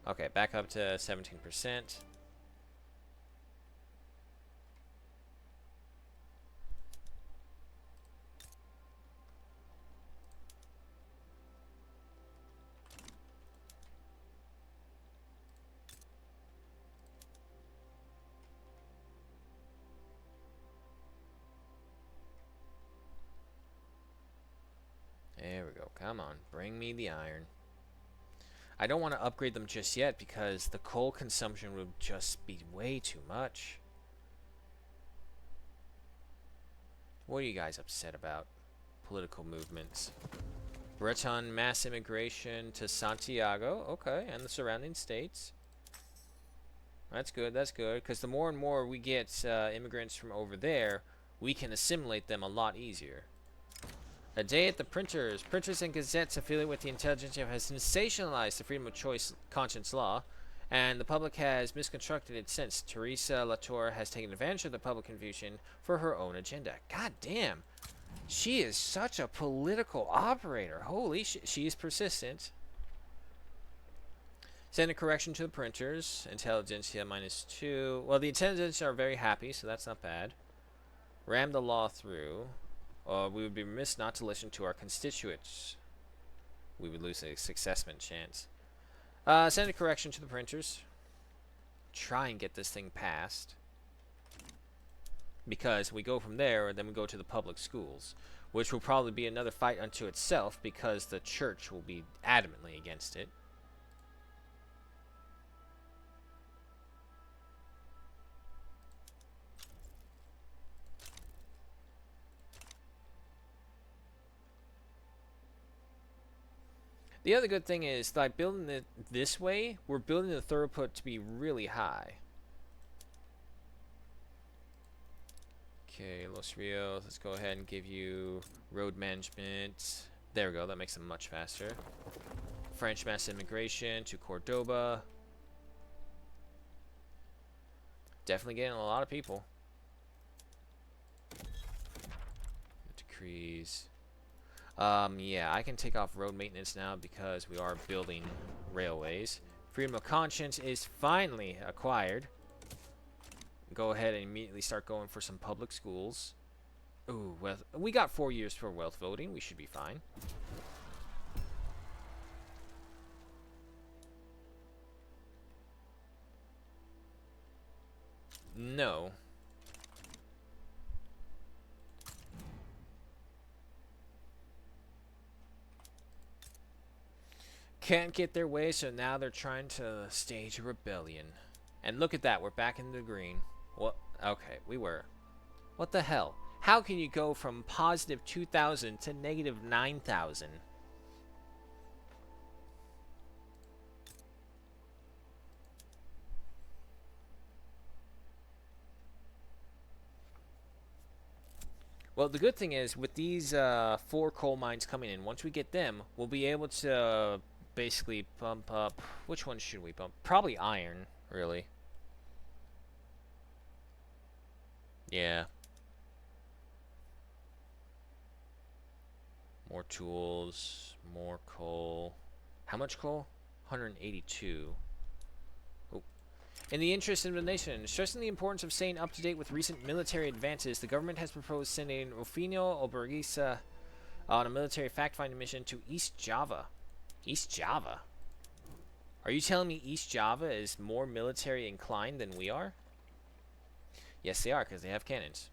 A: Okay, back up to 17%. There we go. Come on, bring me the iron. I don't want to upgrade them just yet because the coal consumption would just be way too much. What are you guys upset about? Political movements. Breton mass immigration to Santiago. Okay, and the surrounding states. That's good. That's good. Because the more and more we get immigrants from over there, we can assimilate them a lot easier. A day at the printers. Printers and gazettes affiliated with the intelligentsia has sensationalized the freedom of choice conscience law, and the public has misconstructed it since. Teresa Latour has taken advantage of the public confusion for her own agenda. God damn. She is such a political operator. Holy shit. She is persistent. Send a correction to the printers. Intelligentsia -2. Well, the intelligentsia are very happy, so that's not bad. Ram the law through. We would be remiss not to listen to our constituents. We would lose a successment chance. Send a correction to the printers. Try and get this thing passed. Because we go from there, and then we go to the public schools, which will probably be another fight unto itself because the church will be adamantly against it. The other good thing is, by building it this way, we're building the throughput to be really high. Okay, Los Rios, let's go ahead and give you road management. There we go, that makes them much faster. French mass immigration to Cordoba. Definitely getting a lot of people. Decrees. Yeah, I can take off road maintenance now because we are building railways. Freedom of conscience is finally acquired. Go ahead and immediately start going for some public schools. Ooh, well, we got 4 years for wealth voting. We should be fine. No. Can't get their way, so now they're trying to stage a rebellion. And look at that, we're back in the green. What? Okay, we were. What the hell? How can you go from positive 2,000 to negative 9,000? Well, the good thing is, with these 4 coal mines coming in, once we get them, we'll be able to basically bump up. Which one should we bump? Probably iron, really. Yeah. More tools, more coal. How much coal? 182. Oh. In the interest of the nation, stressing the importance of staying up to date with recent military advances, the government has proposed sending Rufino Obergisa on a military fact-finding mission to East Java. East Java? Are you telling me East Java is more military inclined than we are? Yes, they are, because they have cannons.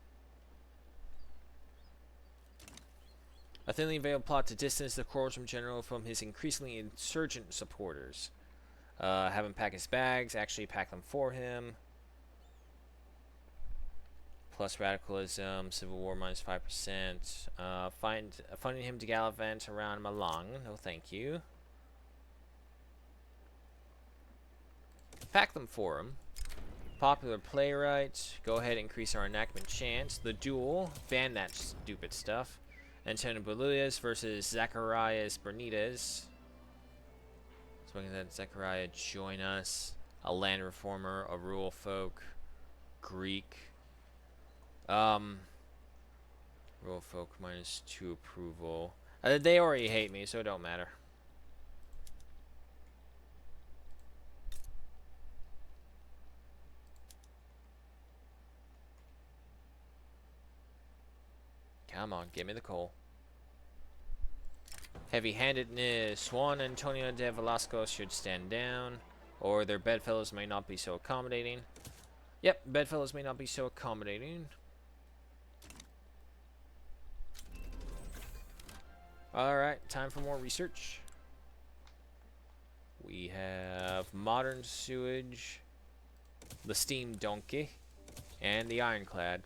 A: A thinly veiled plot to distance the quarrelsome general from his increasingly insurgent supporters. Have him pack his bags, actually pack them for him. Plus radicalism, civil war -5%. Funding him to gallivant around Malang. No, thank you. Pack them for him. Popular playwright. Go ahead and increase our enactment chance. The duel. Ban that stupid stuff. Antonio Berlioz versus Zacharias Bernides. Speaking of that, Zechariah join us. A land reformer, a rural folk, Greek. Rural folk -2 approval. They already hate me, so it don't matter. Come on, give me the coal. Heavy-handedness. Juan Antonio de Velasco should stand down, or their bedfellows may not be so accommodating. Yep, bedfellows may not be so accommodating. Alright, time for more research. We have modern sewage, the steam donkey, and the ironclad.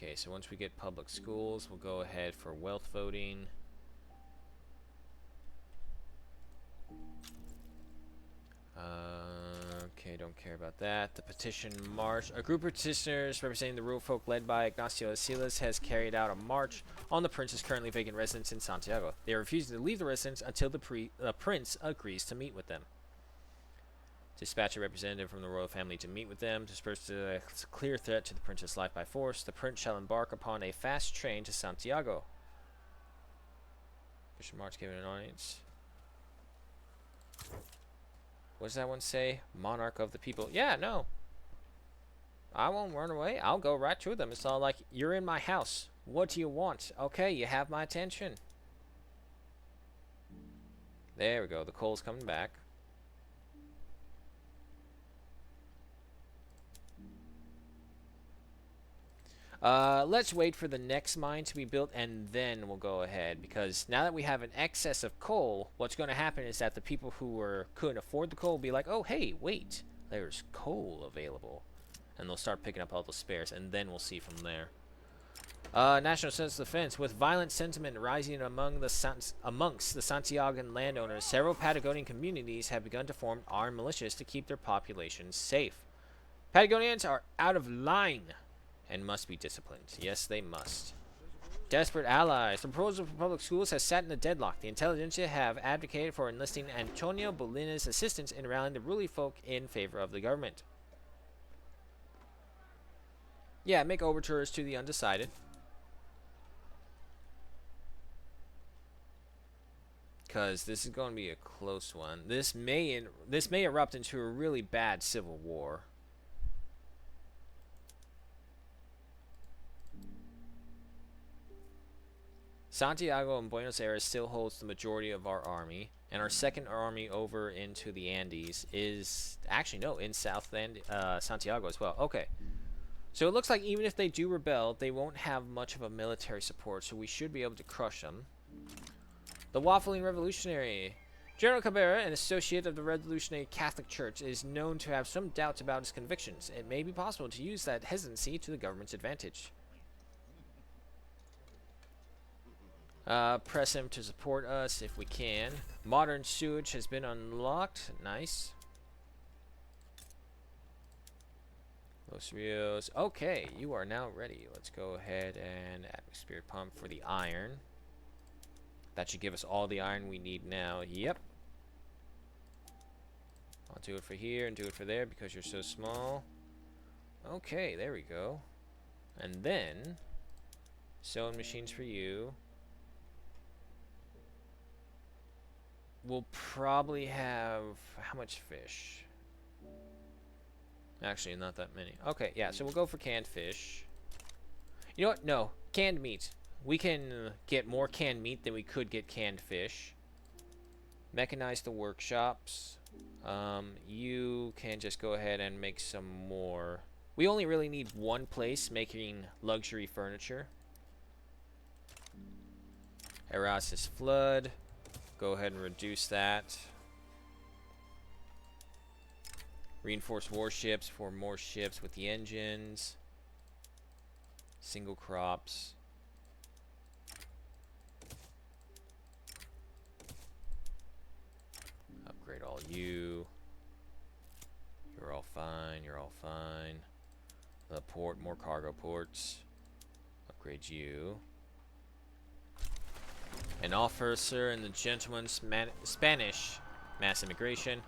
A: Okay, so once we get public schools, we'll go ahead for wealth voting. Okay, don't care about that. The petition march. A group of petitioners representing the rural folk led by Ignacio Silas has carried out a march on the prince's currently vacant residence in Santiago. They are refusing to leave the residence until the prince agrees to meet with them. Dispatch a representative from the royal family to meet with them. Disperse a clear threat to the prince's life by force. The prince shall embark upon a fast train to Santiago. Petition march given an audience. What does that one say? Monarch of the people. Yeah, no. I won't run away. I'll go right to them. It's all like, you're in my house. What do you want? Okay, you have my attention. There we go. The coal's coming back. Let's wait for the next mine to be built, and then we'll go ahead, because now that we have an excess of coal, what's going to happen is that the people who couldn't afford the coal will be like, oh, hey, wait, there's coal available, and they'll start picking up all the spares, and then we'll see from there. National Self-Defense. With violent sentiment rising amongst the Santiagan landowners, several Patagonian communities have begun to form armed militias to keep their populations safe. Patagonians are out of line and must be disciplined. Yes, they must. Desperate allies. The proposal for public schools has sat in a deadlock. The intelligentsia have advocated for enlisting Antonio Bolina's assistance in rallying the ruling folk in favor of the government. Yeah, make overtures to the undecided. Because this is going to be a close one. This may erupt into a really bad civil war. Santiago and Buenos Aires still holds the majority of our army, and our second army over into the Andes is actually no, in Southland Santiago as well. Okay, so it looks like even if they do rebel, they won't have much of a military support, so we should be able to crush them. The Waffling Revolutionary. General Cabrera, an associate of the Revolutionary Catholic Church, is known to have some doubts about his convictions. It may be possible to use that hesitancy to the government's advantage. Press him to support us if we can. Modern sewage has been unlocked. Nice. Los Rios. Okay, you are now ready. Let's go ahead and atmosphere pump for the iron. That should give us all the iron we need now. Yep. I'll do it for here and do it for there because you're so small. Okay, there we go. And then sewing machines for you. We'll probably have how much fish? Actually, not that many. Okay, yeah, so we'll go for canned fish. You know what? No, canned meat. We can get more canned meat than we could get canned fish. Mechanize the workshops. You can just go ahead and make some more. We only really need one place making luxury furniture. Erasmus Flood. Go ahead and reduce that. Reinforced warships for more ships with the engines. Single crops. Upgrade all you. You're all fine. You're all fine. The port, more cargo ports. Upgrade you. An officer in the gentleman's Spanish mass immigration.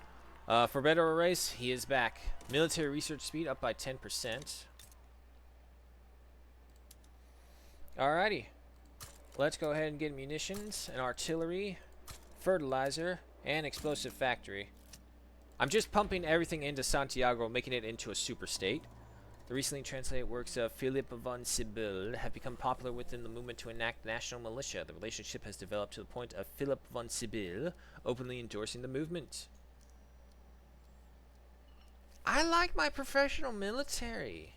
A: For better race, he is back. Military research speed up by 10%. Alrighty. Let's go ahead and get munitions, an artillery, fertilizer, and explosive factory. I'm just pumping everything into Santiago, making it into a super state. The recently translated works of Philip von Sibyl have become popular within the movement to enact national militia. The relationship has developed to the point of Philip von Sibyl openly endorsing the movement. I like my professional military.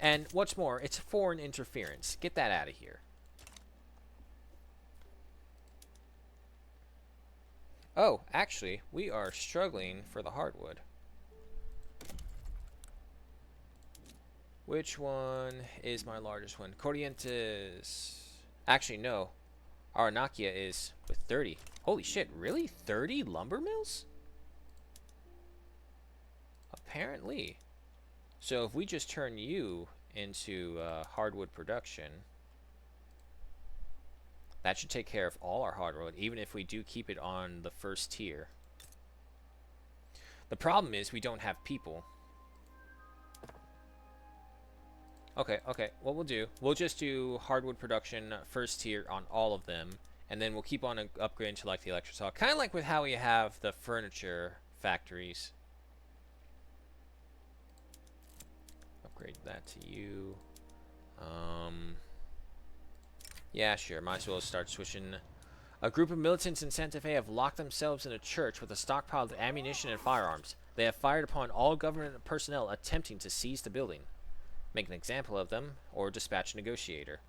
A: And what's more, it's foreign interference. Get that out of here. Oh, actually, we are struggling for the hardwood. Which one is my largest one? Corrientes. Actually, no. Aranakia is with 30. Holy shit, really? 30 lumber mills? Apparently. So if we just turn you into hardwood production, that should take care of all our hardwood, even if we do keep it on the first tier. The problem is we don't have people. Okay. What we'll do, we'll just do hardwood production first tier on all of them, and then we'll keep on upgrading to like the electric saw. Kind of like with how we have the furniture factories. Upgrade that to you. Yeah, sure. Might as well start switching. A group of militants in Santa Fe have locked themselves in a church with a stockpile of ammunition and firearms. They have fired upon all government personnel attempting to seize the building. Make an example of them, or dispatch a negotiator.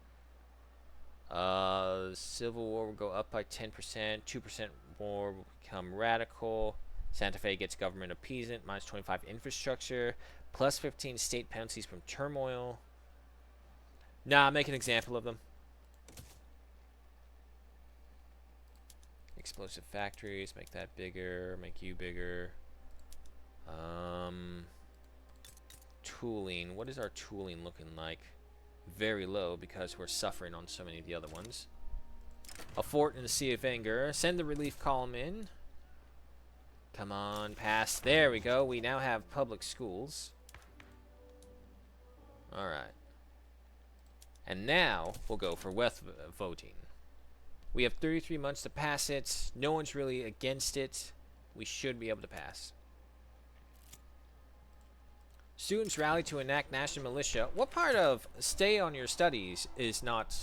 A: Civil War will go up by 10%. 2% more will become radical. Santa Fe gets government appeasement. Minus 25 infrastructure. Plus 15 state penalties from turmoil. Nah, make an example of them. Explosive factories, make that bigger, make you bigger. Tooling, what is our tooling looking like? Very low because we're suffering on so many of the other ones. A fort in the Sea of Anger. Send the relief column in. Come on, pass. There we go. We now have public schools. Alright. And now we'll go for wealth voting. We have 33 months to pass it. No one's really against it. We should be able to pass. Students rally to enact national militia. What part of stay on your studies is not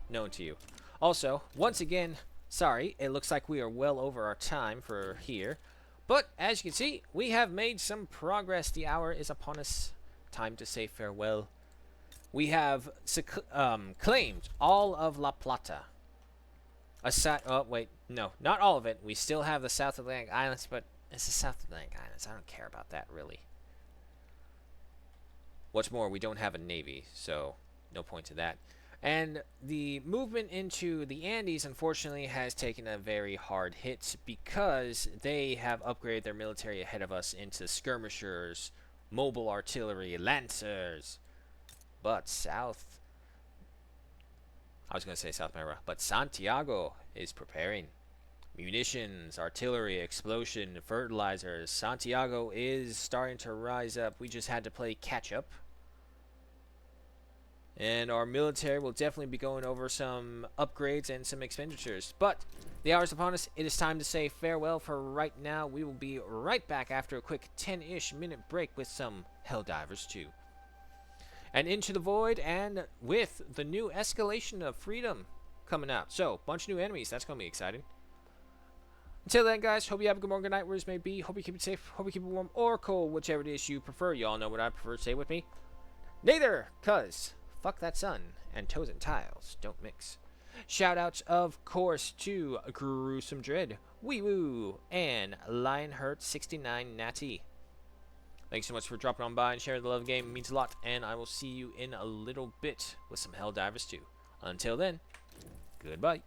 A: known to you? Also, once again, sorry, it looks like we are well over our time for here. But, as you can see, we have made some progress. The hour is upon us. Time to say farewell. We have claimed all of La Plata. Oh, wait. No, not all of it. We still have the South Atlantic Islands, but it's the South Atlantic Islands. I don't care about that, really. What's more, we don't have a navy, so no point to that. And the movement into the Andes, unfortunately, has taken a very hard hit because they have upgraded their military ahead of us into skirmishers, mobile artillery, lancers. But South America, but Santiago is preparing. Munitions, artillery, explosion, fertilizers. Santiago is starting to rise up. We just had to play catch up. And our military will definitely be going over some upgrades and some expenditures. But the hour's upon us. It is time to say farewell for right now. We will be right back after a quick 10-ish minute break with some Helldivers 2. And Into the Void, and with the new Escalation of Freedom coming out. So, bunch of new enemies. That's going to be exciting. Until then, guys, hope you have a good morning, good night, whereas may be. Hope you keep it safe. Hope you keep it warm or cold, whichever it is you prefer. You all know what I prefer. Say with me. Neither, cuz fuck that sun, and toes and tiles don't mix. Shoutouts, of course, to Gruesome Dread, Wee Woo, and Lionheart69 Natty. Thanks so much for dropping on by and sharing the love of the game. It means a lot, and I will see you in a little bit with some Helldivers 2. Until then, goodbye.